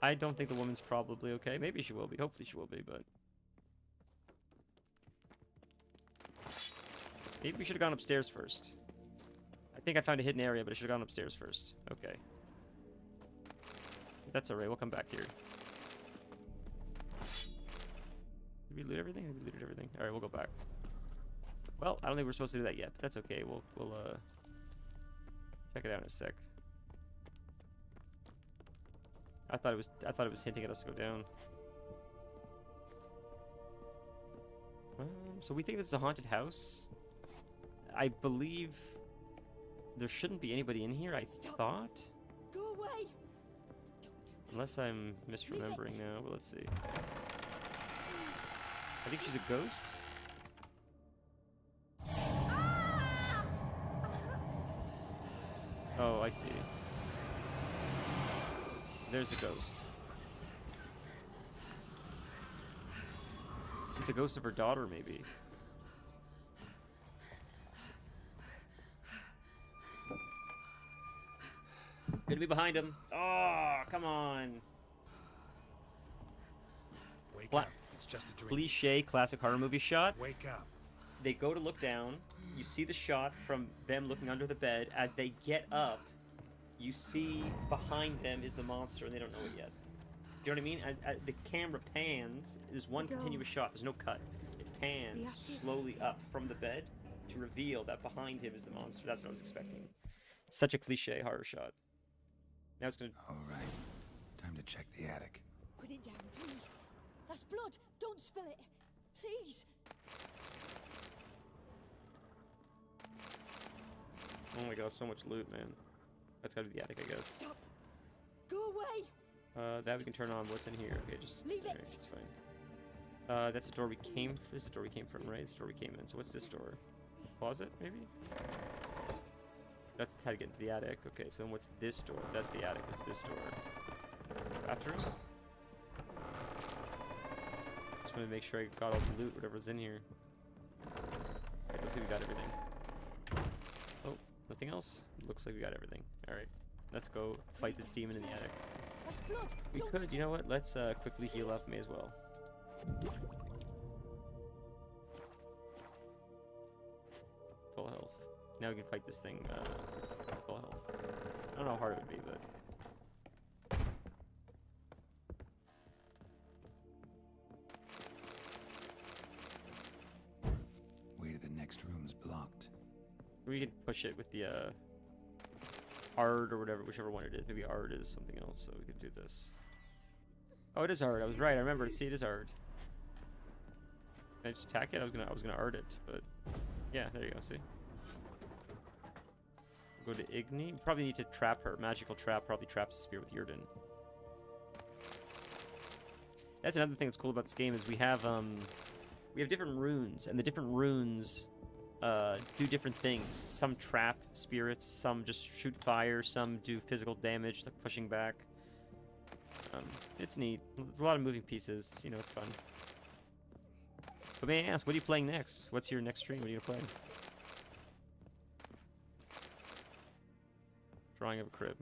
I don't think the woman's probably okay. Maybe she will be. Hopefully she will be, but... Maybe we should have gone upstairs first. I think I found a hidden area, but I should have gone upstairs first. Okay. That's alright, we'll come back here. Did we loot everything? We looted everything. Alright, we'll go back. Well, I don't think we're supposed to do that yet, but that's okay. We'll check it out in a sec. I thought it was hinting at us to go down. So we think this is a haunted house. I believe There shouldn't be anybody in here, I thought. Go away. Unless I'm misremembering now, but let's see. I think she's a ghost. Oh, I see. There's a ghost. Is it the ghost of her daughter, maybe? Gonna be behind him. Oh, come on. Wake up. It's just a dream. Cliche classic horror movie shot. Wake up. They go to look down. You see the shot from them looking under the bed. As they get up, you see behind them is the monster, and they don't know it yet. Do you know what I mean? As the camera pans, there's one continuous shot. There's no cut. It pans slowly up from the bed to reveal that behind him is the monster. That's what I was expecting. Such a cliche horror shot. Now it's gonna. All right. Time to check the attic. Put it down, please. That's blood. Don't spill it. Please. Oh my god, so much loot, man. That's gotta be the attic, I guess. Stop. Go away. That we can turn on. What's in here? Okay, just leave it. It's fine. That's the door we came. This is the door we came from, right? It's the door we came in. So what's this door? Closet, maybe? That's how to get into the attic. Okay, so then what's this door? If that's the attic, it's this door. Bathroom? Just want to make sure I got all the loot, whatever's in here. Okay, looks like we got everything. Oh, nothing else? Looks like we got everything. Alright, let's go fight this demon in the attic. That's blood. We could, you know what? Let's quickly heal up, may as well. Full health. Now we can fight this thing with full health. I don't know how hard it would be, but... Way to the next room's blocked. We can push it with the art or whatever, whichever one it is. Maybe art is something else, so we could do this. Oh, it is art. I was right. I remember. See, it is art. Can I just attack it? I was gonna art it, but yeah, there you go. See. Go to Igni. We probably need to trap her. Magical trap probably traps the spear with Yurden. That's another thing that's cool about this game is we have different runes, and the different runes do different things. Some trap spirits, some just shoot fire, some do physical damage, like pushing back. It's neat. There's a lot of moving pieces. You know, it's fun. But may I ask, what are you playing next? What's your next stream? What are you gonna play? Drawing of a crib.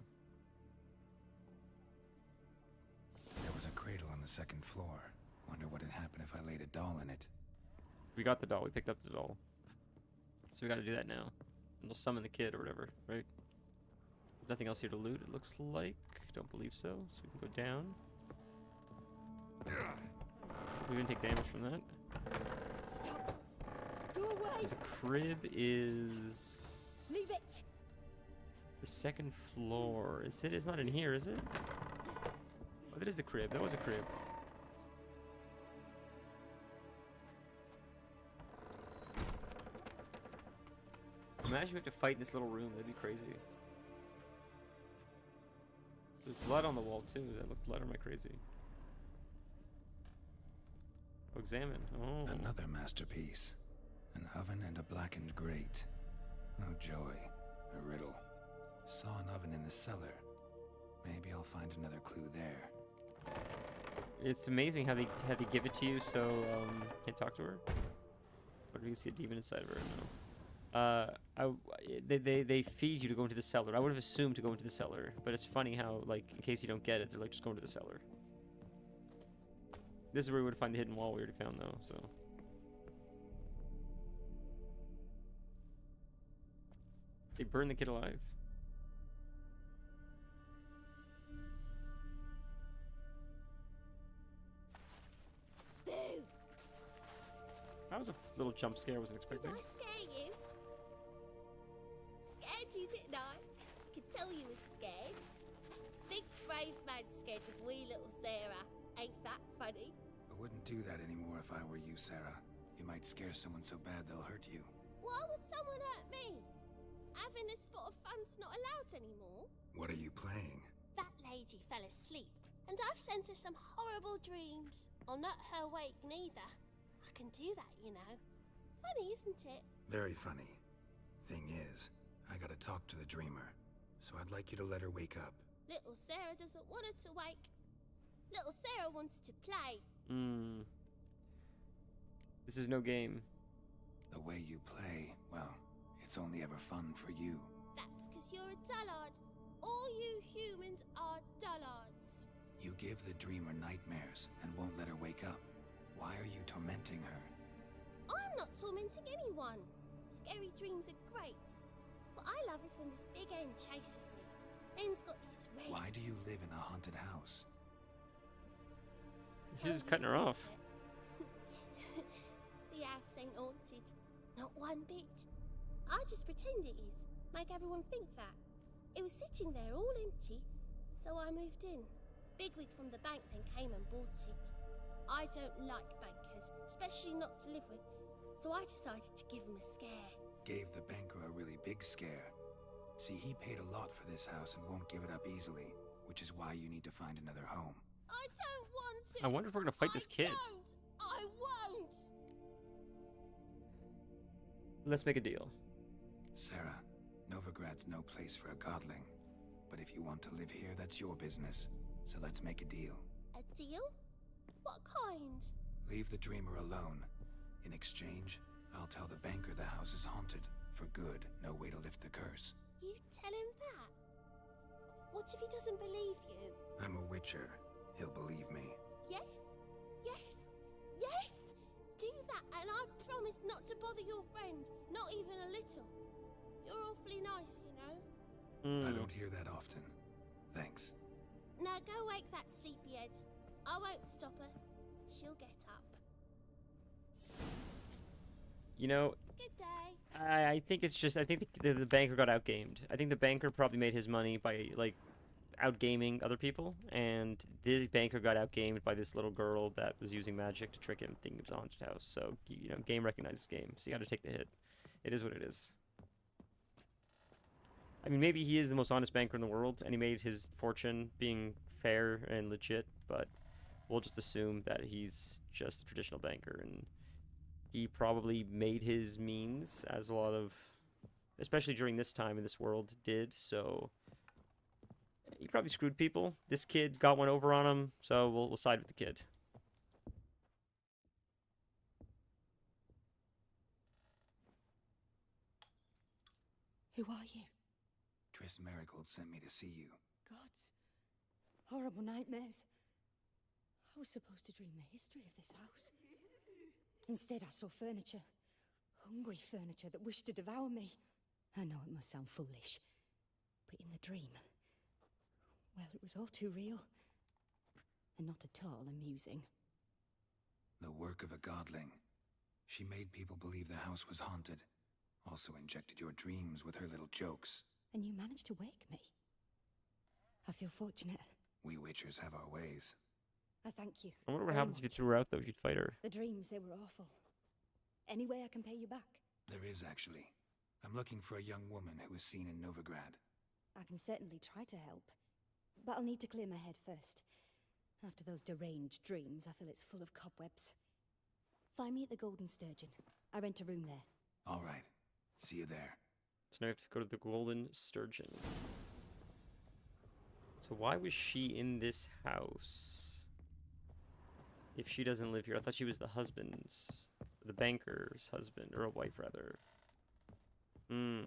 There was a cradle on the second floor. Wonder what would happen if I laid a doll in it. We got the doll. We picked up the doll. So we gotta do that now. And we'll summon the kid or whatever, right? Nothing else here to loot, it looks like. Don't believe so. So we can go down. We didn't take damage from that. Stop. Go away. The crib is... Leave it. The second floor. Is it? It's not in here, is it? Oh, that is a crib. That was a crib. Imagine we have to fight in this little room. That'd be crazy. There's blood on the wall too. That look blood, or am I crazy? Oh, examine. Oh. Another masterpiece. An oven and a blackened grate. Oh joy. A riddle. Saw an oven in the cellar. Maybe I'll find another clue there. It's amazing how they give it to you so can't talk to her. What if you can see a demon inside of her? No. They feed you to go into the cellar. I would have assumed to go into the cellar, but it's funny how, like, in case you don't get it, they're like, just go into the cellar. This is where we would find the hidden wall we already found, though, so. They burn the kid alive. Boo! That was a little jump scare I wasn't expecting. Did I scare you? Scared you, didn't I? I could tell you were scared. Big brave man scared of wee little Sarah. Ain't that funny? I wouldn't do that anymore if I were you, Sarah. You might scare someone so bad they'll hurt you. Why would someone hurt me? having a spot of fun's not allowed anymore? What are you playing? That lady fell asleep, and I've sent her some horrible dreams. I'll not her wake neither. I can do that, you know. Funny, isn't it? Very funny. Thing is, I gotta talk to the dreamer, so I'd like you to let her wake up. Little Sarah doesn't want her to wake. Little Sarah wants to play. This is no game. The way you play, well, it's only ever fun for you. That's because you're a dullard. All you humans are dullards. You give the dreamer nightmares and won't let her wake up. Why are you tormenting her? I'm not tormenting anyone. Scary dreams are great. What I love is when this big N chases me. N's got these red... Why do you live in a haunted house? She's just cutting her off. The house ain't haunted. Not one bit. I just pretend it is. Make everyone think that. It was sitting there all empty, so I moved in. Bigwig from the bank then came and bought it. I don't like bankers, especially not to live with, so I decided to give him a scare. Gave the banker a really big scare. See, he paid a lot for this house and won't give it up easily, which is why you need to find another home. I don't want to! I wonder if we're gonna fight this kid. I won't! Let's make a deal. Sarah, Novigrad's no place for a godling. But if you want to live here, that's your business. So let's make a deal. A deal? What kind? Leave the dreamer alone. In exchange, I'll tell the banker the house is haunted. For good, no way to lift the curse. You tell him that? What if he doesn't believe you? I'm a witcher. He'll believe me. Yes? Yes? Yes! Do that and I promise not to bother your friend. Not even a little. You're awfully nice, you know. I don't hear that often. Thanks. Now go wake that sleepyhead. I won't stop her. She'll get up. You know, Good day. I think it's just, I think the banker got outgamed. I think the banker probably made his money by, like, outgaming other people, and the banker got outgamed by this little girl that was using magic to trick him, thinking it was a haunted house. So, you know, game recognizes game, so you gotta take the hit. It is what it is. I mean, maybe he is the most honest banker in the world, and he made his fortune being fair and legit, but we'll just assume that he's just a traditional banker, and he probably made his means, as a lot of, especially during this time in this world, did, so he probably screwed people. This kid got one over on him, so we'll side with the kid. Who are you? Triss Merigold sent me to see you. Gods. Horrible nightmares. I was supposed to dream the history of this house. Instead, I saw furniture. Hungry furniture that wished to devour me. I know it must sound foolish, but in the dream, well, it was all too real. And not at all amusing. The work of a godling. She made people believe the house was haunted. Also injected your dreams with her little jokes. And you managed to wake me. I feel fortunate. We witchers have our ways. I thank you. I wonder what very happens if you much. threw her out, though, if you'd fight her. The dreams, they were awful. Any way I can pay you back? There is, actually. I'm looking for a young woman who was seen in Novigrad. I can certainly try to help. But I'll need to clear my head first. After those deranged dreams, I feel it's full of cobwebs. Find me at the Golden Sturgeon. I rent a room there. All right. See you there. So now we have to go to the Golden Sturgeon. So why was she in this house? If she doesn't live here, I thought she was the husband's, the banker's husband, or a wife rather. Well,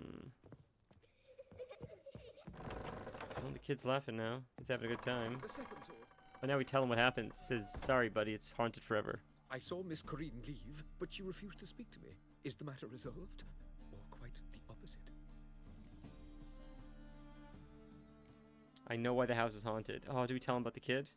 the kid's laughing now. He's having a good time. The second sword. But now we tell him what happens. Says, sorry, buddy, it's haunted forever. I saw Miss Corrine leave, but she refused to speak to me. Is the matter resolved? Or quite the opposite? I know why the house is haunted. Oh, do we tell him about the kid?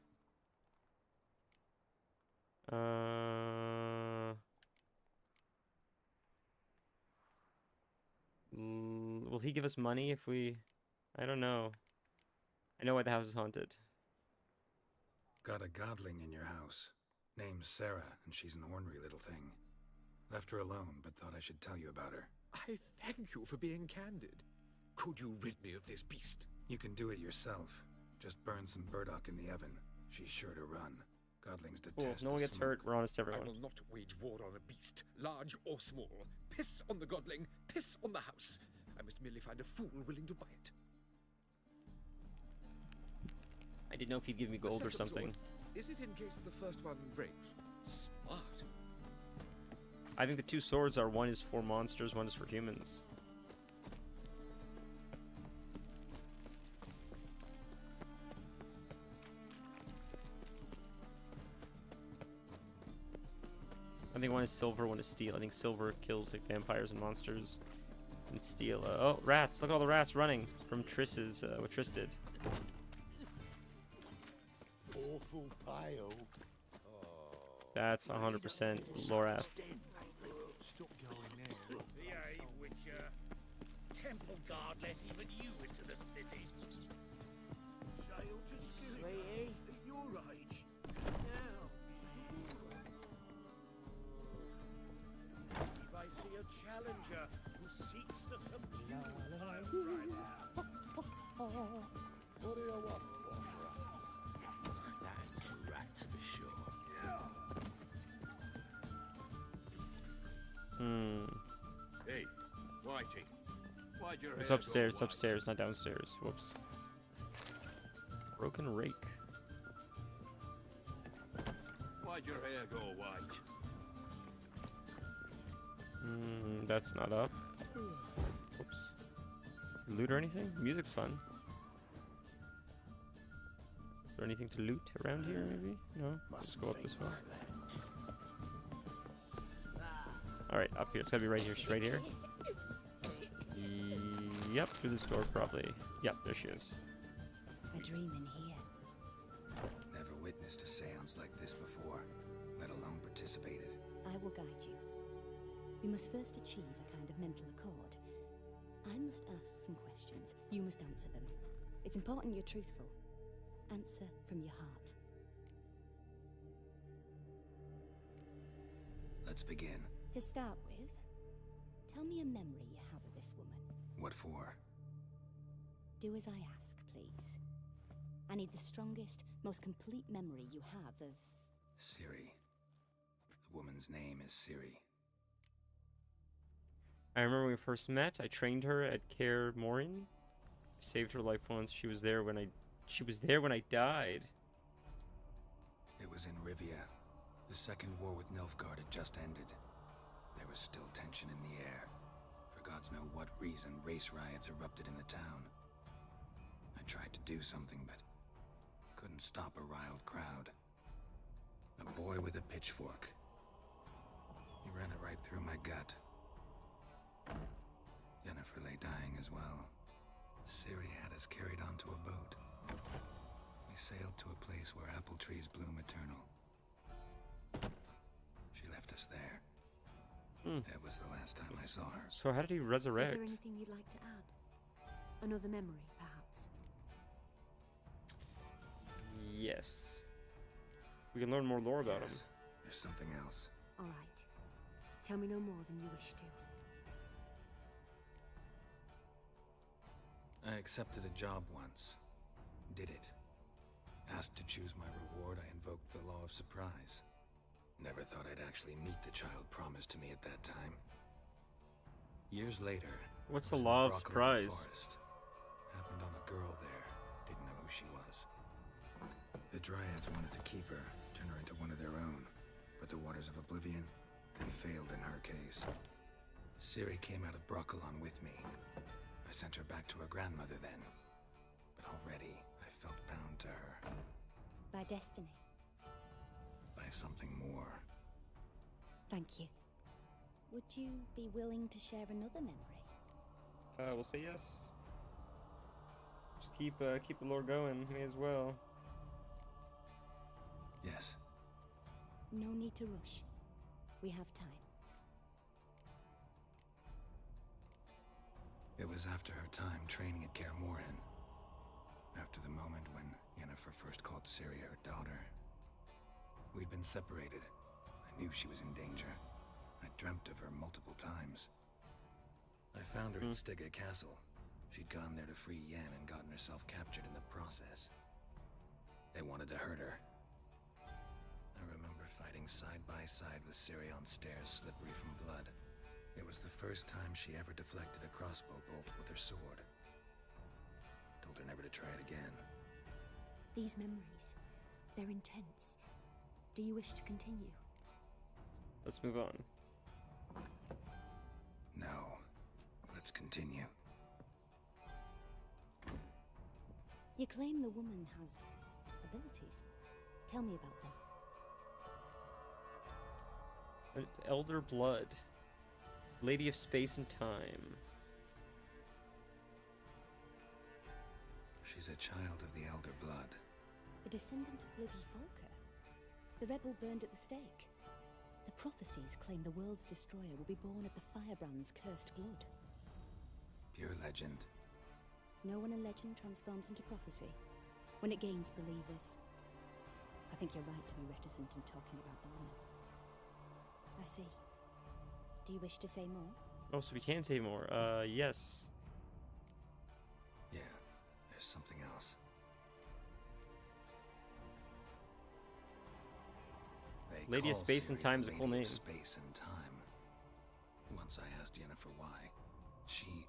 Will he give us money if we... I don't know. I know why the house is haunted. Got a godling in your house. Name's Sarah, and she's an ornery little thing. Left her alone, but thought I should tell you about her. I thank you for being candid. Could you rid me of this beast? You can do it yourself. Just burn some burdock in the oven. She's sure to run. Godlings Cool. detest No one the gets smoke. hurt. We're honest, I everyone. will not wage war on a beast, large or small. Piss on the godling, piss on the house. I must merely find a fool willing to buy it. I didn't know if he'd give me The gold or second something. sword, is it in case the first one breaks? Smart. I think the two swords are, one is for monsters, one is for humans. I think one is silver, one is steel. I think silver kills like vampires and monsters, and steel. Oh, rats! Look at all the rats running from Triss's. What Triss did. Awful pale. That's 100% Lorath. Stop going there. Behave, Witcher. Temple Guard let even you into the city. Sail to Skilligan Sweetie. at your age. Now. If I see a challenger who seeks to subdue, I'll drive out. What do you want, rats? That rats for sure. Hey, Whitey. Why'd your It's hair upstairs. go It's white? upstairs, not downstairs. Whoops. Broken rake. Why'd your hair go white? That's not up. Whoops. Loot or anything? Music's fun. Is there anything to loot around here, maybe? No? Let's go up this way. Alright, up here. It's gotta be right here. She's right here. Yep, through this door, probably. Yep, there she is. A dream in here. Never witnessed a seance like this before, let alone participated. I will guide you. We must first achieve a kind of mental accord. I must ask some questions. You must answer them. It's important you're truthful. Answer from your heart. Let's begin. To start with, tell me a memory you have of this woman. What for? Do as I ask, please. I need the strongest, most complete memory you have of... Ciri. The woman's name is Ciri. I remember when we first met. I trained her at Kaer Morhen. Saved her life once. She was there when I died. It was in Rivia. The second war with Nilfgaard had just ended. There was still tension in the air. For gods know what reason, race riots erupted in the town. I tried to do something, but couldn't stop a riled crowd. A boy with a pitchfork. He ran it right through my gut. Yennefer lay dying as well. Ciri had us carried onto a boat. We sailed to a place where apple trees bloom eternal. She left us there. That was the last time I saw her. So how did he resurrect? Is there anything you'd like to add? Another memory, perhaps? Yes. We can learn more lore about him. Yes, there's something else. All right. Tell me no more than you wish to. I accepted a job once. Did it. Asked to choose my reward, I invoked the law of surprise. Never thought I'd actually meet the child promised to me at that time. Years later... What's I the was in law of Broccolon surprise? Forest. Happened on a girl there. Didn't know who she was. The Dryads wanted to keep her, turn her into one of their own. But the Waters of Oblivion, they failed in her case. Ciri came out of Broccolon with me. I sent her back to her grandmother then. But already, I felt bound to her. By destiny. By something more. Thank you. Would you be willing to share another memory? We'll say yes. Just keep the lore going. May as well. Yes. No need to rush. We have time. It was after her time training at Kaer Morhen. After the moment when Yennefer first called Ciri her daughter. We'd been separated. I knew she was in danger. I dreamt of her multiple times. I found her at Stege Castle. She'd gone there to free Yen and gotten herself captured in the process. They wanted to hurt her. I remember fighting side by side with Ciri on stairs slippery from blood. It was the first time she ever deflected a crossbow bolt with her sword. Told her never to try it again. These memories, they're intense. Do you wish to continue? Let's move on. No. Let's continue. You claim the woman has abilities. Tell me about them. Elder Blood. Lady of Space and Time. She's a child of the Elder Blood. A descendant of bloody Falker. The rebel burned at the stake. The prophecies claim the world's destroyer will be born of the Firebrand's cursed blood. Pure legend. Know when a legend transforms into prophecy? When it gains believers. I think you're right to be reticent in talking about the woman. I see. Do you wish to say more? Oh, so we can say more. Yes. Yeah, there's something else. They Lady of call Space and Ciri Time's a Lady cool of name. Space and Time. Once I asked Yennefer why. She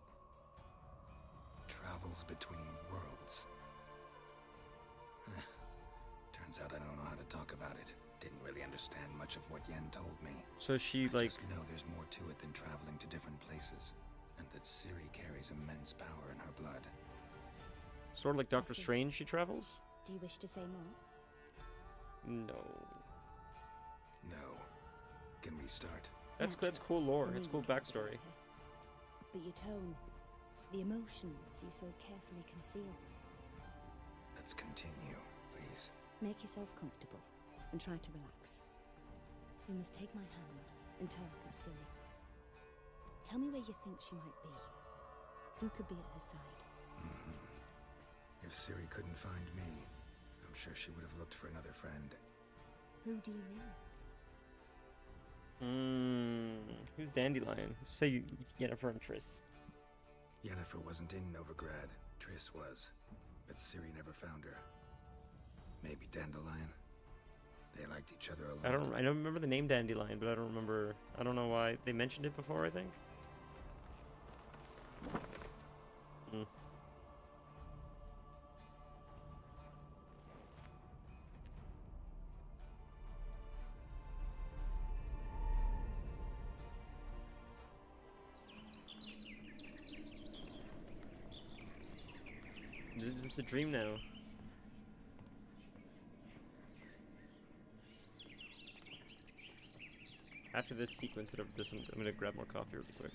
travels between worlds. Turns out I don't know how to talk about it. Didn't really understand much of what Yen told me. So she, I like... just know there's more to it than traveling to different places, and that Ciri carries immense power in her blood. Sort of like Doctor see. Strange, she travels? Do you wish to say more? No. No. Can we start? That's Naturally. cool lore. I It's knew cool you'd care backstory. about her. But your tone, the emotions you so carefully conceal. Let's continue, please. Make yourself comfortable and try to relax. You must take my hand and talk of Ciri. Tell me where you think she might be. Who could be at her side? If Ciri couldn't find me, I'm sure she would have looked for another friend. Who do you mean? Who's Dandelion? Let's say Yennefer and Triss. Yennefer wasn't in Novigrad. Triss was. But Ciri never found her. Maybe Dandelion. They liked each other a lot. I don't remember the name Dandelion, but I don't remember. I don't know why they mentioned it before. I think. This is a dream now. After this sequence, I'm gonna grab more coffee real quick.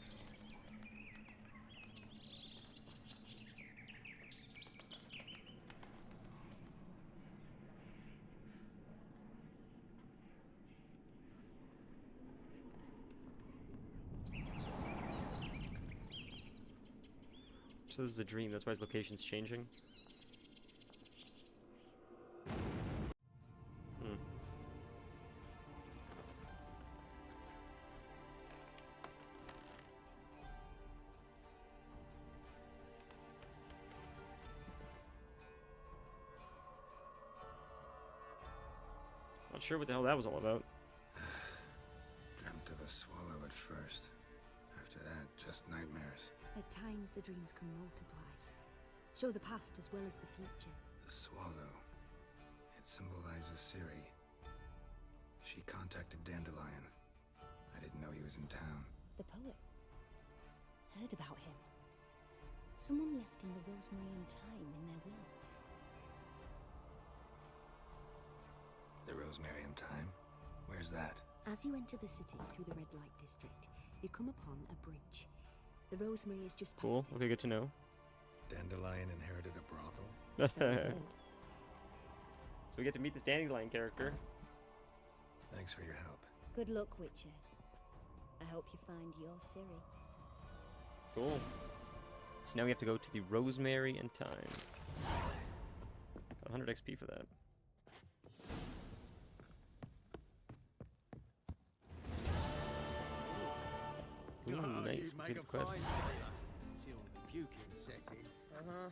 So this is a dream, that's why his location's changing. Not sure what the hell that was all about. Dreamt of a swallow at first. After that, just nightmares. At times the dreams can multiply. Show the past as well as the future. The swallow. It symbolizes Ciri. She contacted Dandelion. I didn't know he was in town. The poet. Heard about him. Someone left him the rosemary and thyme in their will. The Rosemary and Thyme? Where's that? As you enter the city through the red light district, you come upon a bridge. The rosemary is just past Cool. it. Okay, good to know. Dandelion inherited a brothel? So I've heard. So we get to meet this Dandelion character. Thanks for your help. Good luck, Witcher. I hope you find your Ciri. Cool. So now we have to go to the Rosemary and Thyme. Got 100 XP for that. Ooh, nice. Completed quest. puking set in. Uh-huh.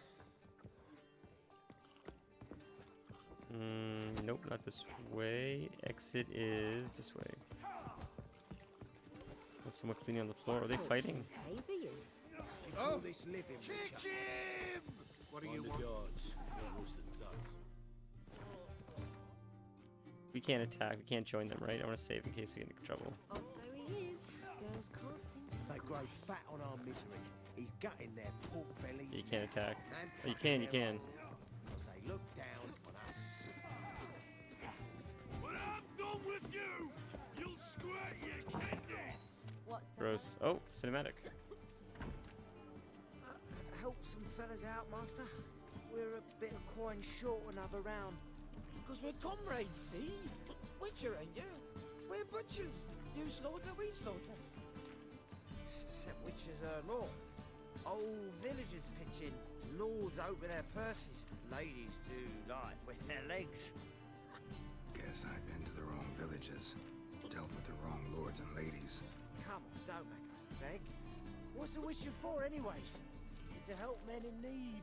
Nope, not this way. Exit is this way. What's someone cleaning on the floor? Are they fighting? Oh, this living Kick witcher. him! What do you want? Guards. No worse than thugs. We can't attack. We can't join them, right? I want to save in case we get into trouble. Oh, there he is. Girls can't seem to. They grow fat on our misery. He's gutting their pork bellies. You can't attack. and Oh, you plucking can. You their can. eyes out, 'cause they look down on us. When I'm done with you, you'll squirt your kidneys. What's that? Gross. Oh, cinematic. Help some fellas out, master. We're a bit of coin short another round. Because we're comrades, see? Witcher, ain't you? We're butchers. You slaughter, we slaughter. Except witches earn more. Old villagers pitch in. Lords open their purses. Ladies do like with their legs. Guess I've been to the wrong villages. Dealt with the wrong lords and ladies. Come on, don't make us beg. What's the witcher for, anyways? To help men in need.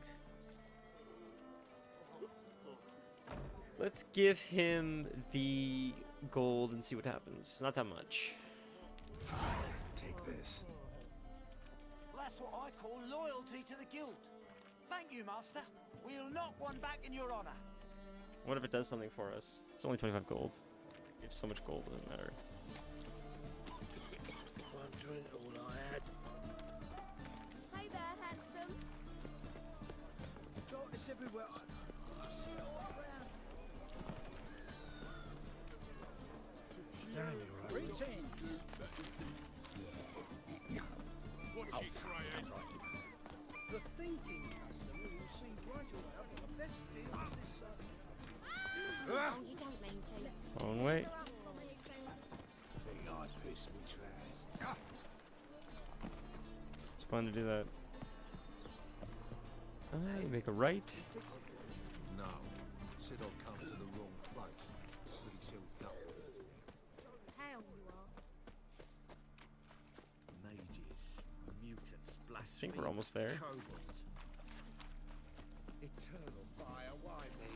Let's give him the gold and see what happens. Not that much. Take this. That's what I call loyalty to the guild. Thank you, master. We'll knock one back in your honor. What if it does something for us? It's only 25 gold. We have so much gold, it doesn't matter. One drink, all I had. Hey there, handsome. Darkness everywhere. I see it all around. Damn, you're right. What's she crying? The thinking customer will see right away up on the best deals this side. Oh, you don't mean to. Wrong way. Think I piss me trash. It's fun to do that. Alright, make a right. Fix it. No. Said I'll come to the wrong place. Pretty still gut. Hell you are. Mages, mutants, I blasphemy. think we're almost there. Kobolds. Eternal fire, why me?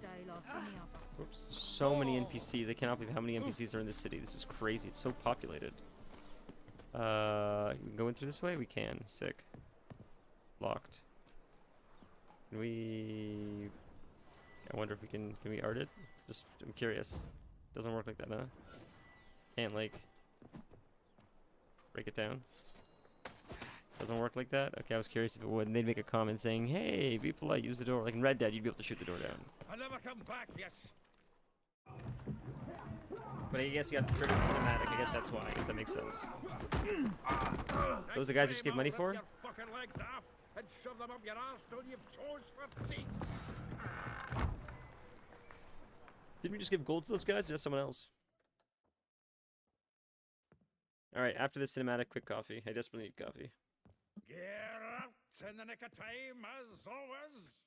Daylight from the other. Oops. So many NPCs. I cannot believe how many NPCs are in this city. This is crazy. It's so populated. We can go in through this way? We can. Sick. Locked. Can we... I wonder if we can we art it? Just, I'm curious. Doesn't work like that, huh? Can't, like... break it down? Doesn't work like that? Okay, I was curious if it would. And they'd make a comment saying, hey, be polite, use the door. Like in Red Dead, you'd be able to shoot the door down. I'll never come back, yes. But I guess you got triggered cinematic. I guess that's why. I guess that makes sense. Those are the guys we just gave money for? Rip your fucking legs off and shove them up your arse till you've toes for teeth. Didn't we just give gold to those guys? Or just someone else? Alright, after the cinematic, quick coffee. I desperately need coffee. Get out in the nick of time, as always.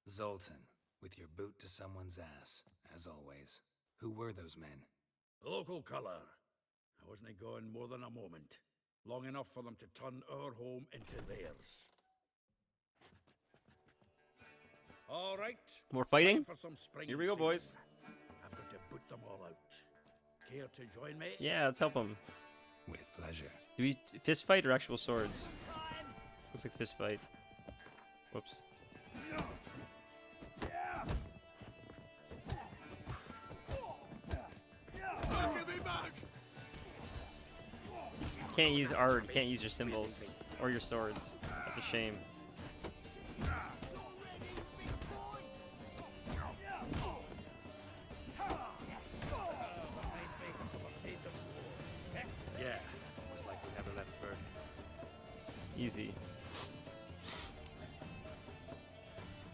Zoltan, with your boot to someone's ass, as always. Who were those men? Local colour. I wasn't going more than a moment. Long enough for them to turn our home into theirs. All right. More fighting? Time for some spring Here we go, cleaning. boys. I've got to put them all out. Care to join me? Yeah, let's help them. With pleasure. Do we fist fight or actual swords? Looks like fist fight. Whoops. Can't use art, can't use your symbols or your swords. That's a shame. Yeah, almost like we never left Vernon. Easy.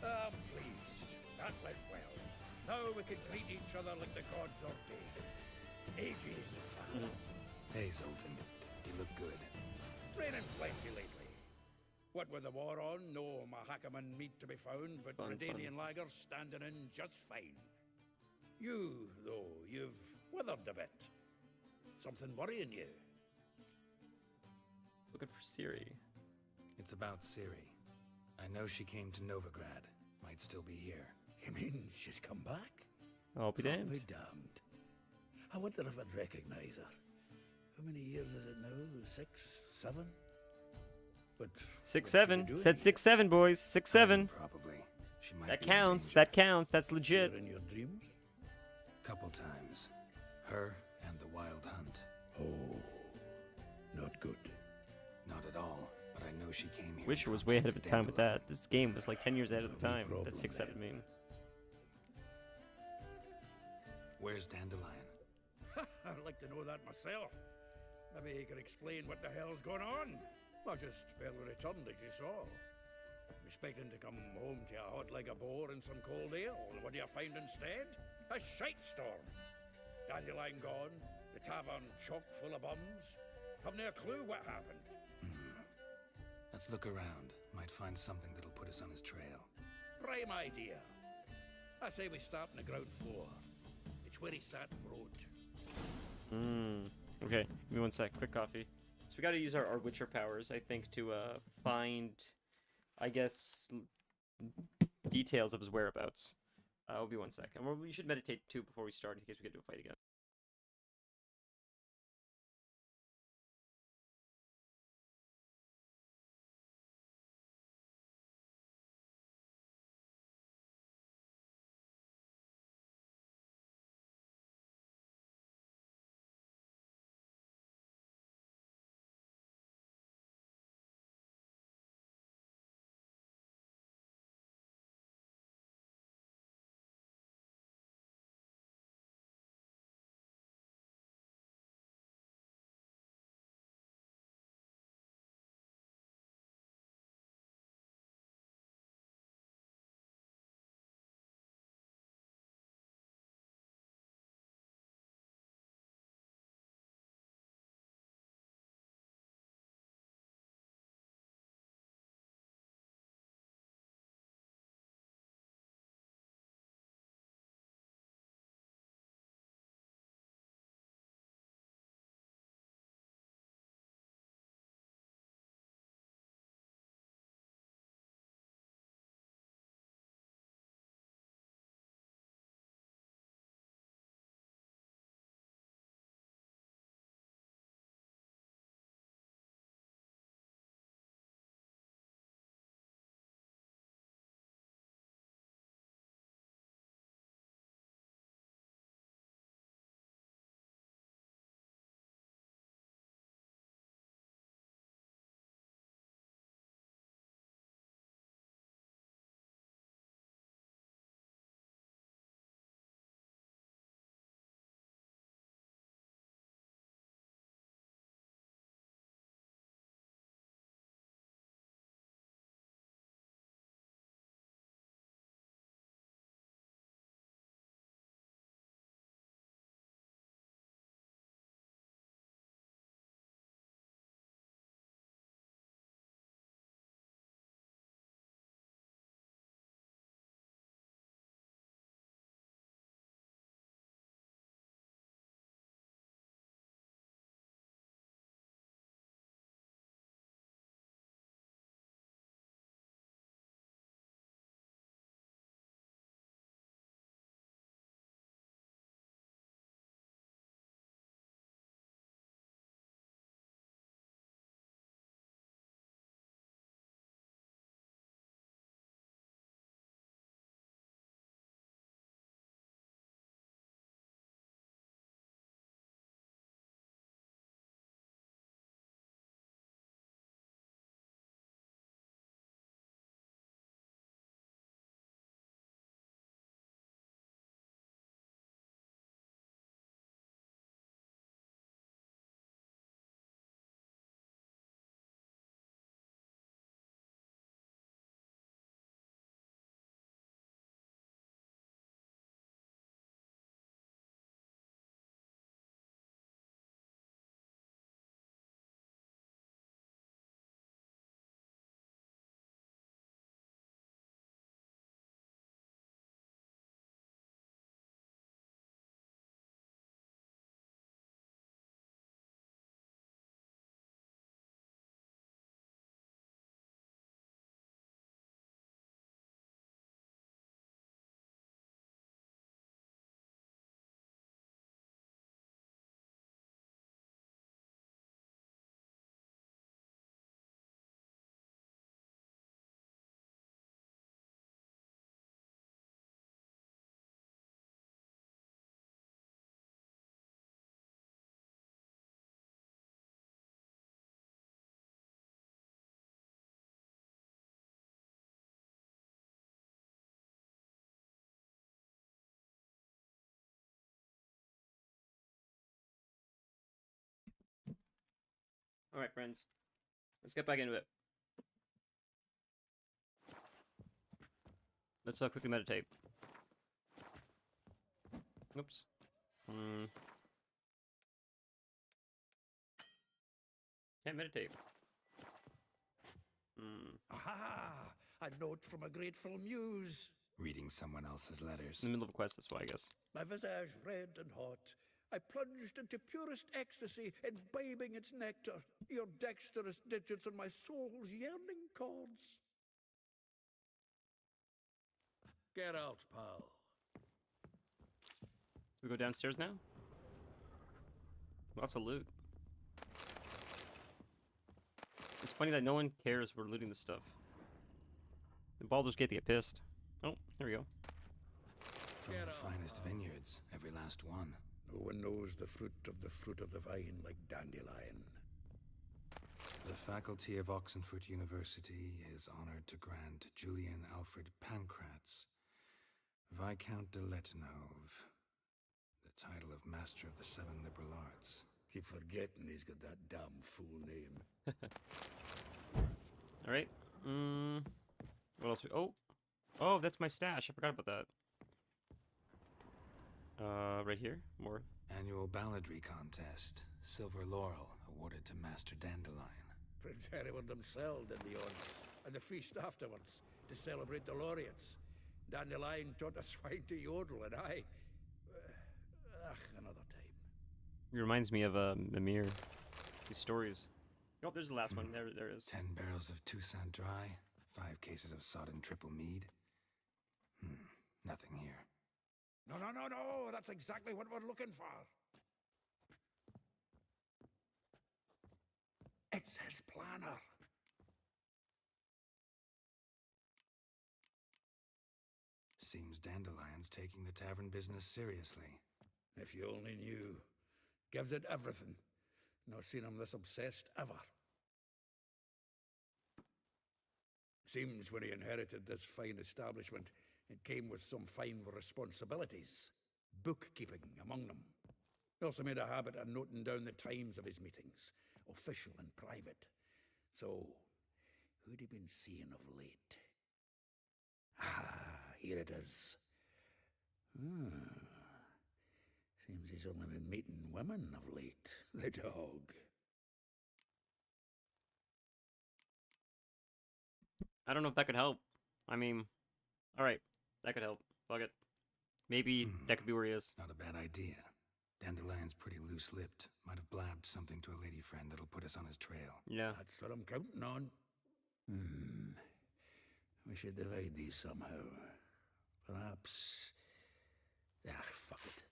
I'm pleased. That went well. Now we can greet each other like the gods ordained. Ages past. Hey, Zoltan. You look good. Training plenty lately. What with the war on, no Mahakaman meat to be found, but Fun, Redanian lagers standing in just fine. You, though, you've withered a bit. Something worrying you? Looking for Ciri. It's about Ciri. I know she came to Novigrad. Might still be here. You mean she's come back? I'll be damned. I'll be damned. I wonder if I'd recognize her. How many years is it now? 6, 7? But 6, 7. Said 6, 7, boys. 6, 7. Probably. She might That be in counts. danger. That counts. That's legit. in your dreams? Couple times. Her and the Wild Hunt. Oh, not good. Not at all. But I know she came here. Witcher was way ahead of its time with that. This game was like 10 years ahead of the time. That 6, 7 mean. Where's Dandelion? I'd like to know that myself. Maybe he could explain what the hell's going on. I just barely returned, as you saw. Expecting to come home to a hot like a boar and some cold ale. And what do you find instead? A shite storm. Dandelion gone, the tavern chock full of bums. Haven't a clue what happened. Let's look around. Might find something that'll put us on his trail. Prime idea. I say we start on the ground floor. It's where he sat and wrote. Okay, give me one sec. Quick coffee. So we got to use our Witcher powers, I think, to find, I guess, details of his whereabouts. It'll be one sec. And we should meditate too before we start in case we get to a fight again. Alright, friends. Let's get back into it. Let's quickly meditate. Oops. Can't meditate. Aha! A note from a grateful muse. Reading someone else's letters. In the middle of a quest, that's why, I guess. My visage red and hot. I plunged into purest ecstasy, imbibing its nectar. Your dexterous digits on my soul's yearning chords. Get out, pal. We go downstairs now? Lots of loot. It's funny that no one cares we're looting this stuff. The Baldur's Gate, they get pissed. Oh, there we go. From the finest vineyards, every last one. No one knows the fruit of the vine like Dandelion. The faculty of Oxenfurt University is honored to grant Julian Alfred Pancratz, Viscount de Letenove, the title of Master of the Seven Liberal Arts. Keep forgetting he's got that damn fool name. Alright. What else? Oh, that's my stash. I forgot about that. Right here. More. Annual balladry contest. Silver Laurel awarded to Master Dandelion. Prince Hereward himself did the honors, and the feast afterwards to celebrate the laureates. Dandelion taught a swine to yodel, and I... another time. It reminds me of Mimir. These stories. Oh, there's the last one. There it is. 10 barrels of Toussaint Dry, 5 cases of sodden triple mead. Nothing here. No, that's exactly what we're looking for. It's his planner. Seems Dandelion's taking the tavern business seriously. If you only knew. Gives it everything. Not seen him this obsessed ever. Seems when he inherited this fine establishment, it came with some fine responsibilities. Bookkeeping among them. He also made a habit of noting down the times of his meetings, official and private. So, who'd he been seeing of late? Here it is. Seems he's only been meeting women of late. The dog. I don't know if that could help. I mean, alright. That could help. Fuck it. Maybe that could be where he is. Not a bad idea. Dandelion's pretty loose-lipped. Might have blabbed something to a lady friend that'll put us on his trail. Yeah. That's what I'm counting on. We should divide these somehow. Perhaps... fuck it.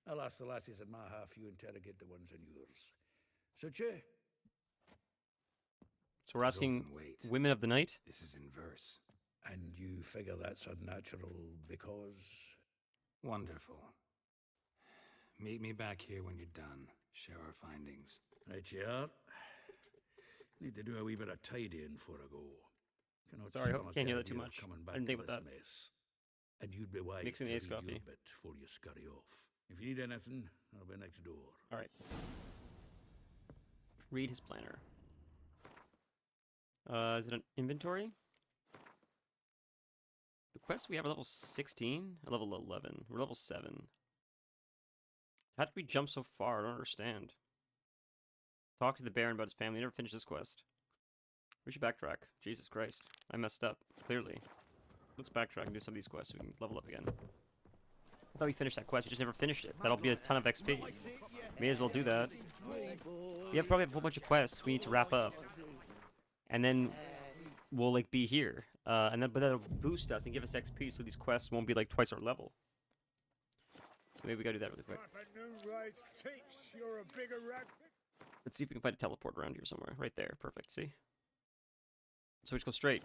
I'll ask the lassies in my half, you interrogate the ones in yours. Suche? So we're asking women of the night? This is in verse. And you figure that's unnatural because... Wonderful. Meet me back here when you're done. Share our findings. Right you are. Need to do a wee bit of tidying before I go. Sorry, I can't hear that too much. I didn't think about that. Mess. And you'd be wise Mixing the to iced read coffee. your bit before you scurry off. If you need anything, I'll be next door. Alright. Read his planner. Is it an inventory? The quest we have are level 16? Or level 11. We're level 7. How did we jump so far? I don't understand. Talk to the Baron about his family. Never finished this quest. We should backtrack. Jesus Christ. I messed up. Clearly. Let's backtrack and do some of these quests so we can level up again. I thought we finished that quest. We just never finished it. That'll be a ton of XP. May as well do that. We have probably a whole bunch of quests we need to wrap up. And then we'll like be here. But that'll boost us and give us XP so these quests won't be like twice our level. So maybe we gotta do that really quick. Let's see if we can find a teleport around here somewhere. Right there. Perfect. See? So we just go straight.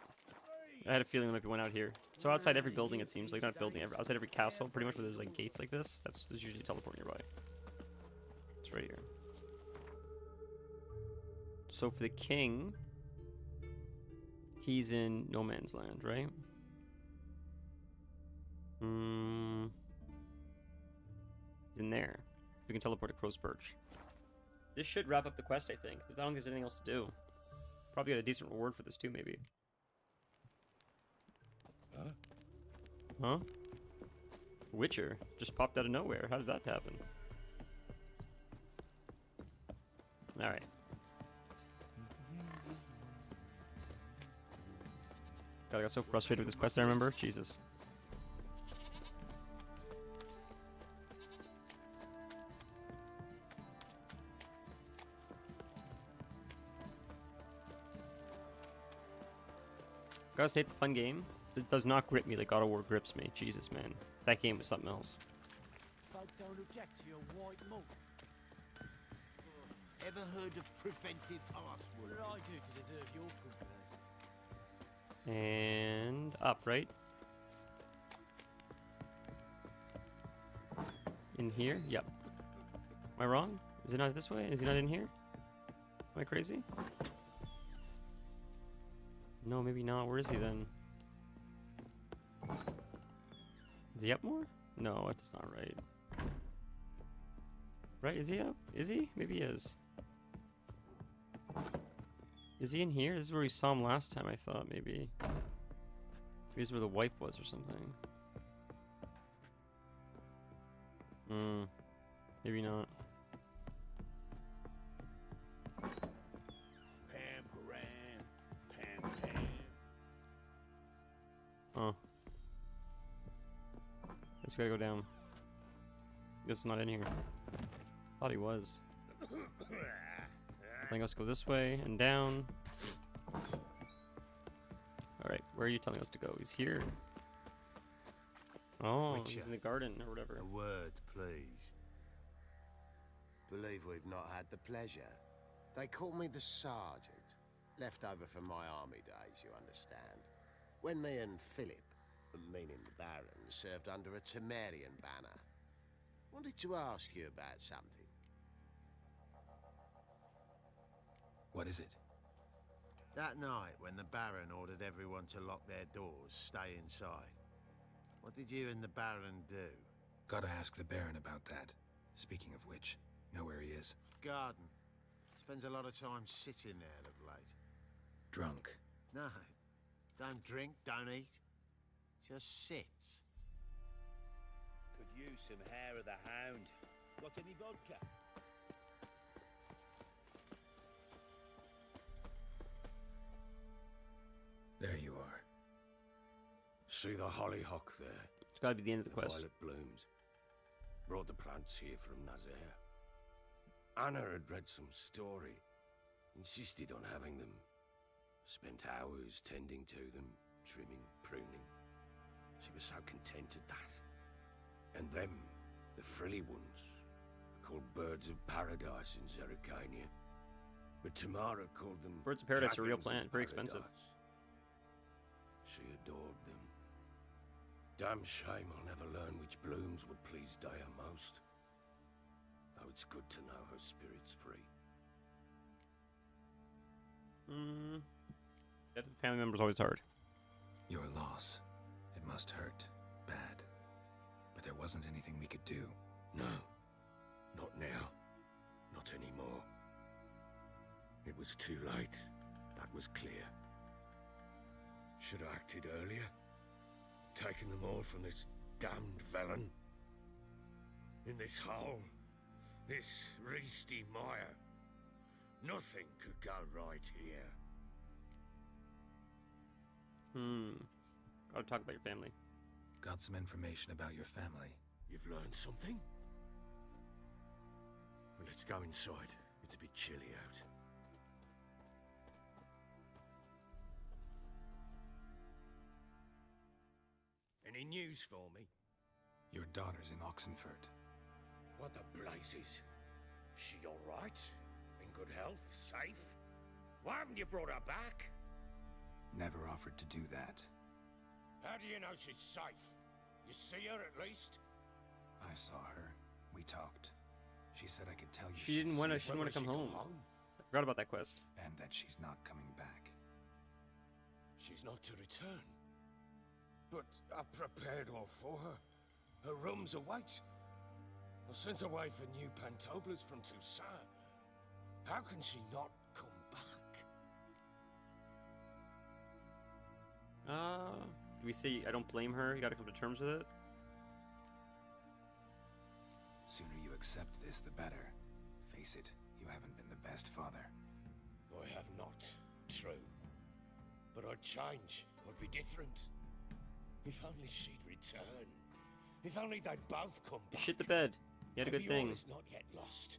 I had a feeling there might be one out here. So outside every building, it seems like, not building, outside every castle, pretty much where there's like gates like this, there's usually a teleport nearby. It's right here. So for the king, he's in No Man's Land, right? He's in there. We can teleport to Crow's Perch. This should wrap up the quest, I think. I don't think there's anything else to do. Probably got a decent reward for this too, maybe. Huh? Huh? Witcher just popped out of nowhere. How did that happen? Alright. God, I got so frustrated with this quest, I remember. Jesus. Gotta say, it's a fun game. It does not grip me like God of War grips me. Jesus, man. That game was something else. Folk don't object to your white malt. Ever heard of preventive arsewood? What did I do to deserve your company? And up, right? In here? Yep. Am I wrong? Is it not this way? Is he not in here? Am I crazy? No, maybe not. Where is he then? Is he up more? No, that's not right. Right? Is he up? Is he? Maybe he is. Is he in here? This is where we saw him last time, I thought, maybe. Maybe this is where the wife was or something. Maybe not. Huh. Guess we gotta go down. Guess it's not in here. Thought he was. I think let's go this way and down. Alright, where are you telling us to go? He's here. Oh, Witcher, he's in the garden or whatever. A word, please. Believe we've not had the pleasure. They call me the Sergeant. Left over from my army days, you understand. When me and Philip, meaning the Baron, served under a Temerian banner. Wanted to ask you about something. What is it? That night, when the Baron ordered everyone to lock their doors, stay inside. What did you and the Baron do? Gotta ask the Baron about that. Speaking of which, know where he is? Garden. Spends a lot of time sitting there of late. Drunk. No. Don't drink, don't eat. Just sits. Could use some hair of the hound. Got any vodka? There you are. See the hollyhock there? It's gotta be the end of the quest. Violet blooms. Brought the plants here from Nazaire. Anna had read some story. Insisted on having them. Spent hours tending to them, trimming, pruning. She was so content at that. And them, the frilly ones, called birds of paradise in Zerrikania. But Tamara called them Birds of paradise are a real dragons plant, of very expensive. paradise. She adored them. Damn shame I'll never learn which blooms would please Daya most. Though it's good to know her spirit's free. Death of a family member is always hard. Your loss. It must hurt. Bad. But there wasn't anything we could do. No. Not now. Not anymore. It was too late. That was clear. Should have acted earlier. Taken them all from this damned Velen. In this hole. This reesty mire. Nothing could go right here. Gotta talk about your family. Got some information about your family. You've learned something? Well, let's go inside. It's a bit chilly out. Any news for me? Your daughter's in Oxenfurt. What the blazes? She all right? In good health? Safe? Why haven't you brought her back? Never offered to do that. How do you know she's safe? You see her at least? I saw her. We talked. She said I could tell you She didn't want to. She didn't want to come home. I forgot about that quest. And that she's not coming back. She's not to return. But I've prepared all for her. Her rooms await. I sent away for new pantoblas from Toussaint. How can she not come back? Do we say I don't blame her? You gotta come to terms with it? Sooner you accept this, the better. Face it, you haven't been the best father. I have not, true. But I'd change. I'd be different. If only she'd return. If only they'd both come You back. shit the bed. You had a good Maybe all thing. is not yet lost.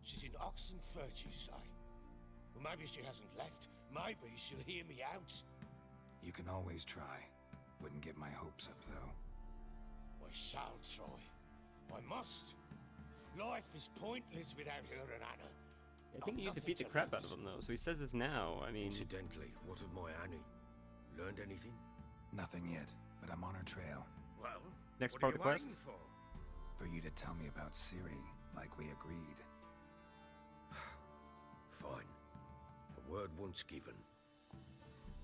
She's in Oxenfurt, you say? Well, maybe she hasn't left. Maybe she'll hear me out. You can always try. Wouldn't get my hopes up, though. I shall try. I must. Life is pointless without her and Anna. I think he used to beat the crap out of him, though, so he says this now. I mean... Incidentally, what of my Annie? Learned anything? Nothing yet, but I'm on her trail. Well, Next what part are of the you quest? waiting For you to tell me about Ciri, like we agreed. Fine. A word once given.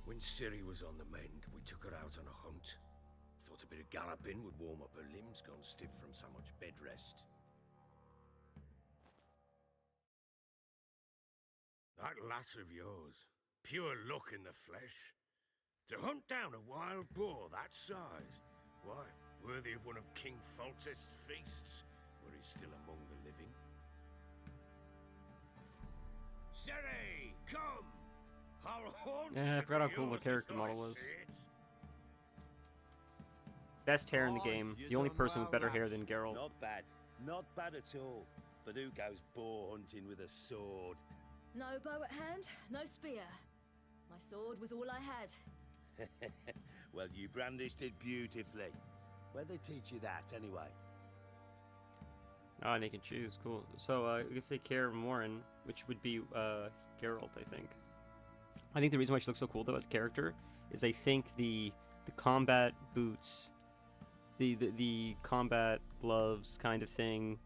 When Ciri was on the mend, we took her out on a hunt. Thought a bit of galloping would warm up her limbs, gone stiff from so much bed rest. That lass of yours, pure luck in the flesh. To hunt down a wild boar that size, why, worthy of one of King Foltest's feasts, were he still among the living. Ciri, come! I'll haunt Yeah, I forgot how cool the yours character as I model was. see it. Best hair in the Oh, game. you The only done person with well, better hair lass. than Geralt. Not bad. Not bad at all. But who goes boar hunting with a sword? No bow at hand, no spear. My sword was all I had. Well, you brandished it beautifully. Where'd they teach you that, anyway? Oh, and they can choose. Cool. So, we could say Kaer Morhen, which would be Geralt, I think. I think the reason why she looks so cool, though, as a character, is I think the combat boots, the combat gloves kind of thing,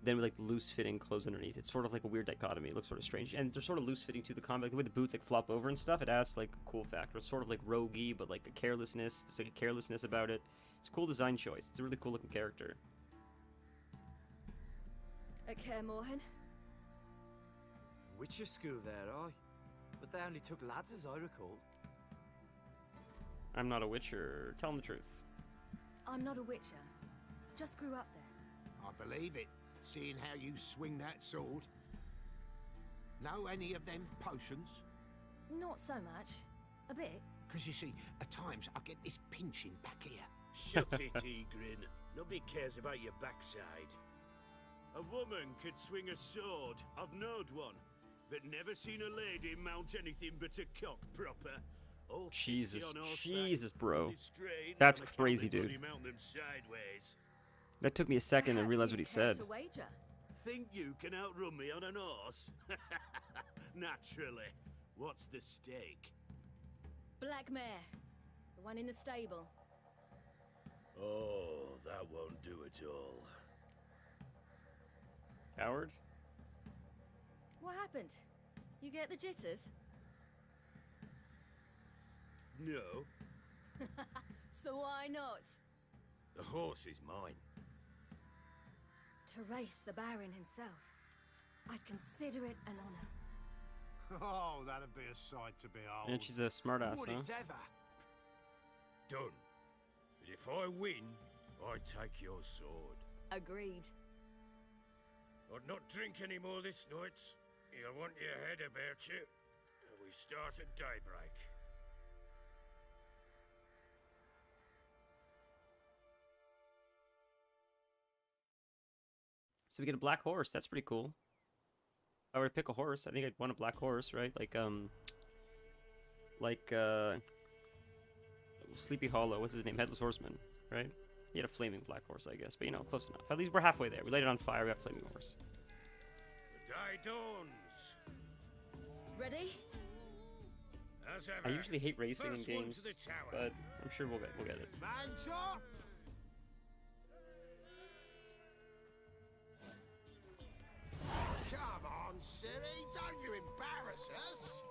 then with like loose-fitting clothes underneath. It's sort of like a weird dichotomy. It looks sort of strange, and they're sort of loose-fitting to the combat. The way the boots like flop over and stuff, it adds like a cool factor. It's sort of like roguey, but like a carelessness. There's like a carelessness about it. It's a cool design choice. It's a really cool-looking character. At Kaer Morhen? Witcher school there, aye. But they only took lads, as I recall. I'm not a Witcher. Tell them the truth. I'm not a witcher. Just grew up there. I believe it, seeing how you swing that sword. Know any of them potions? Not so much. A bit. Because you see, at times I get this pinching back here. Shut it, Egrin. Nobody cares about your backside. A woman could swing a sword. I've knowed one. But never seen a lady mount anything but a cock proper. All Jesus, tipsy on horseback, Jesus, bro. with it straight That's on account crazy, they bloody dude. Mount them sideways. That took me a second to realize what he said. To wager. Think you can outrun me on an horse? Naturally. What's the stake? Black mare. The one in the stable. Oh, that won't do it all. Coward? What happened? You get the jitters? No, So why not? the horse is mine. To race the Baron himself. I'd consider it an honor. Oh, that'd be a sight to behold. And she's a smartass, Would huh? it ever? Done. But if I win, I take your sword. Agreed. I'd not drink any more this night. You'll want your head about you. We start at daybreak. So we get a black horse. That's pretty cool. If I were to pick a horse, I think I'd want a black horse, right? Like Sleepy Hollow. What's his name? Headless Horseman, right? He had a flaming black horse, I guess. But you know, close enough. At least we're halfway there. We laid it on fire. We got a flaming horse. The day dawns. Ready? As ever. I usually hate racing in First one to games, the tower. but I'm sure we'll get it. Man's up! Come on, Ciri, don't you embarrass us.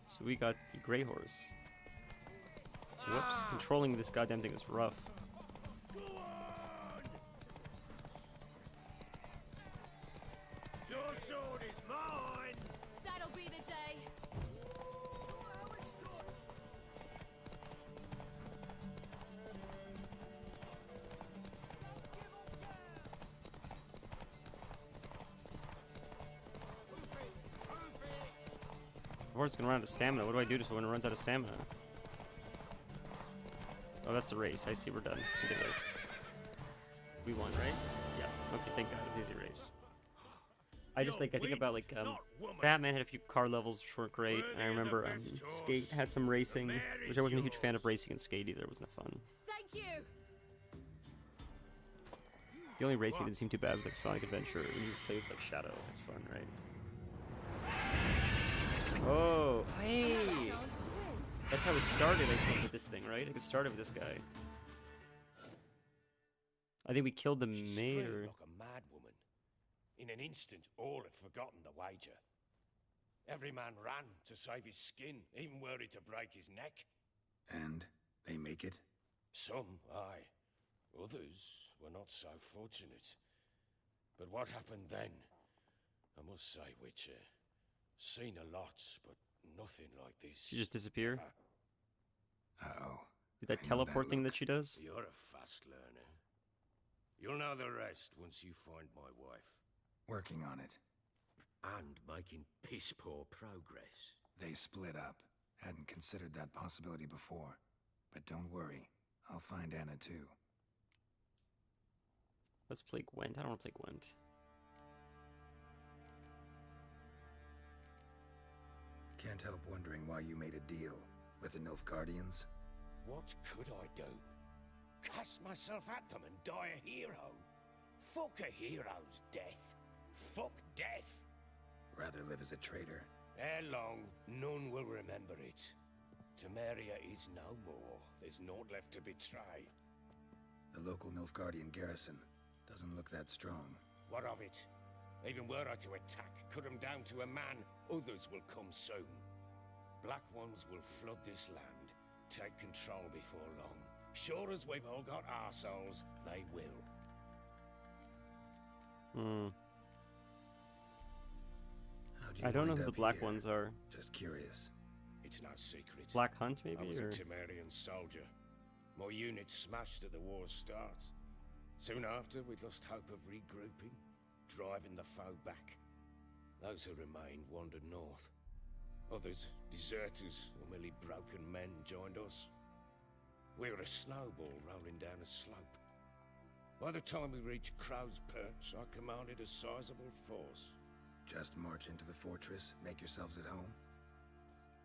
So we got the gray horse. Whoops, controlling this goddamn thing is rough. Go on! Your sword is mine! This'll be the day. Horse gonna run out of stamina. What do I do just when it runs out of stamina? Oh, that's the race. I see. We're done. We did it. We won, right? Yeah. Okay. Thank God. It's an easy race. I just like. I think about like Batman had a few car levels which weren't great. And I remember Skate had some racing, which I wasn't a huge fan of racing in Skate either. It wasn't fun. Thank you. The only racing that didn't seem too bad was like Sonic Adventure when you play with like Shadow. It's fun, right? Oh, hey! That's how it started, I think, with this thing, right? It started with this guy. I think we killed the maid, or... like a mad woman. In an instant, all had forgotten the wager. Every man ran to save his skin, even worried to break his neck. And they make it? Some, aye. Others were not so fortunate. But what happened then? I must say, Witcher, seen a lot, but nothing like this. She just disappear? Uh-oh. Did that teleport thing that she does? You're a fast learner. You'll know the rest once you find my wife. Working on it. And making piss-poor progress. They split up. Hadn't considered that possibility before. But don't worry. I'll find Anna too. Let's play Gwent. I don't want to play Gwent. Can't help wondering why you made a deal with the Nilfgaardians. What could I do? Cast myself at them and die a hero? Fuck a hero's death. Fuck death. Rather live as a traitor. Ere long, none will remember it. Temeria is no more. There's naught left to betray. The local Nilfgaardian garrison doesn't look that strong. What of it? Even were I to attack, cut them down to a man, others will come soon. Black Ones will flood this land, take control before long. Sure as we've all got arseholes, they will. I don't know who the Black Ones are. Just curious. It's no secret. Black Hunt, maybe? I was or... a Temerian soldier. My unit smashed at the war's start. Soon after, we'd lost hope of regrouping, driving the foe back. Those who remained wandered north. Others, deserters or merely broken men, joined us. We were a snowball rolling down a slope. By the time we reached Crow's Perch, I commanded a sizable force. Just march into the fortress, make yourselves at home?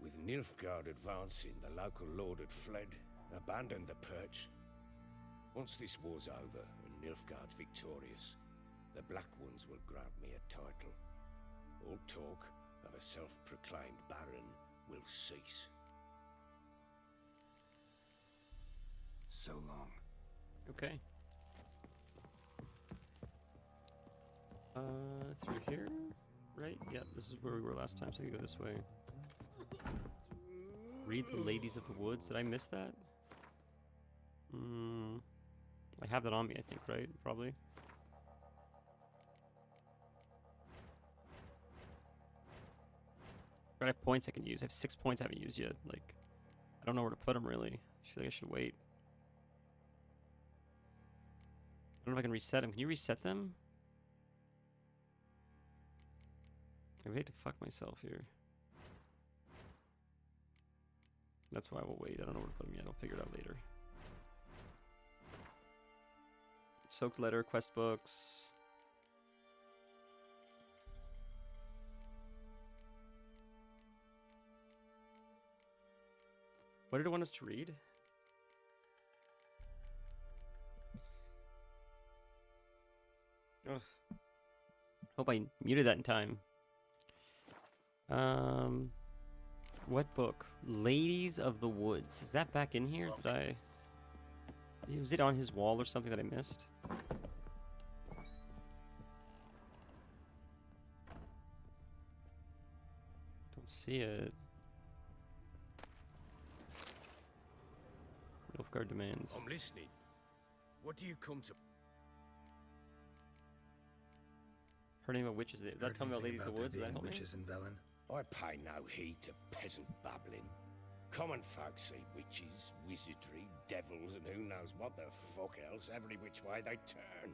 With Nilfgaard advancing, the local lord had fled, abandoned the Perch. Once this war's over and Nilfgaard's victorious, the Black Ones will grant me a title. All talk of a self-proclaimed baron will cease. So long. Okay. Through here? Right? Yeah, this is where we were last time, so we go this way. Read the Ladies of the Woods. Did I miss that? I have that on me, I think, right? Probably. I have points I can use. I have 6 points I haven't used yet. Like, I don't know where to put them, really. I feel like I should wait. I don't know if I can reset them. Can you reset them? I would hate to fuck myself here. That's why I will wait. I don't know where to put them yet. I'll figure it out later. Soaked letter, quest books. What did it want us to read? Ugh. Hope I muted that in time. What book? Ladies of the Woods. Is that back in here? Did I... Was it on his wall or something that I missed? Don't see it. Nilfgaard demands. I'm listening. What do you come to? Heard anything about witches? Did that tell me about Ladies of the Woods? Is that help me? Witches in Velen? I pay no heed to peasant babbling. Common folk see witches, wizardry, devils, and who knows what the fuck else every which way they turn.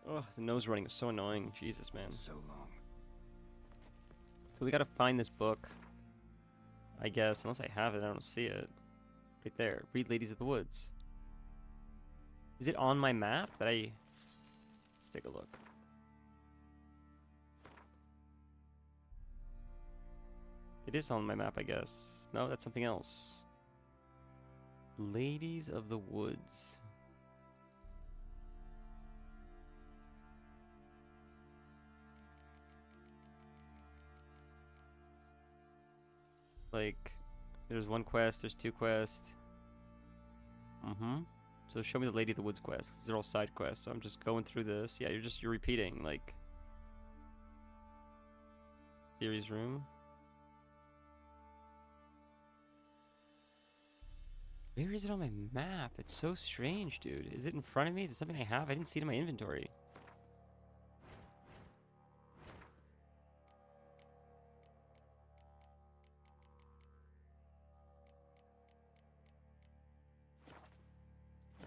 Oh, the nose running is so annoying. Jesus, man. So long. So we gotta find this book. I guess. Unless I have it, I don't see it. Right there. Read Ladies of the Woods. Is it on my map that I... Let's take a look. It is on my map, I guess. No, that's something else. Ladies of the Woods. Like, there's one quest, there's two quests. So show me the Lady of the Woods quests, 'cause they're all side quests. So I'm just going through this. Yeah, you're repeating, like... Series room. Where is it on my map? It's so strange, dude. Is it in front of me? Is it something I have? I didn't see it in my inventory.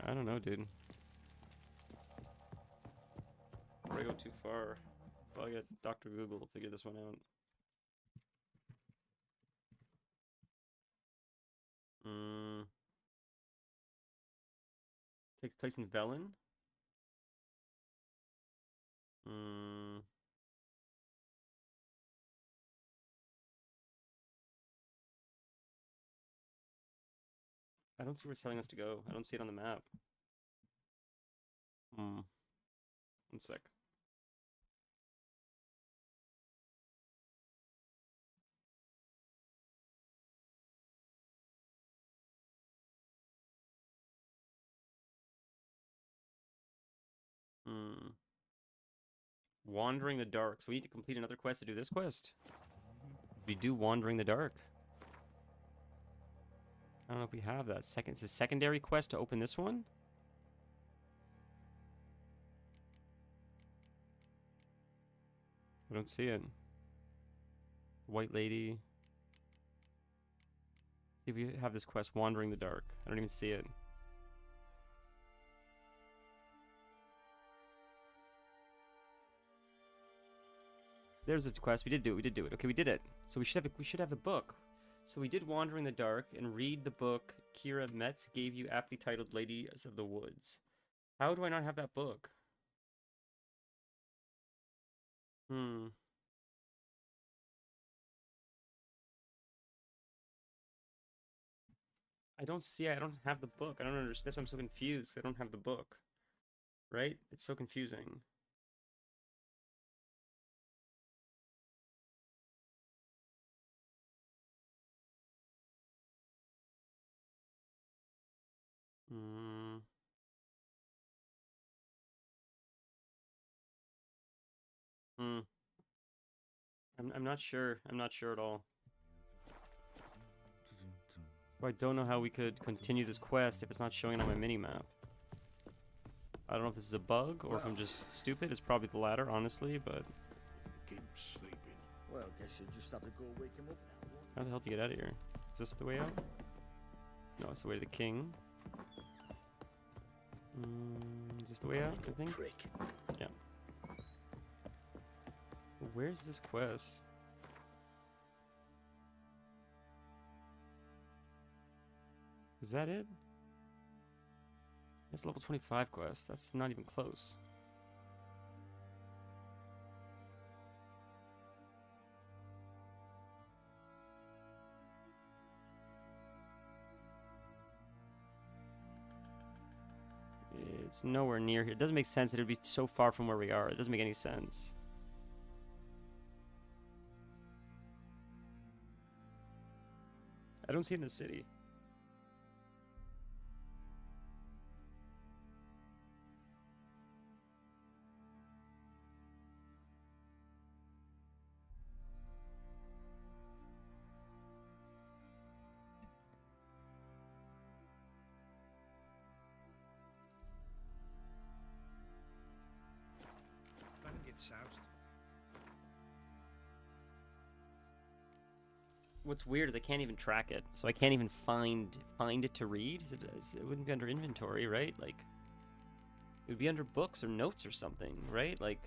I don't know, dude. Before I go too far, I'll get Dr. Google to figure this one out. Takes place in Velen. I don't see where it's telling us to go. I don't see it on the map. One sec. Wandering the Dark. So we need to complete another quest to do this quest. We do Wandering the Dark. I don't know if we have that. It's a secondary quest to open this one. I don't see it. White Lady. See if we have this quest, Wandering the Dark. I don't even see it. There's a quest. We did do it. Okay, we did it. So we should have the book. So we did Wander in the Dark and read the book Kira Metz gave you, aptly titled Ladies of the Woods. How do I not have that book? I don't have the book. I don't understand. That's why I'm so confused. I don't have the book. Right? It's so confusing. I'm not sure. I'm not sure at all. I don't know how we could continue this quest if it's not showing on my mini-map. I don't know if this is a bug or if I'm just stupid. It's probably the latter, honestly, but... Keep sleeping. Well, guess you'll just have to go wake him up now. How the hell do you get out of here? Is this the way out? No, it's the way to the king. Is this the way out, I think? Yeah. Where's this quest? Is that it? That's level 25 quest. That's not even close. It's nowhere near here. It doesn't make sense that it would be so far from where we are. It doesn't make any sense. I don't see it in the city. soused. What's weird is I can't even track it, so I can't even find it to read. It wouldn't be under inventory, right? Like, it would be under books or notes or something, right? Like,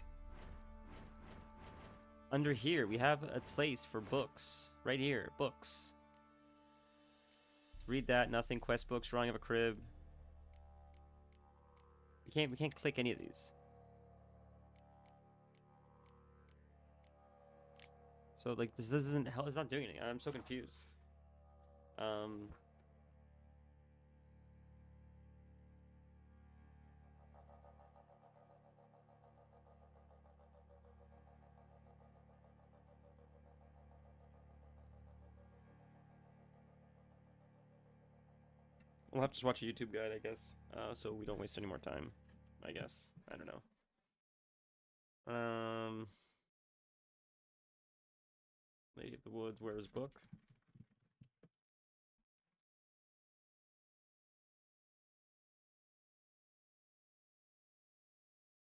under here we have a place for books, right here, books. Read that, nothing. Quest books, drawing of a crib. We can't click any of these. So like this isn't hell. It's not doing anything. I'm so confused. We'll have to just watch a YouTube guide, I guess, so we don't waste any more time. I guess. I don't know. Lady of the Woods, where is book?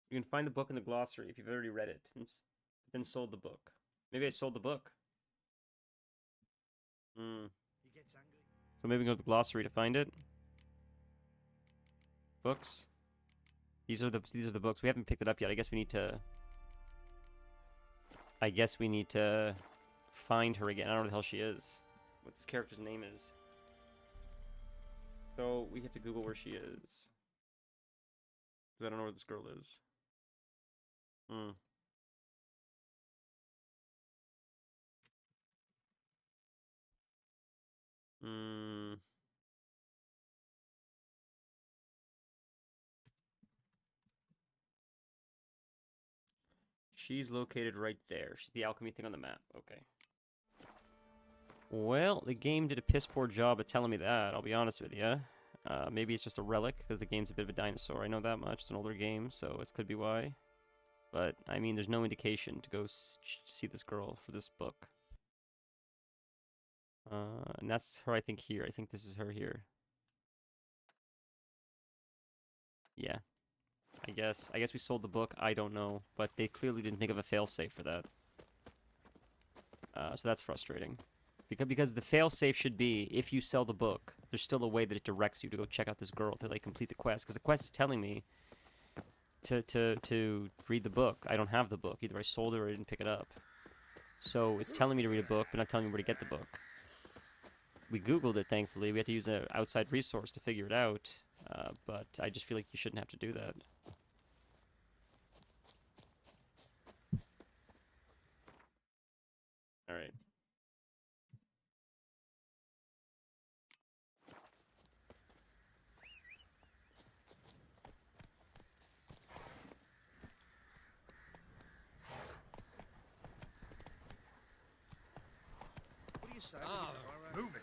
You can find the book in the glossary if you've already read it and then sold the book. Maybe I sold the book. So maybe we can go to the glossary to find it. Books. These are the books. We haven't picked it up yet. I guess we need to find her again. I don't know what the hell she is. What this character's name is. So we have to Google where she is. Because I don't know where this girl is. She's located right there. She's the alchemy thing on the map. Okay. Well, the game did a piss poor job of telling me that, I'll be honest with you. Maybe it's just a relic, because the game's a bit of a dinosaur. I know that much. It's an older game, so it could be why. But, I mean, there's no indication to go see this girl for this book. And that's her, I think, here. I think this is her here. Yeah. I guess we sold the book. I don't know, but they clearly didn't think of a failsafe for that. So that's frustrating. Because the failsafe should be, if you sell the book, there's still a way that it directs you to go check out this girl to like complete the quest. Because the quest is telling me to read the book. I don't have the book. Either I sold it or I didn't pick it up. So it's telling me to read a book, but not telling me where to get the book. We Googled it, thankfully. We had to use an outside resource to figure it out. But I just feel like you shouldn't have to do that. All right. What do you say? Move it.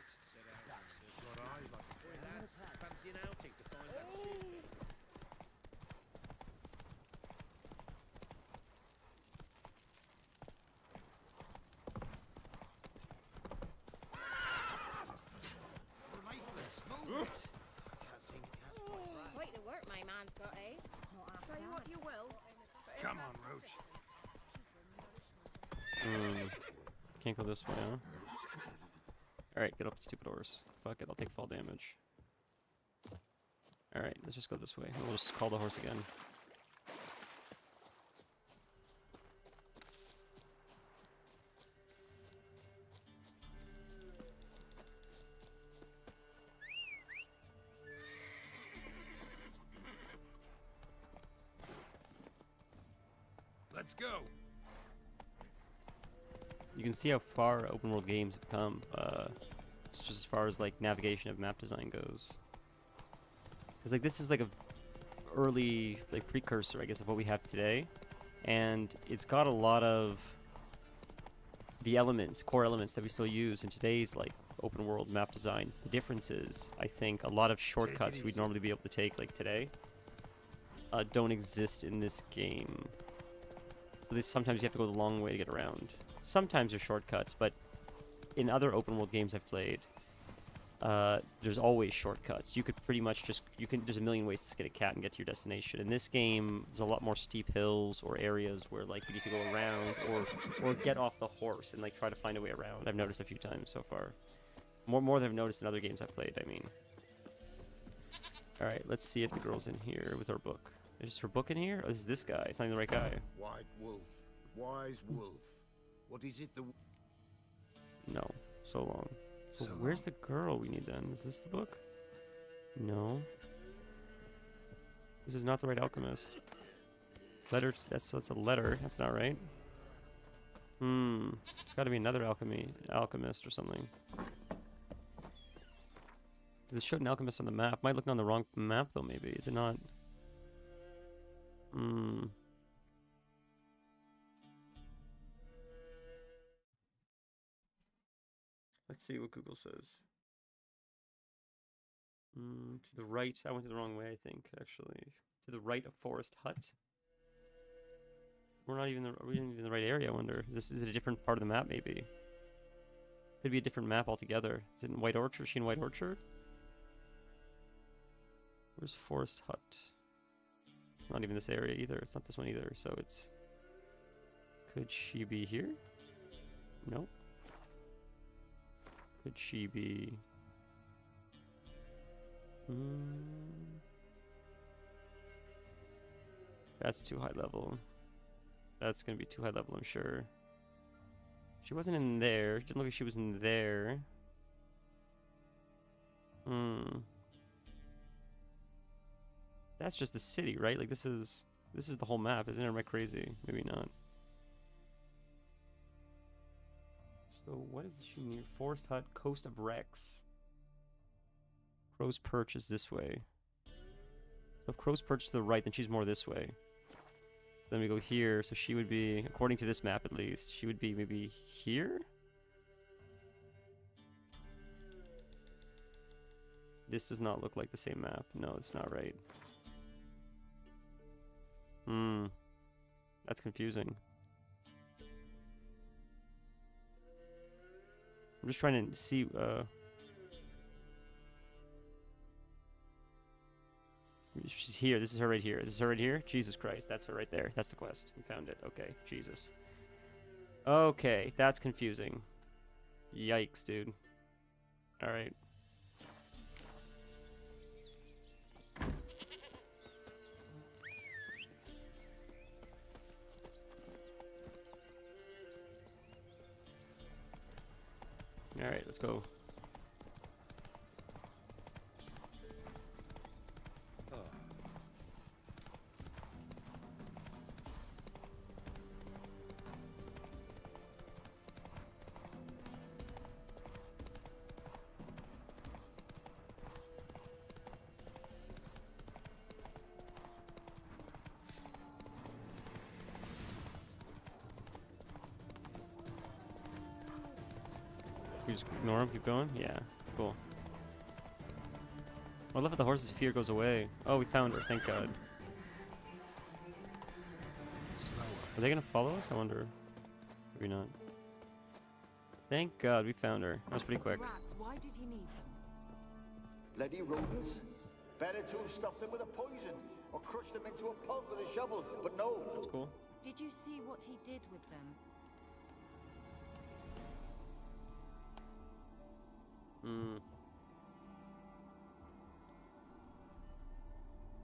Fancy an outing to find that ship? Quite the work my man's got, eh? Say what you will. Come on, Roach. Can't go this way, huh? Alright, get up the stupid horse. Fuck it, I'll take fall damage. Alright, let's just go this way. We'll just call the horse again. Let's go. You can see how far open world games have come. It's just as far as like navigation of map design goes. Because like this is like a early like precursor, I guess, of what we have today, and it's got a lot of the elements, core elements that we still use in today's like open world map design. The difference is, I think, a lot of shortcuts we'd normally be able to take like today don't exist in this game. So sometimes you have to go the long way to get around. Sometimes there's shortcuts, but in other open world games I've played, there's always shortcuts. You could pretty much just, there's a million ways to skin a cat and get to your destination. In this game, there's a lot more steep hills or areas where like you need to go around or get off the horse and like try to find a way around. I've noticed a few times so far. More than I've noticed in other games I've played, I mean. Alright, let's see if the girl's in here with her book. Is her book in here? Oh, this is this guy. It's not even the right guy. White wolf, wise wolf. What is it the... No, so long. So where's the girl we need then? Is this the book? No. This is not the right alchemist. Letter, that's a letter. That's not right. It's got to be another alchemist or something. Does it show an alchemist on the map? Might look on the wrong map though, maybe. Is it not? Let's see what Google says. To the right. I went to the wrong way, I think, actually. To the right of Forest Hut. We're not even in the right area, I wonder. Is it a different part of the map, maybe? Could be a different map altogether. Is it in White Orchard? Is she in White Orchard? Where's Forest Hut? It's not even this area either. It's not this one either, so it's... Could she be here? Nope. Could she be... That's too high level. That's gonna be too high level, I'm sure. She wasn't in there. It didn't look like she was in there. That's just the city, right? Like this is the whole map, isn't it? Am I crazy? Maybe not. So what is she near? Forest Hut, Coast of Rex. Crow's Perch is this way. So if Crow's Perch is to the right, then she's more this way. Then we go here, so she would be, according to this map at least, she would be maybe here? This does not look like the same map. No, it's not right. That's confusing. I'm just trying to see, she's here. This is her right here. This is her right here. Jesus Christ. That's her right there. That's the quest. We found it. Okay. Jesus. Okay. That's confusing. Yikes, dude. Alright. Alright, let's go. We just ignore him, keep going? Yeah, cool. I love that the horse's fear goes away. Oh, we found her, thank God. Are they gonna follow us? I wonder. Maybe not. Thank God we found her. That was pretty quick. Rats, why did he need them? Bloody rodents. Better to have stuffed them with a poison or crushed them into a pulp with a shovel, but no. That's cool. Did you see what he did with them?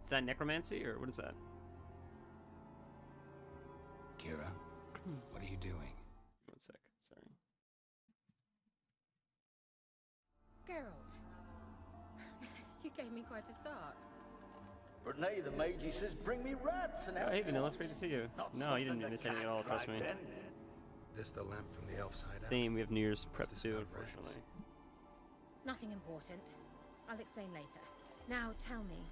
Is that necromancy or what is that? Kira, what are you doing? One sec, sorry. Geralt, you gave me quite a start. But nay, the mage he says, bring me rats and Oh, hey Vanilla, it's great to see you. No, you didn't miss anything at all, trust me. This the lamp from the elf's hideout? Theme, we have New Year's prep to do, unfortunately. Nothing important. I'll explain later. Now tell me,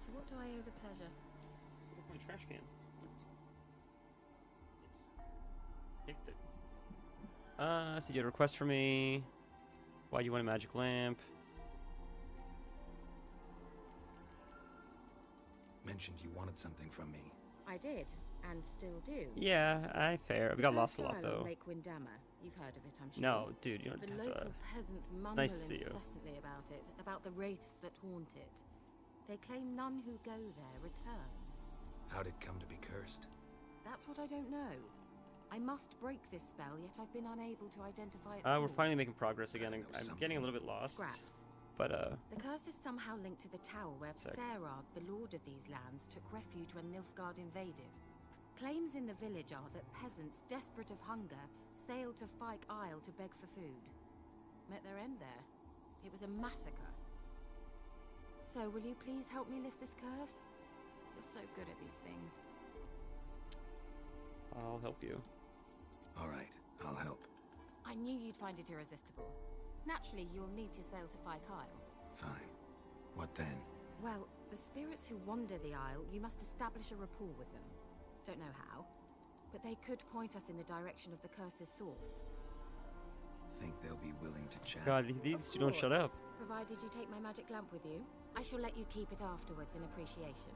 to what do I owe the pleasure? My trash can. Picked it. So you had a request for me. Why do you want a magic lamp? Mentioned you wanted something from me. I did, and still do. Yeah, fair. We got lost a lot, Cursed Isle on though. Lake Windammer. You've heard of it, I'm sure. No, dude, you don't The have to. local peasants mumble nice to see you. incessantly about it, about the wraiths that haunt it. They claim none who go there return. How'd it come to be cursed? That's what I don't know. I must break this spell, yet I've been unable to identify its We're source. finally making progress again. I'm getting a little bit lost. Scraps. But, The curse is somehow linked to the tower where Sec. Serag, the lord of these lands, took refuge when Nilfgaard invaded. Claims in the village are that peasants, desperate of hunger, sailed to Fyke Isle to beg for food. Met their end there. It was a massacre. So, will you please help me lift this curse? You're so good at these things. I'll help you. All right, I'll help. I knew you'd find it irresistible. Naturally, you'll need to sail to Fyke Isle. Fine. What then? Well, the spirits who wander the Isle, you must establish a rapport with them. Don't know how, but they could point us in the direction of the curse's source. Think they'll be willing to chat? God, these two don't shut up. Provided you take my magic lamp with you, I shall let you keep it afterwards in appreciation.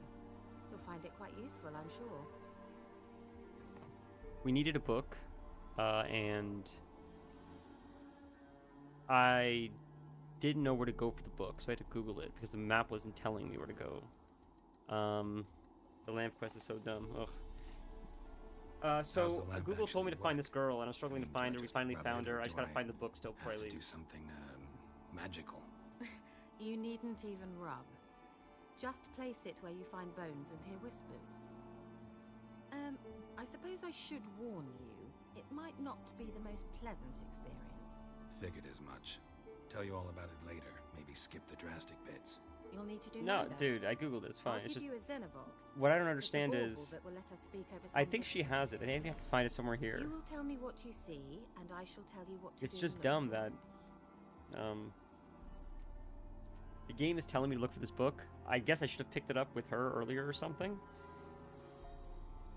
You'll find it quite useful, I'm sure. We needed a book, and I didn't know where to go for the book, so I had to Google it because the map wasn't telling me where to go. The lamp quest is so dumb. Ugh. So Google told me to find this girl, and I was struggling to find her. We finally found her. I just gotta find the book still before I leave. Do something magical. You needn't even rub. Just place it where you find bones and hear whispers. I suppose I should warn you, it might not be the most pleasant experience. Figured as much. Tell you all about it later. Maybe skip the drastic bits. You'll need to do No, neither. dude, I googled it. It's fine. I'll It's give just you a Xenovox. what I don't It's a understand bauble is that will let us speak over I some think she distance. has it. I think I have to find it somewhere here. You will tell me what you see, and I shall tell you what to It's do just and dumb look for. that the game is telling me to look for this book. I guess I should have picked it up with her earlier or something.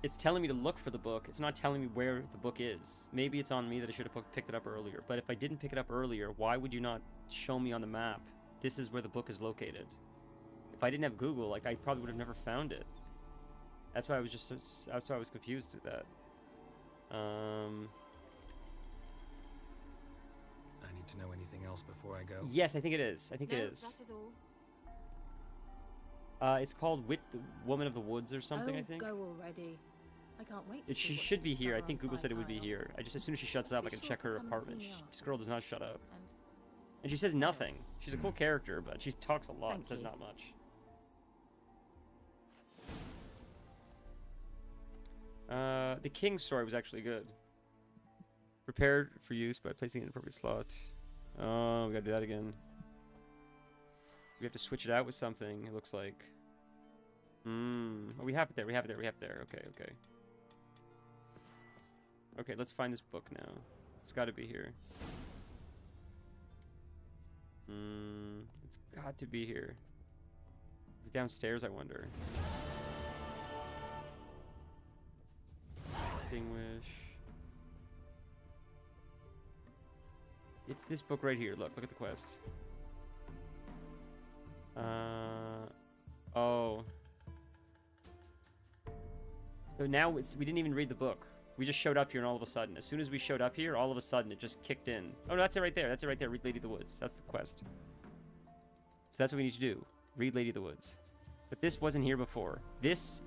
It's telling me to look for the book. It's not telling me where the book is. Maybe it's on me that I should have picked it up earlier. But if I didn't pick it up earlier, why would you not show me on the map, this is where the book is located? If I didn't have Google, like, I probably would have never found it. That's why I was just that's why I was confused with that. I need to know anything else before I go? Yes, I think it is. I think No, it is. that is all. It's called the Woman of the Woods or something, oh, I think. go already. I can't wait to see She what should you be here. I discover think on Google said it would be Fyke here. I just, as soon as she shuts up, I can Be check sure her to come apartment. see me This girl does not shut up. And And she says nothing. She's a cool character, but she talks a lot and Thank says you. not much. The King's story was actually good. Prepared for use by placing it in an appropriate slot. Oh, we gotta do that again. We have to switch it out with something, it looks like. Oh, we have it there, we have it there, we have it there. Okay, okay. Okay, let's find this book now. It's gotta be here. It's got to be here. It's downstairs, I wonder. Extinguish. It's this book right here. Look at the quest. Oh. So now we didn't even read the book. We just showed up here and all of a sudden, as soon as we showed up here, all of a sudden it just kicked in. Oh, no, that's it right there. That's it right there. Read Lady of the Woods. That's the quest. So that's what we need to do. Read Lady of the Woods. But this wasn't here before. This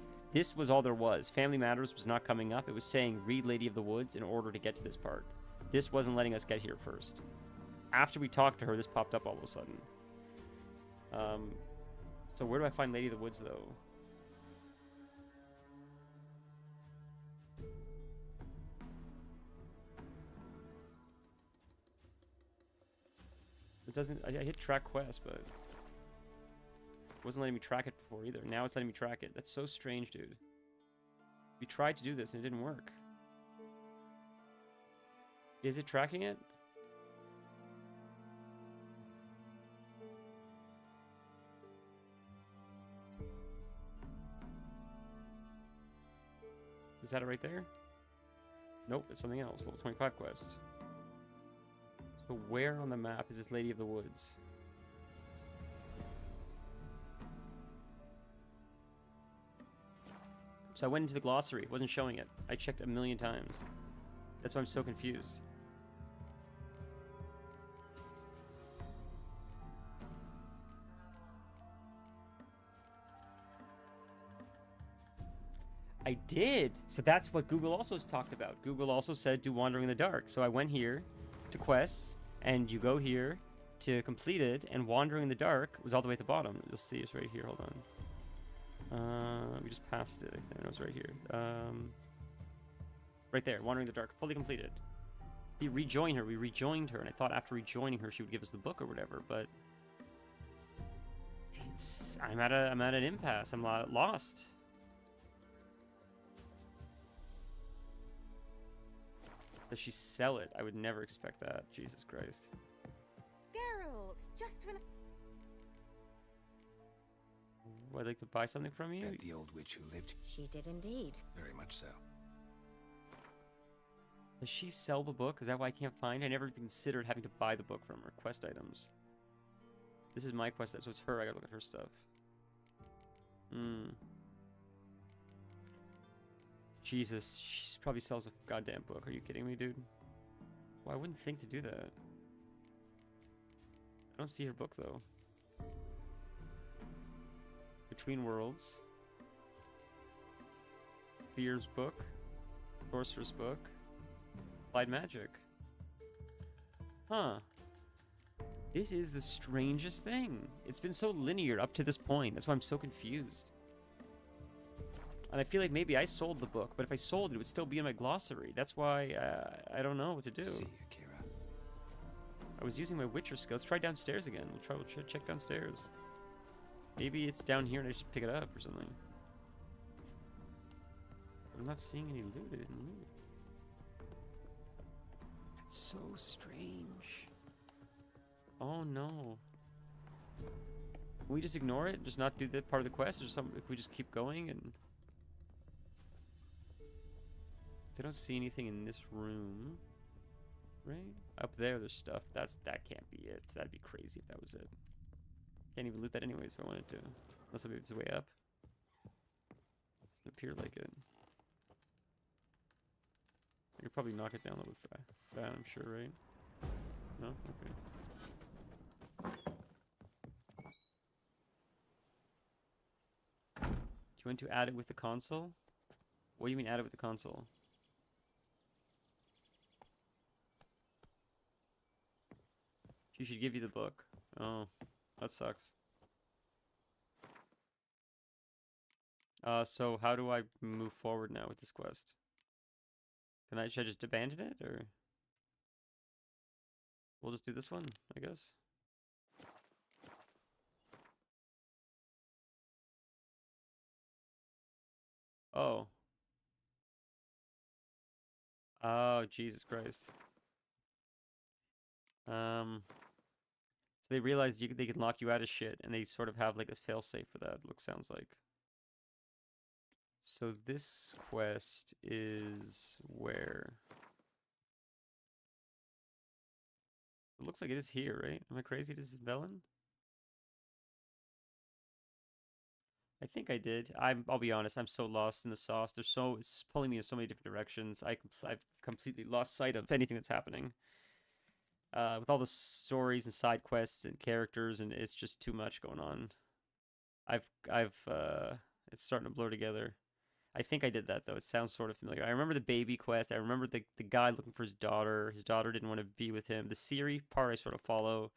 was all there was. Family Matters was not coming up. It was saying read Lady of the Woods in order to get to this part. This wasn't letting us get here first. After we talked to her, this popped up all of a sudden. So where do I find Lady of the Woods, though? It doesn't... I hit track quest, but... It wasn't letting me track it before either. Now it's letting me track it. That's so strange, dude. We tried to do this and it didn't work. Is it tracking it? Is that it right there? Nope, it's something else. Level 25 quest. So where on the map is this Lady of the Woods? So I went into the glossary. It wasn't showing it. I checked a million times. That's why I'm so confused. I did. So that's what Google also talked about. Google also said do Wandering in the Dark. So I went here to quests, and you go here to complete it, and Wandering in the Dark was all the way at the bottom. You'll see it's right here. Hold on. We just passed it. I think it was right here. Right there. Wandering in the Dark, fully completed. See, rejoin her. We rejoined her, and I thought after rejoining her, she would give us the book or whatever. But I'm at an impasse. I'm lost. Does she sell it? I would never expect that. Jesus Christ. Geralt, just when... I'd like to buy something from you? That the old witch who lived? She did indeed. Very much so. Does she sell the book? Is that why I can't find it? I never considered having to buy the book from her. Quest items. This is my quest, so it's her. I gotta look at her stuff. Jesus, she probably sells a goddamn book. Are you kidding me, dude? Well, I wouldn't think to do that. I don't see her book, though. Between Worlds. Spears book. Sorcerer's book. Applied Magic. Huh. This is the strangest thing. It's been so linear up to this point. That's why I'm so confused. And I feel like maybe I sold the book, but if I sold it, it would still be in my glossary. That's why I don't know what to do. See, Akira. I was using my Witcher skill. Let's try downstairs again. We'll check downstairs. Maybe it's down here and I should pick it up or something. I'm not seeing any loot. I didn't loot. It's so strange. Oh no. Can we just ignore it? Just not do that part of the quest? Or something? If we just keep going and... I don't see anything in this room. Right? Up there, there's stuff. That can't be it. That'd be crazy if that was it. Can't even loot that anyways if I wanted to. Unless maybe it's way up. Doesn't appear like it. I could probably knock it down with that, I'm sure, right? No? Okay. Do you want to add it with the console? What do you mean add it with the console? She should give you the book. Oh, that sucks. So how do I move forward now with this quest? Should I just abandon it, or? We'll just do this one, I guess. Oh. Oh, Jesus Christ. So they realized they could lock you out of shit, and they sort of have like a failsafe for that, sounds like. So this quest is where? It looks like it is here, right? Am I crazy? This is Velen? I think I did. I'll be honest, I'm so lost in the sauce. It's pulling me in so many different directions. I've completely lost sight of anything that's happening. With all the stories and side quests and characters, and it's just too much going on. It's starting to blur together. I think I did that, though. It sounds sort of familiar. I remember the baby quest. I remember the guy looking for his daughter. His daughter didn't want to be with him. The Ciri part I sort of follow.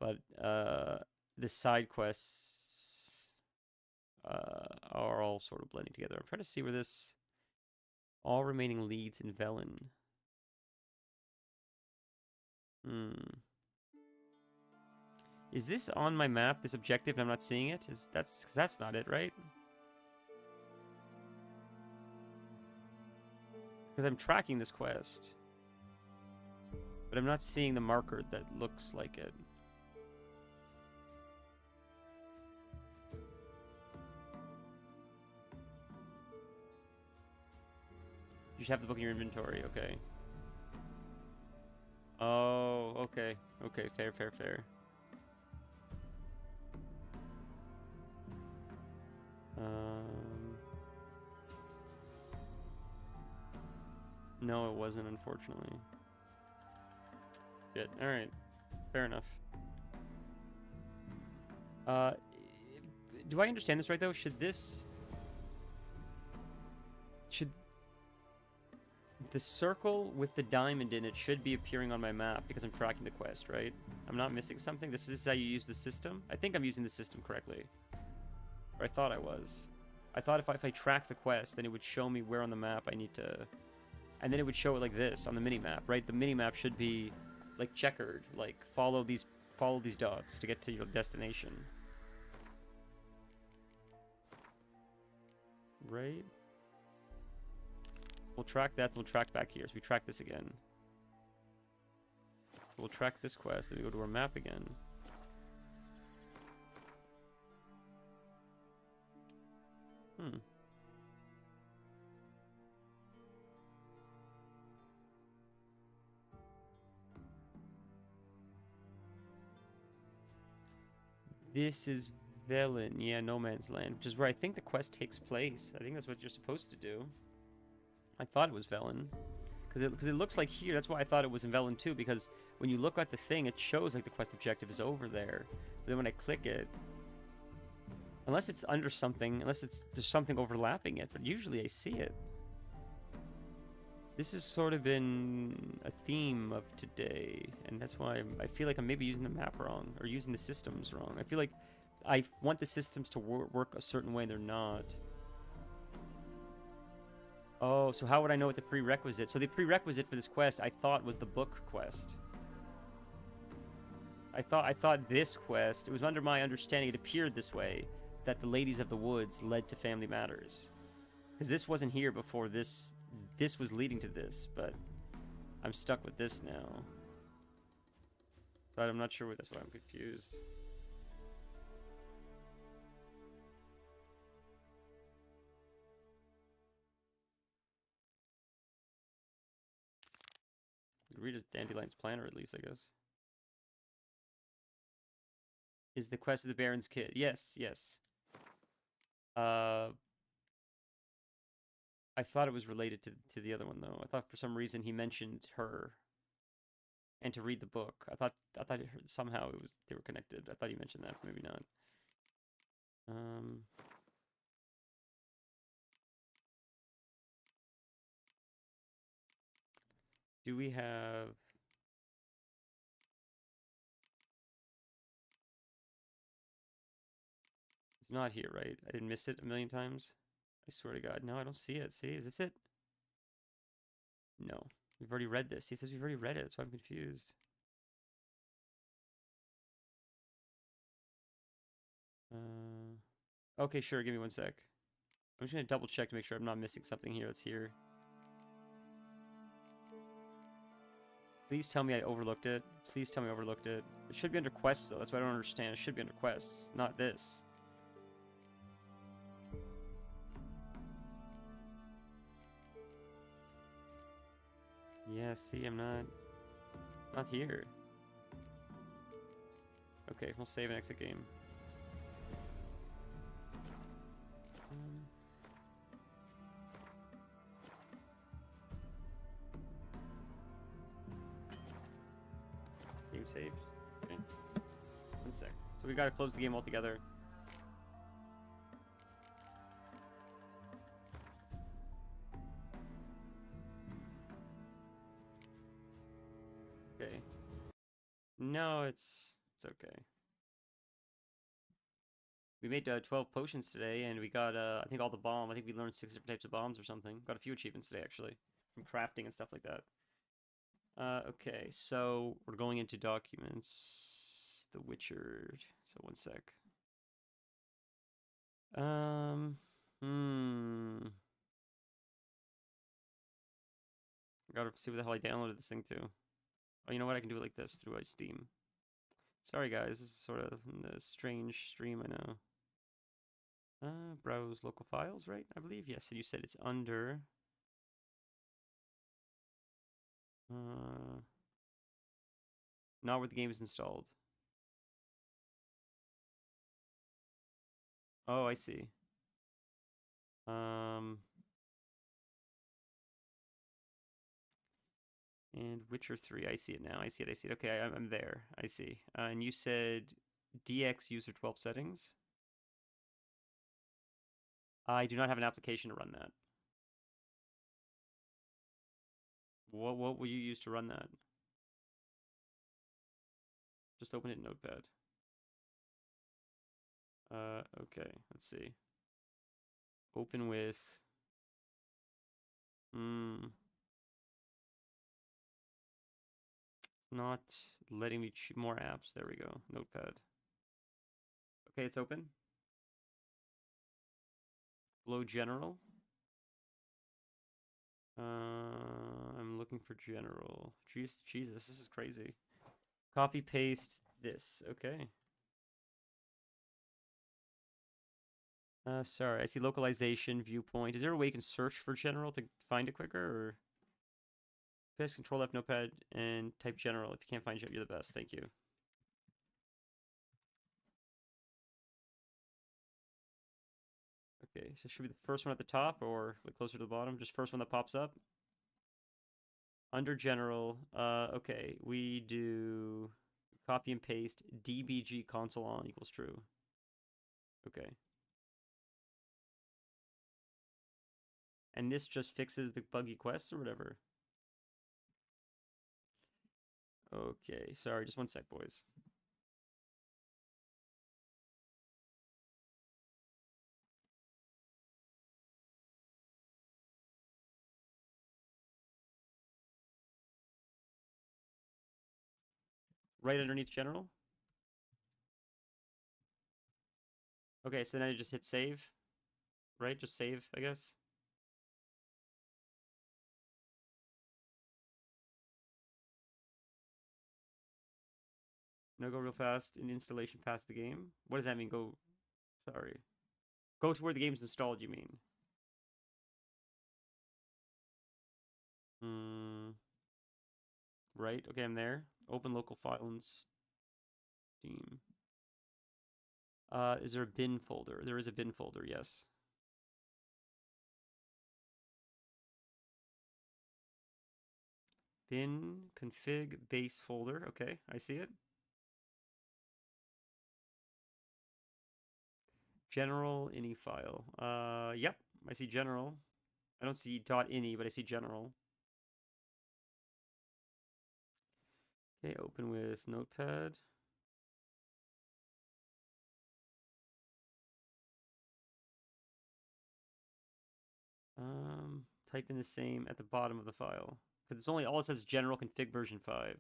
But the side quests are all sort of blending together. I'm trying to see where this... All remaining leads in Velen. Is this on my map, this objective, and I'm not seeing it? That's not it, right? Because I'm tracking this quest. But I'm not seeing the marker that looks like it. You should have the book in your inventory, okay. Oh, okay. Okay, fair. No, it wasn't, unfortunately. Shit. Alright. Fair enough. Do I understand this right, though? Should the circle with the diamond in it should be appearing on my map because I'm tracking the quest, right? I'm not missing something? This is how you use the system? I think I'm using the system correctly. Or I thought I was. I thought if I track the quest, then it would show me where on the map I need to... And then it would show it like this on the mini-map, right? The mini-map should be like checkered, like follow these dots to get to your destination. Right? We'll track that, we'll track back here. So we track this again. We'll track this quest, then we go to our map again. This is Velen, yeah, No Man's Land, which is where I think the quest takes place. I think that's what you're supposed to do. I thought it was Velen. Because it looks like here, that's why I thought it was in Velen too, because when you look at the thing, it shows like the quest objective is over there. But then when I click it, unless it's under something, there's something overlapping it, but usually I see it. This has sort of been a theme of today, and that's why I feel like I'm maybe using the map wrong, or using the systems wrong. I feel like I want the systems to work a certain way, and they're not. Oh, so how would I know what the prerequisite? So the prerequisite for this quest, I thought, was the book quest. I thought this quest, it was under my understanding, it appeared this way, that the Ladies of the Woods led to Family Matters. Because this wasn't here before this was leading to this, but I'm stuck with this now. So I'm not sure, that's why I'm confused. Read a Dandelion's planner at least, I guess. Is the quest of the Baron's kid? Yes, yes. I thought it was related to the other one though. I thought for some reason he mentioned her. And to read the book. I thought somehow they were connected. I thought he mentioned that, maybe not. Do we have... It's not here, right? I didn't miss it a million times. I swear to God. No, I don't see it. See, is this it? No. We've already read this. He says we've already read it, so I'm confused. Okay, sure. Give me 1 sec. I'm just going to double check to make sure I'm not missing something here that's here. Please tell me I overlooked it. Please tell me I overlooked it. It should be under quests, though. That's what I don't understand. It should be under quests, not this. Yeah, see, I'm not... It's not here. Okay, we'll save and exit game. Game saved. Okay. 1 sec. So we gotta close the game altogether. Okay. No, it's okay. We made 12 potions today, and we got, I think, all the bomb. I think we learned 6 different types of bombs or something. Got a few achievements today, actually, from crafting and stuff like that. Okay, so we're going into documents. The Witcher. So 1 sec. Gotta see what the hell I downloaded this thing to. Oh, you know what? I can do it like this through Steam. Sorry, guys. This is sort of a strange stream, I know. Browse local files, right? I believe. Yes, and you said it's under... not where the game is installed. Oh, I see. And Witcher 3, I see it now. I see it. Okay, I'm there. I see. And you said DX user 12 settings. I do not have an application to run that. What will you use to run that? Just open it in Notepad. Okay, let's see. Open with... Not letting me choose more apps. There we go. Notepad. Okay, it's open. Below general. I'm looking for general. Jesus, this is crazy. Copy paste this. Okay. Sorry, I see localization, viewpoint. Is there a way you can search for general to find it quicker? Or press Control F Notepad and type general. If you can't find it, you're the best. Thank you. Okay, so should be the first one at the top or closer to the bottom? Just first one that pops up. Under general, okay, we do copy and paste dbg console on equals true. Okay. And this just fixes the buggy quests or whatever. Okay, sorry, just one sec, boys. Right underneath general. Okay, so now you just hit save. Right, just save, I guess. No, go real fast in installation path of the game. What does that mean? Go, sorry. Go to where the game's installed, you mean? Right, okay, I'm there. Open local file in Steam. Is there a bin folder? There is a bin folder, yes. Bin, config, base folder. Okay, I see it. General ini file. Yep, I see general. I don't see .ini, but I see general. Okay, open with Notepad. Type in the same at the bottom of the file. Because it's only, all it says is general config version 5.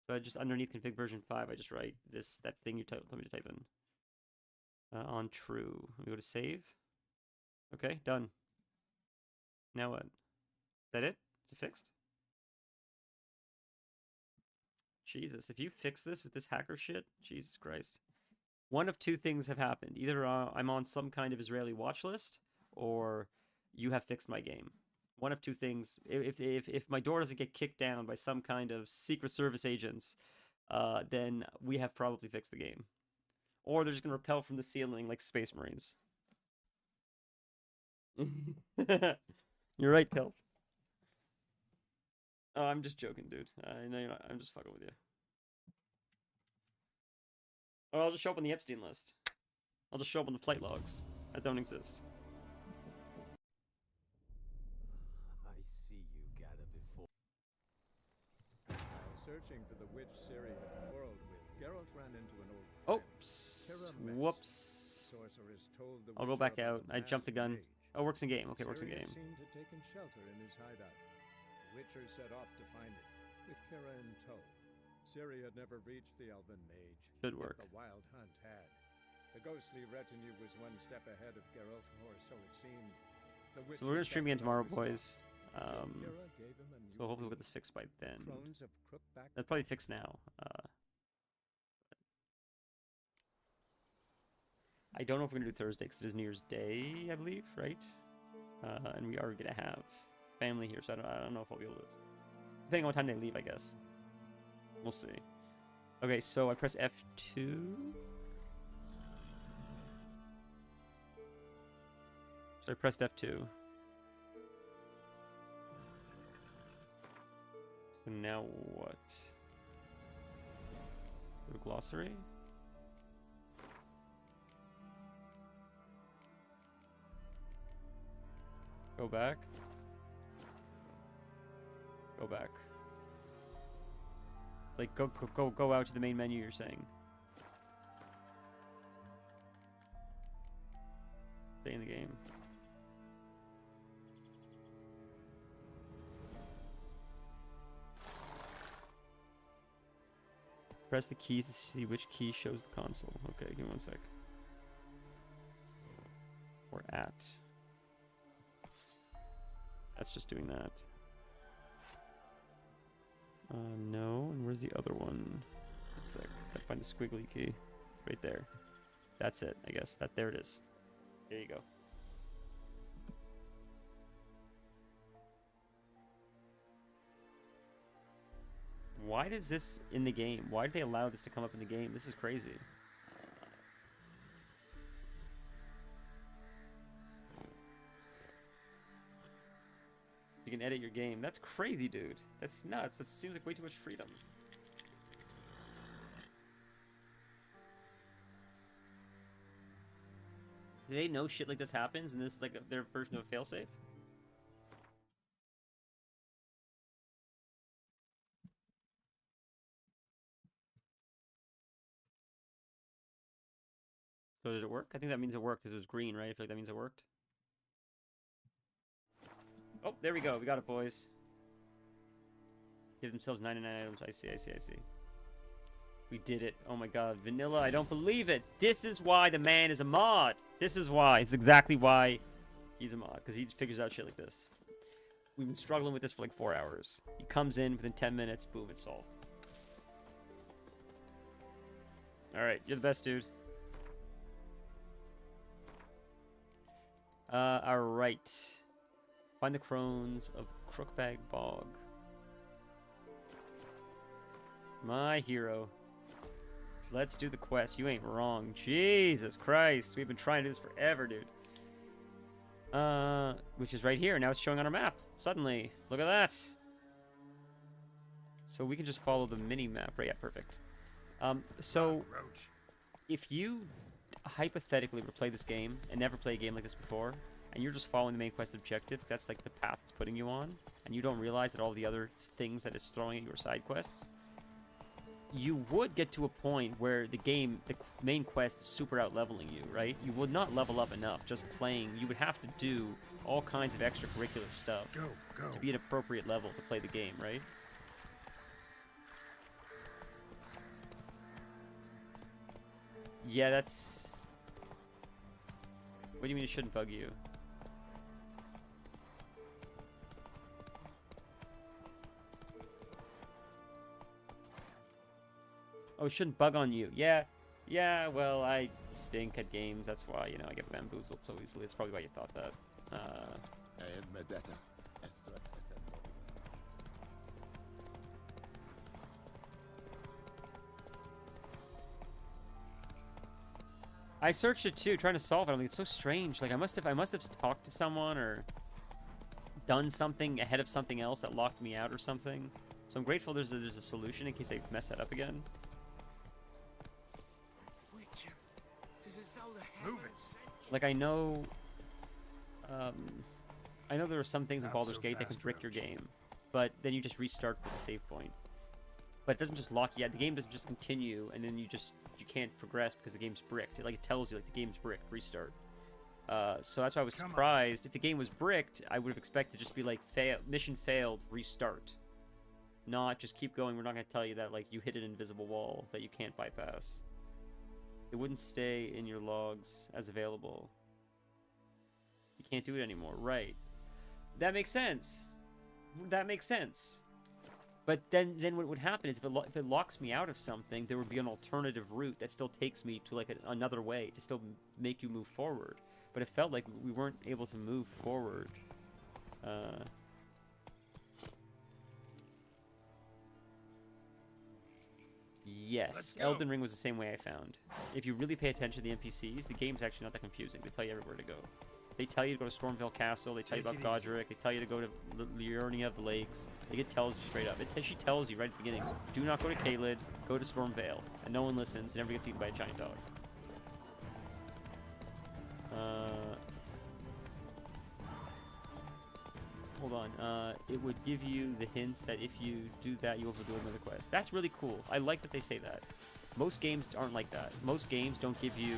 So I just underneath config version 5, I just write that thing you told me to type in. On true. Let me go to save. Okay, done. Now what? Is that it? Is it fixed? Jesus, if you fix this with this hacker shit, Jesus Christ. One of two things have happened. Either I'm on some kind of Israeli watch list, or you have fixed my game. One of two things. If my door doesn't get kicked down by some kind of Secret Service agents, then we have probably fixed the game. Or they're just going to rappel from the ceiling like Space Marines. You're right, Kelp. Oh, I'm just joking, dude. I know you're not. I'm just fucking with you. Or I'll just show up on the Epstein list. I'll just show up on the flight logs that don't exist. I see you gather before. While searching for the witch Ciri had quarreled with, Geralt ran into an old friend. Oops. Kira Metz. Whoops. Sorceress told the I'll go Witcher back about out. a I jumped the gun. masked mage. Oh, works in game. Okay, works in Ciri game. seemed to have taken shelter in his hideout. The Witcher set off to find it, with Kira in tow. Ciri had never reached the elven mage. Should yet work. The wild hunt had. The ghostly retinue was one step ahead of Geralt, or so it seemed. The So we're gonna stream again tomorrow, boys. Kira gave him a new So hopefully we'll get this fixed by then. Crones of Crookback. That's probably fixed now. I don't know if we're gonna do Thursday because it is New Year's Day, I believe, right? And we are gonna have family here, so I don't know if I'll be able to. Depending on what time they leave, I guess. We'll see. Okay, so I press F2. So I pressed F2. So now what? Go to glossary? Go back. Go back. Like, go out to the main menu, you're saying. Stay in the game. Press the keys to see which key shows the console. Okay, give me one sec. Or at. That's just doing that. No, and where's the other one? One sec. Gotta find the squiggly key. Right there. That's it, I guess. There it is. There you go. Why is this in the game? Why did they allow this to come up in the game? This is crazy. You can edit your game. That's crazy, dude. That's nuts. That seems like way too much freedom. Do they know shit like this happens and this is like their version of a failsafe? So did it work? I think that means it worked. It was green, right? I feel like that means it worked. Oh, there we go. We got it, boys. Give themselves 99 items. I see. We did it. Oh my god. Vanilla, I don't believe it. This is why the man is a mod. This is why. It's exactly why he's a mod. Because he figures out shit like this. We've been struggling with this for like 4 hours. He comes in within 10 minutes. Boom, it's solved. Alright, you're the best, dude. Alright. Find the crones of Crookbag Bog. My hero. Let's do the quest. You ain't wrong. Jesus Christ. We've been trying to do this forever, dude. Which is right here. Now it's showing on our map. Suddenly. Look at that. So we can just follow the mini-map. Right, yeah, perfect. So if you hypothetically replay this game and never play a game like this before, and you're just following the main quest objective, that's like the path it's putting you on, and you don't realize that all the other things that it's throwing at your side quests, you would get to a point where the main quest is super out-leveling you, right? You would not level up enough just playing. You would have to do all kinds of extracurricular stuff to be at an appropriate level to play the game, right? Yeah, that's... What do you mean it shouldn't bug you? Oh, it shouldn't bug on you. Yeah, well, I stink at games. That's why, you know, I get bamboozled so easily. It's probably why you thought that. I searched it too, trying to solve it. I mean, it's so strange. Like I must have talked to someone or done something ahead of something else that locked me out or something. So I'm grateful there's a solution in case I mess that up again. Like I know there are some things in Baldur's Gate that can brick your game, but then you just restart with the save point. But it doesn't just lock you out. The game doesn't just continue, and then you can't progress because the game's bricked. It tells you like the game's bricked, restart. So that's why I was surprised. If the game was bricked, I would have expected just to be like mission failed, restart. Not just keep going. We're not going to tell you that like you hit an invisible wall that you can't bypass. It wouldn't stay in your logs as available. You can't do it anymore, right? That makes sense. That makes sense. But then what would happen is if it locks me out of something, there would be an alternative route that still takes me to like another way to still make you move forward. But it felt like we weren't able to move forward. Yes, Elden Ring was the same way I found. If you really pay attention to the NPCs, the game's actually not that confusing. They tell you everywhere to go. They tell you to go to Stormvale Castle. They tell you about Godric. They tell you to go to Liurnia of the Lakes. Like, it tells you straight up. She tells you right at the beginning, do not go to Caelid, go to Stormvale. And no one listens. Never gets eaten by a giant dog. Hold on. It would give you the hints that if you do that, you will do another quest. That's really cool. I like that they say that. Most games aren't like that. Most games don't give you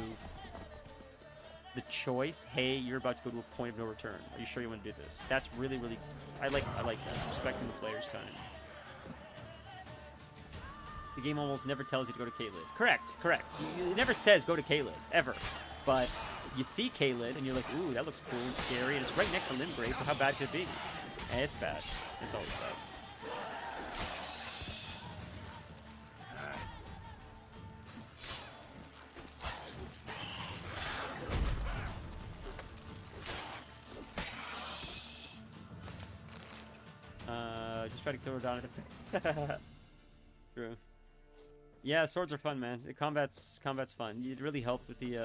the choice. Hey, you're about to go to a point of no return. Are you sure you want to do this? That's really, really. I like that. Respecting the player's time. The game almost never tells you to go to Caelid. Correct. It never says go to Caelid ever. But you see Caelid and you're like, ooh, that looks cool and scary, and it's right next to Limgrave. So how bad could it be? And it's bad. It's always bad. Just try to kill Radahn. True. Yeah, swords are fun, man. The combat's fun. It really helped with the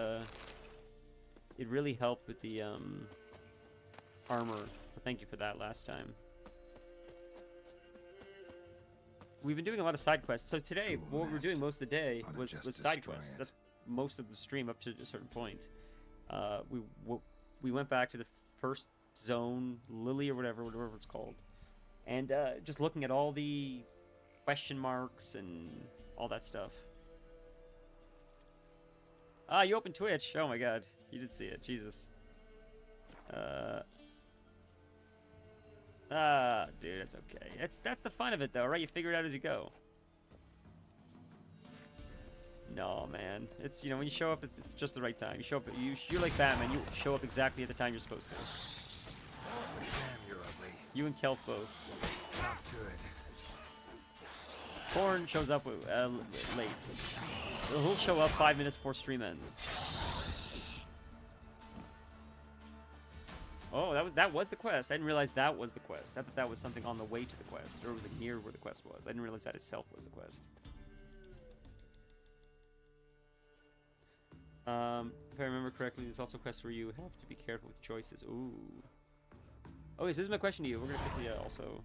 armor. Thank you for that last time. We've been doing a lot of side quests. So today, what we're doing most of the day was side quests. That's most of the stream up to a certain point. We went back to the first zone, Lily or whatever it's called, and just looking at all the question marks and all that stuff. Ah, you opened Twitch. Oh my god, you did see it. Jesus. Dude, it's okay. That's the fun of it, though, right? You figure it out as you go. No, man. It's, you know, when you show up, it's just the right time. You show up. You're like Batman. You show up exactly at the time you're supposed to. Damn, you're ugly. You and Kelf both. Not good. Korn shows up late. He'll show up 5 minutes before stream ends. Oh, that was the quest. I didn't realize that was the quest. I thought that was something on the way to the quest, or it was like near where the quest was. I didn't realize that itself was the quest. If I remember correctly, there's also quests where you have to be careful with choices. Ooh. Okay, so this is my question to you. We're gonna quickly also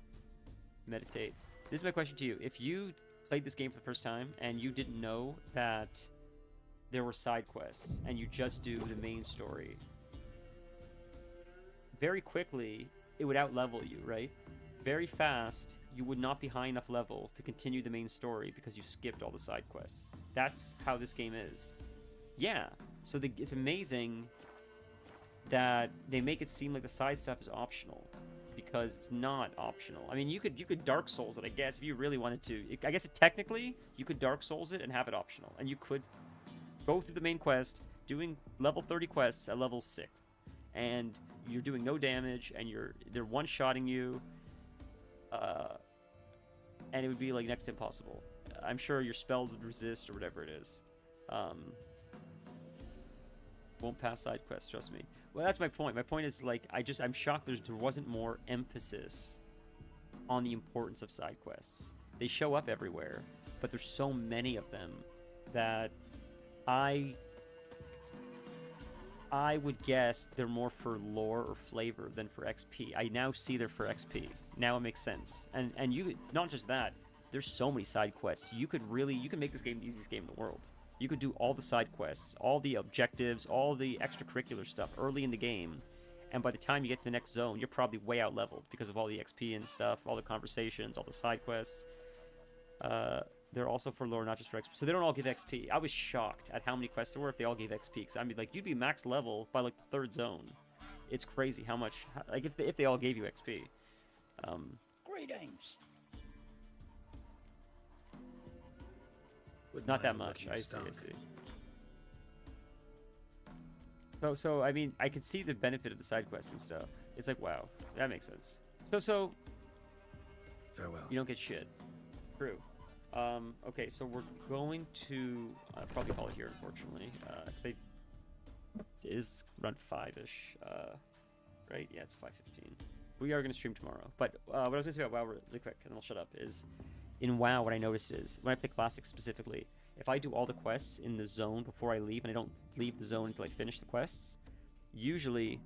meditate. This is my question to you. If you played this game for the first time and you didn't know that there were side quests and you just do the main story, very quickly it would out-level you, right? Very fast, you would not be high enough level to continue the main story because you skipped all the side quests. That's how this game is. Yeah, so it's amazing that they make it seem like the side stuff is optional, because it's not optional. I mean, you could Dark Souls it, I guess, if you really wanted to. I guess technically you could Dark Souls it and have it optional, and you could go through the main quest doing level 30 quests at level 6th, and you're doing no damage, and they're one-shotting you, and it would be like next to impossible. I'm sure your spells would resist or whatever it is. Won't pass side quests, trust me. Well, that's my point. My point is, like, I'm shocked there wasn't more emphasis on the importance of side quests. They show up everywhere, but there's so many of them that I would guess they're more for lore or flavor than for XP. I now see they're for XP. Now it makes sense. And you, not just that, there's so many side quests. You can make this game the easiest game in the world. You could do all the side quests, all the objectives, all the extracurricular stuff early in the game, and by the time you get to the next zone, you're probably way out leveled because of all the XP and stuff, all the conversations, all the side quests. They're also for lore, not just for XP. So they don't all give XP. I was shocked at how many quests there were if they all gave XP. Because I mean, like, you'd be max level by like the 3rd zone. It's crazy how much, like, if they all gave you XP. Greetings. Not that much. I see. So I mean, I could see the benefit of the side quests and stuff. It's like, wow, that makes sense. So farewell. You don't get shit. True. Okay, so we're going to probably call it here, unfortunately. It is around 5-ish, right? Yeah, it's 5:15. We are going to stream tomorrow. But what I was going to say about WoW really quick, and then I'll shut up, is in WoW, what I noticed is, when I play Classic specifically, if I do all the quests in the zone before I leave, and I don't leave the zone until I finish the quests, usually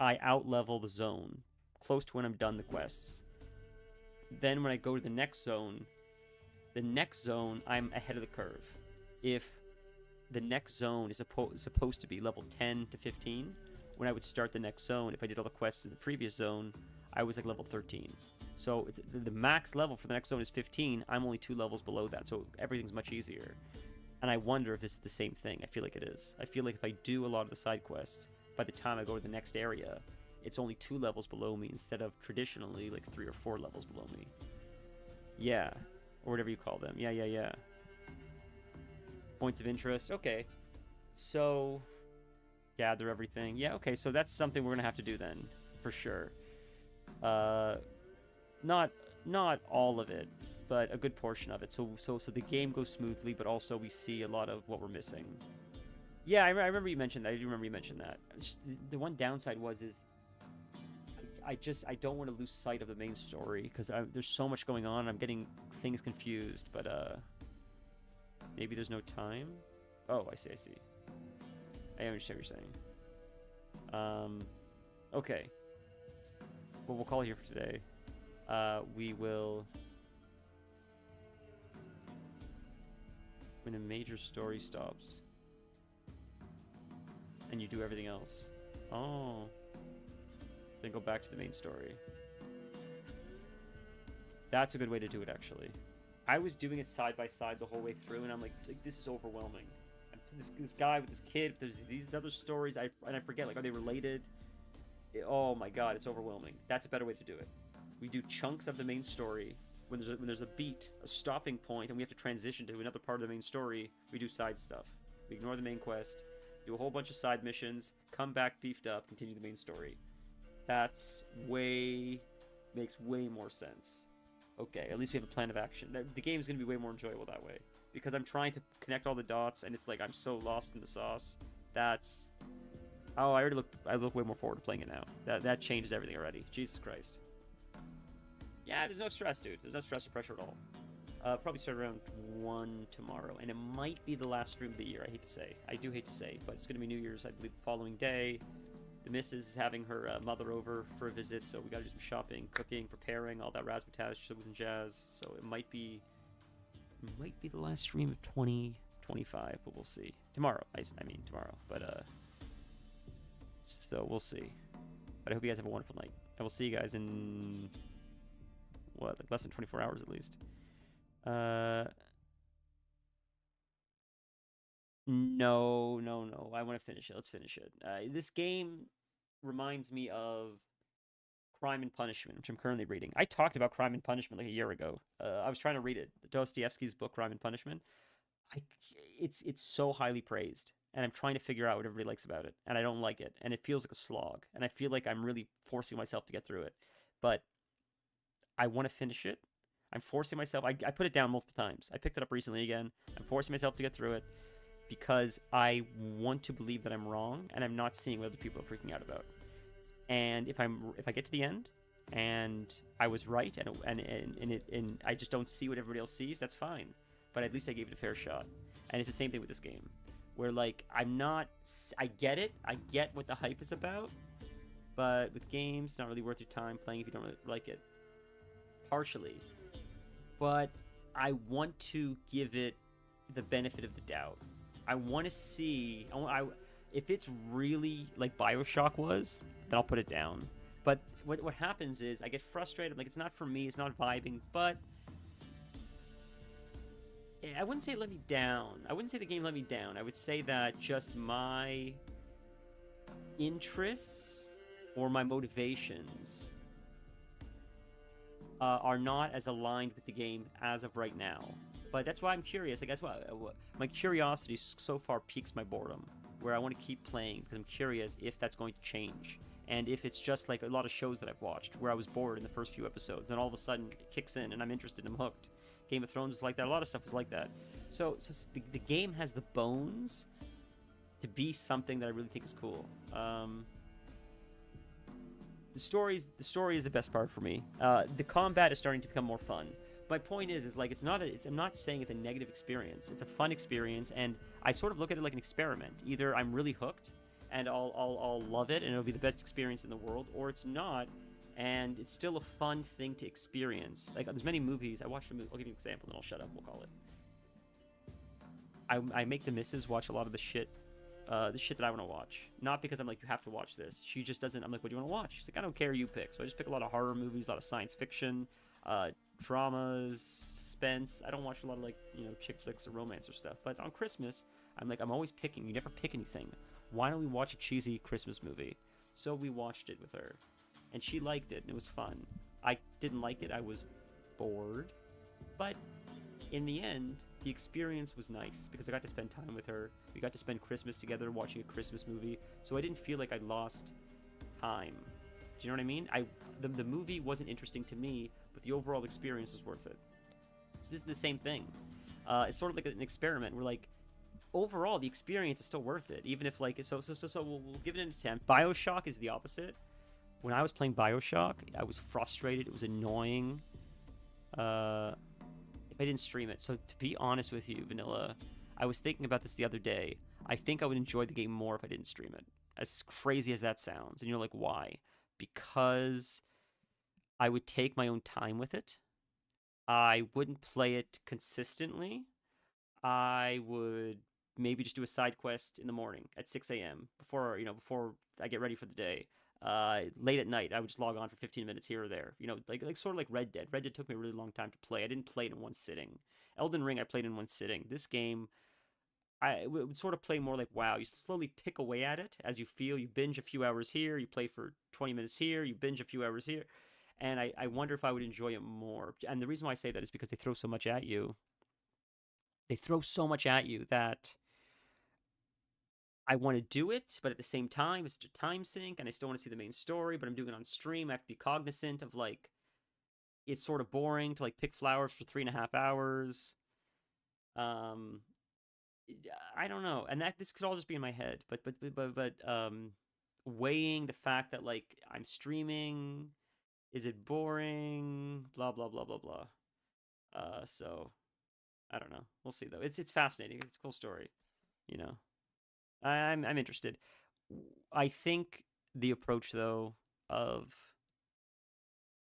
I out-level the zone, close to when I'm done the quests. Then when I go to the next zone, I'm ahead of the curve. If the next zone is supposed to be level 10 to 15, when I would start the next zone, if I did all the quests in the previous zone, I was like level 13. So it's the max level for the next zone is 15. I'm only 2 levels below that, so everything's much easier. And I wonder if this is the same thing. I feel like it is. I feel like if I do a lot of the side quests, by the time I go to the next area, it's only 2 levels below me instead of traditionally like 3 or 4 levels below me. Yeah, or whatever you call them. Yeah. Points of interest. Okay, so gather everything. Yeah, okay, so that's something we're gonna have to do then, for sure. Not all of it, but a good portion of it. So the game goes smoothly, but also we see a lot of what we're missing. Yeah, I remember you mentioned that. I do remember you mentioned that. Just, the one downside is I don't want to lose sight of the main story because there's so much going on. I'm getting things confused, but maybe there's no time. Oh, I see. I understand what you're saying. Okay. Well, we'll call it here for today. We will... When a major story stops and you do everything else. Oh. Then go back to the main story. That's a good way to do it, actually. I was doing it side by side the whole way through, and I'm like this is overwhelming. This guy with this kid, there's these other stories, I forget, like, are they related? Oh my god, it's overwhelming. That's a better way to do it. We do chunks of the main story. When there's a beat, a stopping point, and we have to transition to another part of the main story, we do side stuff. We ignore the main quest, do a whole bunch of side missions, come back beefed up, continue the main story. Makes way more sense. Okay, at least we have a plan of action. The game's gonna be way more enjoyable that way. Because I'm trying to connect all the dots, and it's like I'm so lost in the sauce. Oh, I look way more forward to playing it now. That changes everything already. Jesus Christ. Yeah, there's no stress, dude. There's no stress or pressure at all. Probably start around 1 tomorrow, and it might be the last stream of the year. I do hate to say, but it's gonna be New Year's, I believe, the following day. The missus is having her mother over for a visit, so we gotta do some shopping, cooking, preparing, all that razzmatazz, sugars and jazz. So it might be the last stream of 2025, but we'll see. Tomorrow, I mean tomorrow, but so we'll see. But I hope you guys have a wonderful night. I will see you guys in like less than 24 hours at least. No. I want to finish it. Let's finish it. This game reminds me of Crime and Punishment, which I'm currently reading. I talked about Crime and Punishment like a year ago. I was trying to read it. Dostoevsky's book, Crime and Punishment. It's so highly praised, and I'm trying to figure out what everybody likes about it, and I don't like it, and it feels like a slog, and I feel like I'm really forcing myself to get through it. But I want to finish it. I'm forcing myself. I put it down multiple times. I picked it up recently again. I'm forcing myself to get through it because I want to believe that I'm wrong and I'm not seeing what other people are freaking out about. And if I get to the end and I was right and I just don't see what everybody else sees, that's fine. But at least I gave it a fair shot. And it's the same thing with this game, where like I get it. I get what the hype is about, but with games, it's not really worth your time playing if you don't really like it. Partially. But I want to give it the benefit of the doubt. I want to see... if it's really like BioShock was, then I'll put it down. But what happens is I get frustrated. Like, it's not for me. It's not vibing. But I wouldn't say it let me down. I wouldn't say the game let me down. I would say that just my interests or my motivations are not as aligned with the game as of right now. But that's why I'm curious. I guess my curiosity so far piques my boredom, where I want to keep playing because I'm curious if that's going to change. And if it's just like a lot of shows that I've watched where I was bored in the first few episodes and all of a sudden it kicks in and I'm interested and I'm hooked. Game of Thrones was like that. A lot of stuff was like that. So the game has the bones to be something that I really think is cool. The story is the best part for me. The combat is starting to become more fun. My point is like I'm not saying it's a negative experience. It's a fun experience, and I sort of look at it like an experiment. Either I'm really hooked and I'll love it, and it'll be the best experience in the world, or it's not, and it's still a fun thing to experience. Like, there's many movies. I watched a movie. I'll give you an example, then I'll shut up. We'll call it. I make the missus watch a lot of the shit that I want to watch. Not because I'm like, you have to watch this. She just doesn't. I'm like, what do you want to watch? She's like, I don't care, you pick. So I just pick a lot of horror movies, a lot of science fiction, dramas, suspense. I don't watch a lot of, like, you know, chick flicks or romance or stuff. But on Christmas, I'm like, I'm always picking. You never pick anything. Why don't we watch a cheesy Christmas movie? So we watched it with her, and she liked it, and it was fun. I didn't like it. I was bored, but in the end, the experience was nice because I got to spend time with her. We got to spend Christmas together watching a Christmas movie, so I didn't feel like I lost time. Do you know what I mean? The movie wasn't interesting to me, but the overall experience was worth it. So this is the same thing. It's sort of like an experiment. We're like, overall, the experience is still worth it, even if, like, so we'll give it an attempt. BioShock is the opposite. When I was playing BioShock, I was frustrated. It was annoying. If I didn't stream it. So to be honest with you, Vanilla, I was thinking about this the other day. I think I would enjoy the game more if I didn't stream it. As crazy as that sounds. And you're like, why? Because I would take my own time with it. I wouldn't play it consistently. I would maybe just do a side quest in the morning at 6 a.m. before I get ready for the day. Late at night, I would just log on for 15 minutes here or there. You know, like sort of like Red Dead. Red Dead took me a really long time to play. I didn't play it in one sitting. Elden Ring, I played in one sitting. This game, I would sort of play more like WoW. You slowly pick away at it as you feel. You binge a few hours here. You play for 20 minutes here. You binge a few hours here. And I wonder if I would enjoy it more. And the reason why I say that is because they throw so much at you. They throw so much at you that I want to do it, but at the same time, it's a time sink, and I still want to see the main story, but I'm doing it on stream. I have to be cognizant of, like, it's sort of boring to, like, pick flowers for 3.5 hours. I don't know, and this could all just be in my head, but weighing the fact that, like, I'm streaming, is it boring, blah, blah, blah, blah, blah. So, I don't know. We'll see, though. It's fascinating. It's a cool story, you know. I'm interested. I think the approach, though, of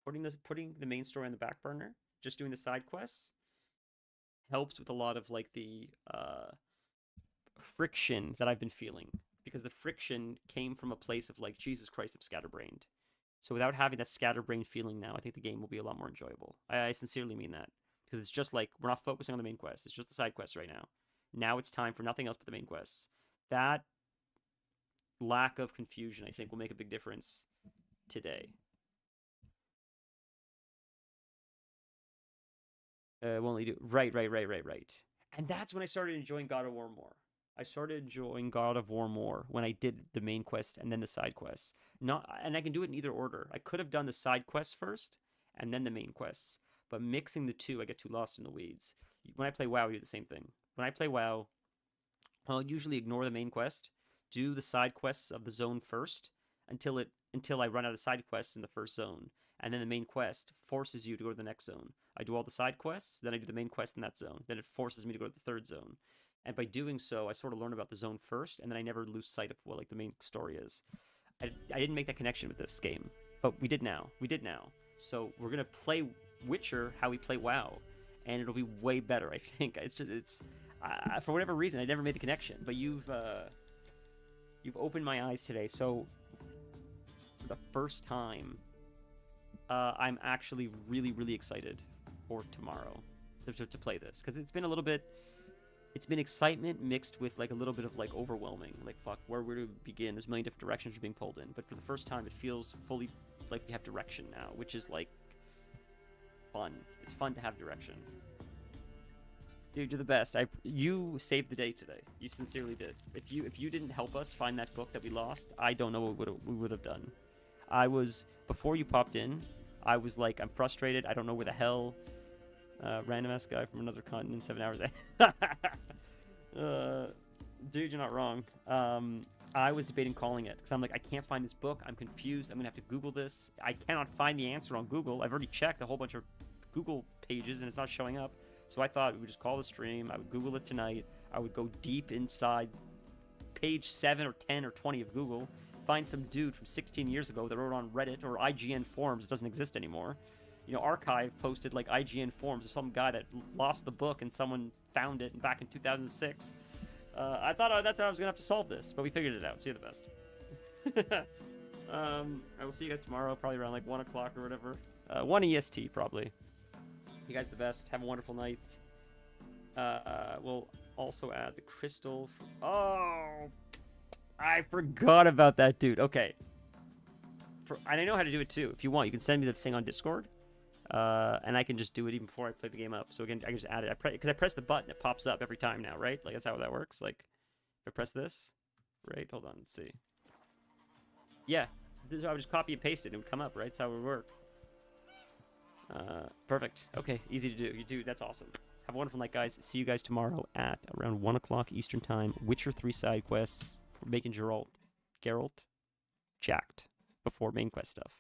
putting the main story on the back burner, just doing the side quests, helps with a lot of, like, the friction that I've been feeling, because the friction came from a place of, like, Jesus Christ, I'm scatterbrained. So without having that scatterbrained feeling now, I think the game will be a lot more enjoyable. I sincerely mean that, because it's just like we're not focusing on the main quest. It's just the side quests right now. Now it's time for nothing else but the main quests. That lack of confusion, I think, will make a big difference today. Won't only do right. And that's when I started enjoying God of War more. I started enjoying God of War more when I did the main quest and then the side quests. And I can do it in either order. I could have done the side quests first and then the main quests, but mixing the two, I get too lost in the weeds. When I play WoW, I do the same thing. When I play WoW, I'll usually ignore the main quest, do the side quests of the zone first until I run out of side quests in the first zone, and then the main quest forces you to go to the next zone. I do all the side quests, then I do the main quest in that zone, then it forces me to go to the third zone. And by doing so, I sort of learn about the zone first, and then I never lose sight of what, like, the main story is. I didn't make that connection with this game, but we did now. So we're gonna play Witcher how we play WoW, and it'll be way better, I think. For whatever reason, I never made the connection, but you've opened my eyes today. So for the first time, I'm actually really, really excited for tomorrow to play this, because it's been a little bit. It's been excitement mixed with, like, a little bit of, like, overwhelming. Like, fuck, where to begin? There's a million different directions you're being pulled in, but for the first time, it feels fully like we have direction now, which is, like, fun. It's fun to have direction. Dude, you're the best. You saved the day today. You sincerely did. If you didn't help us find that book that we lost, I don't know what we would have done. Before you popped in, I was like, I'm frustrated. I don't know where the hell. Random ass guy from another continent, 7 hours. Dude, you're not wrong. I was debating calling it because I'm like, I can't find this book. I'm confused. I'm gonna have to Google this. I cannot find the answer on Google. I've already checked a whole bunch of Google pages and it's not showing up. So I thought we would just call the stream. I would Google it tonight. I would go deep inside page 7 or 10 or 20 of Google. Find some dude from 16 years ago that wrote on Reddit or IGN forums. It doesn't exist anymore. You know, Archive posted like IGN forums of some guy that lost the book and someone found it back in 2006. I thought that's how I was gonna have to solve this, but we figured it out. See you the best. I will see you guys tomorrow, probably around like 1 o'clock or whatever. 1 EST probably. You guys the best. Have a wonderful night. We'll also add the crystal. Oh, I forgot about that dude. Okay. And I know how to do it too. If you want, you can send me the thing on Discord. And I can just do it even before I play the game up. So again, I can just add it. Because I press the button, it pops up every time now, right? Like, that's how that works. Like, if I press this, right? Hold on, let's see. Yeah, so I would just copy and paste it, and it would come up, right? That's how it would work. Perfect. Okay, easy to do. You do. That's awesome. Have a wonderful night, guys. See you guys tomorrow at around 1 o'clock Eastern Time. Witcher 3 side quests. We're making Geralt jacked before main quest stuff.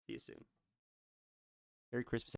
See you soon. Merry Christmas.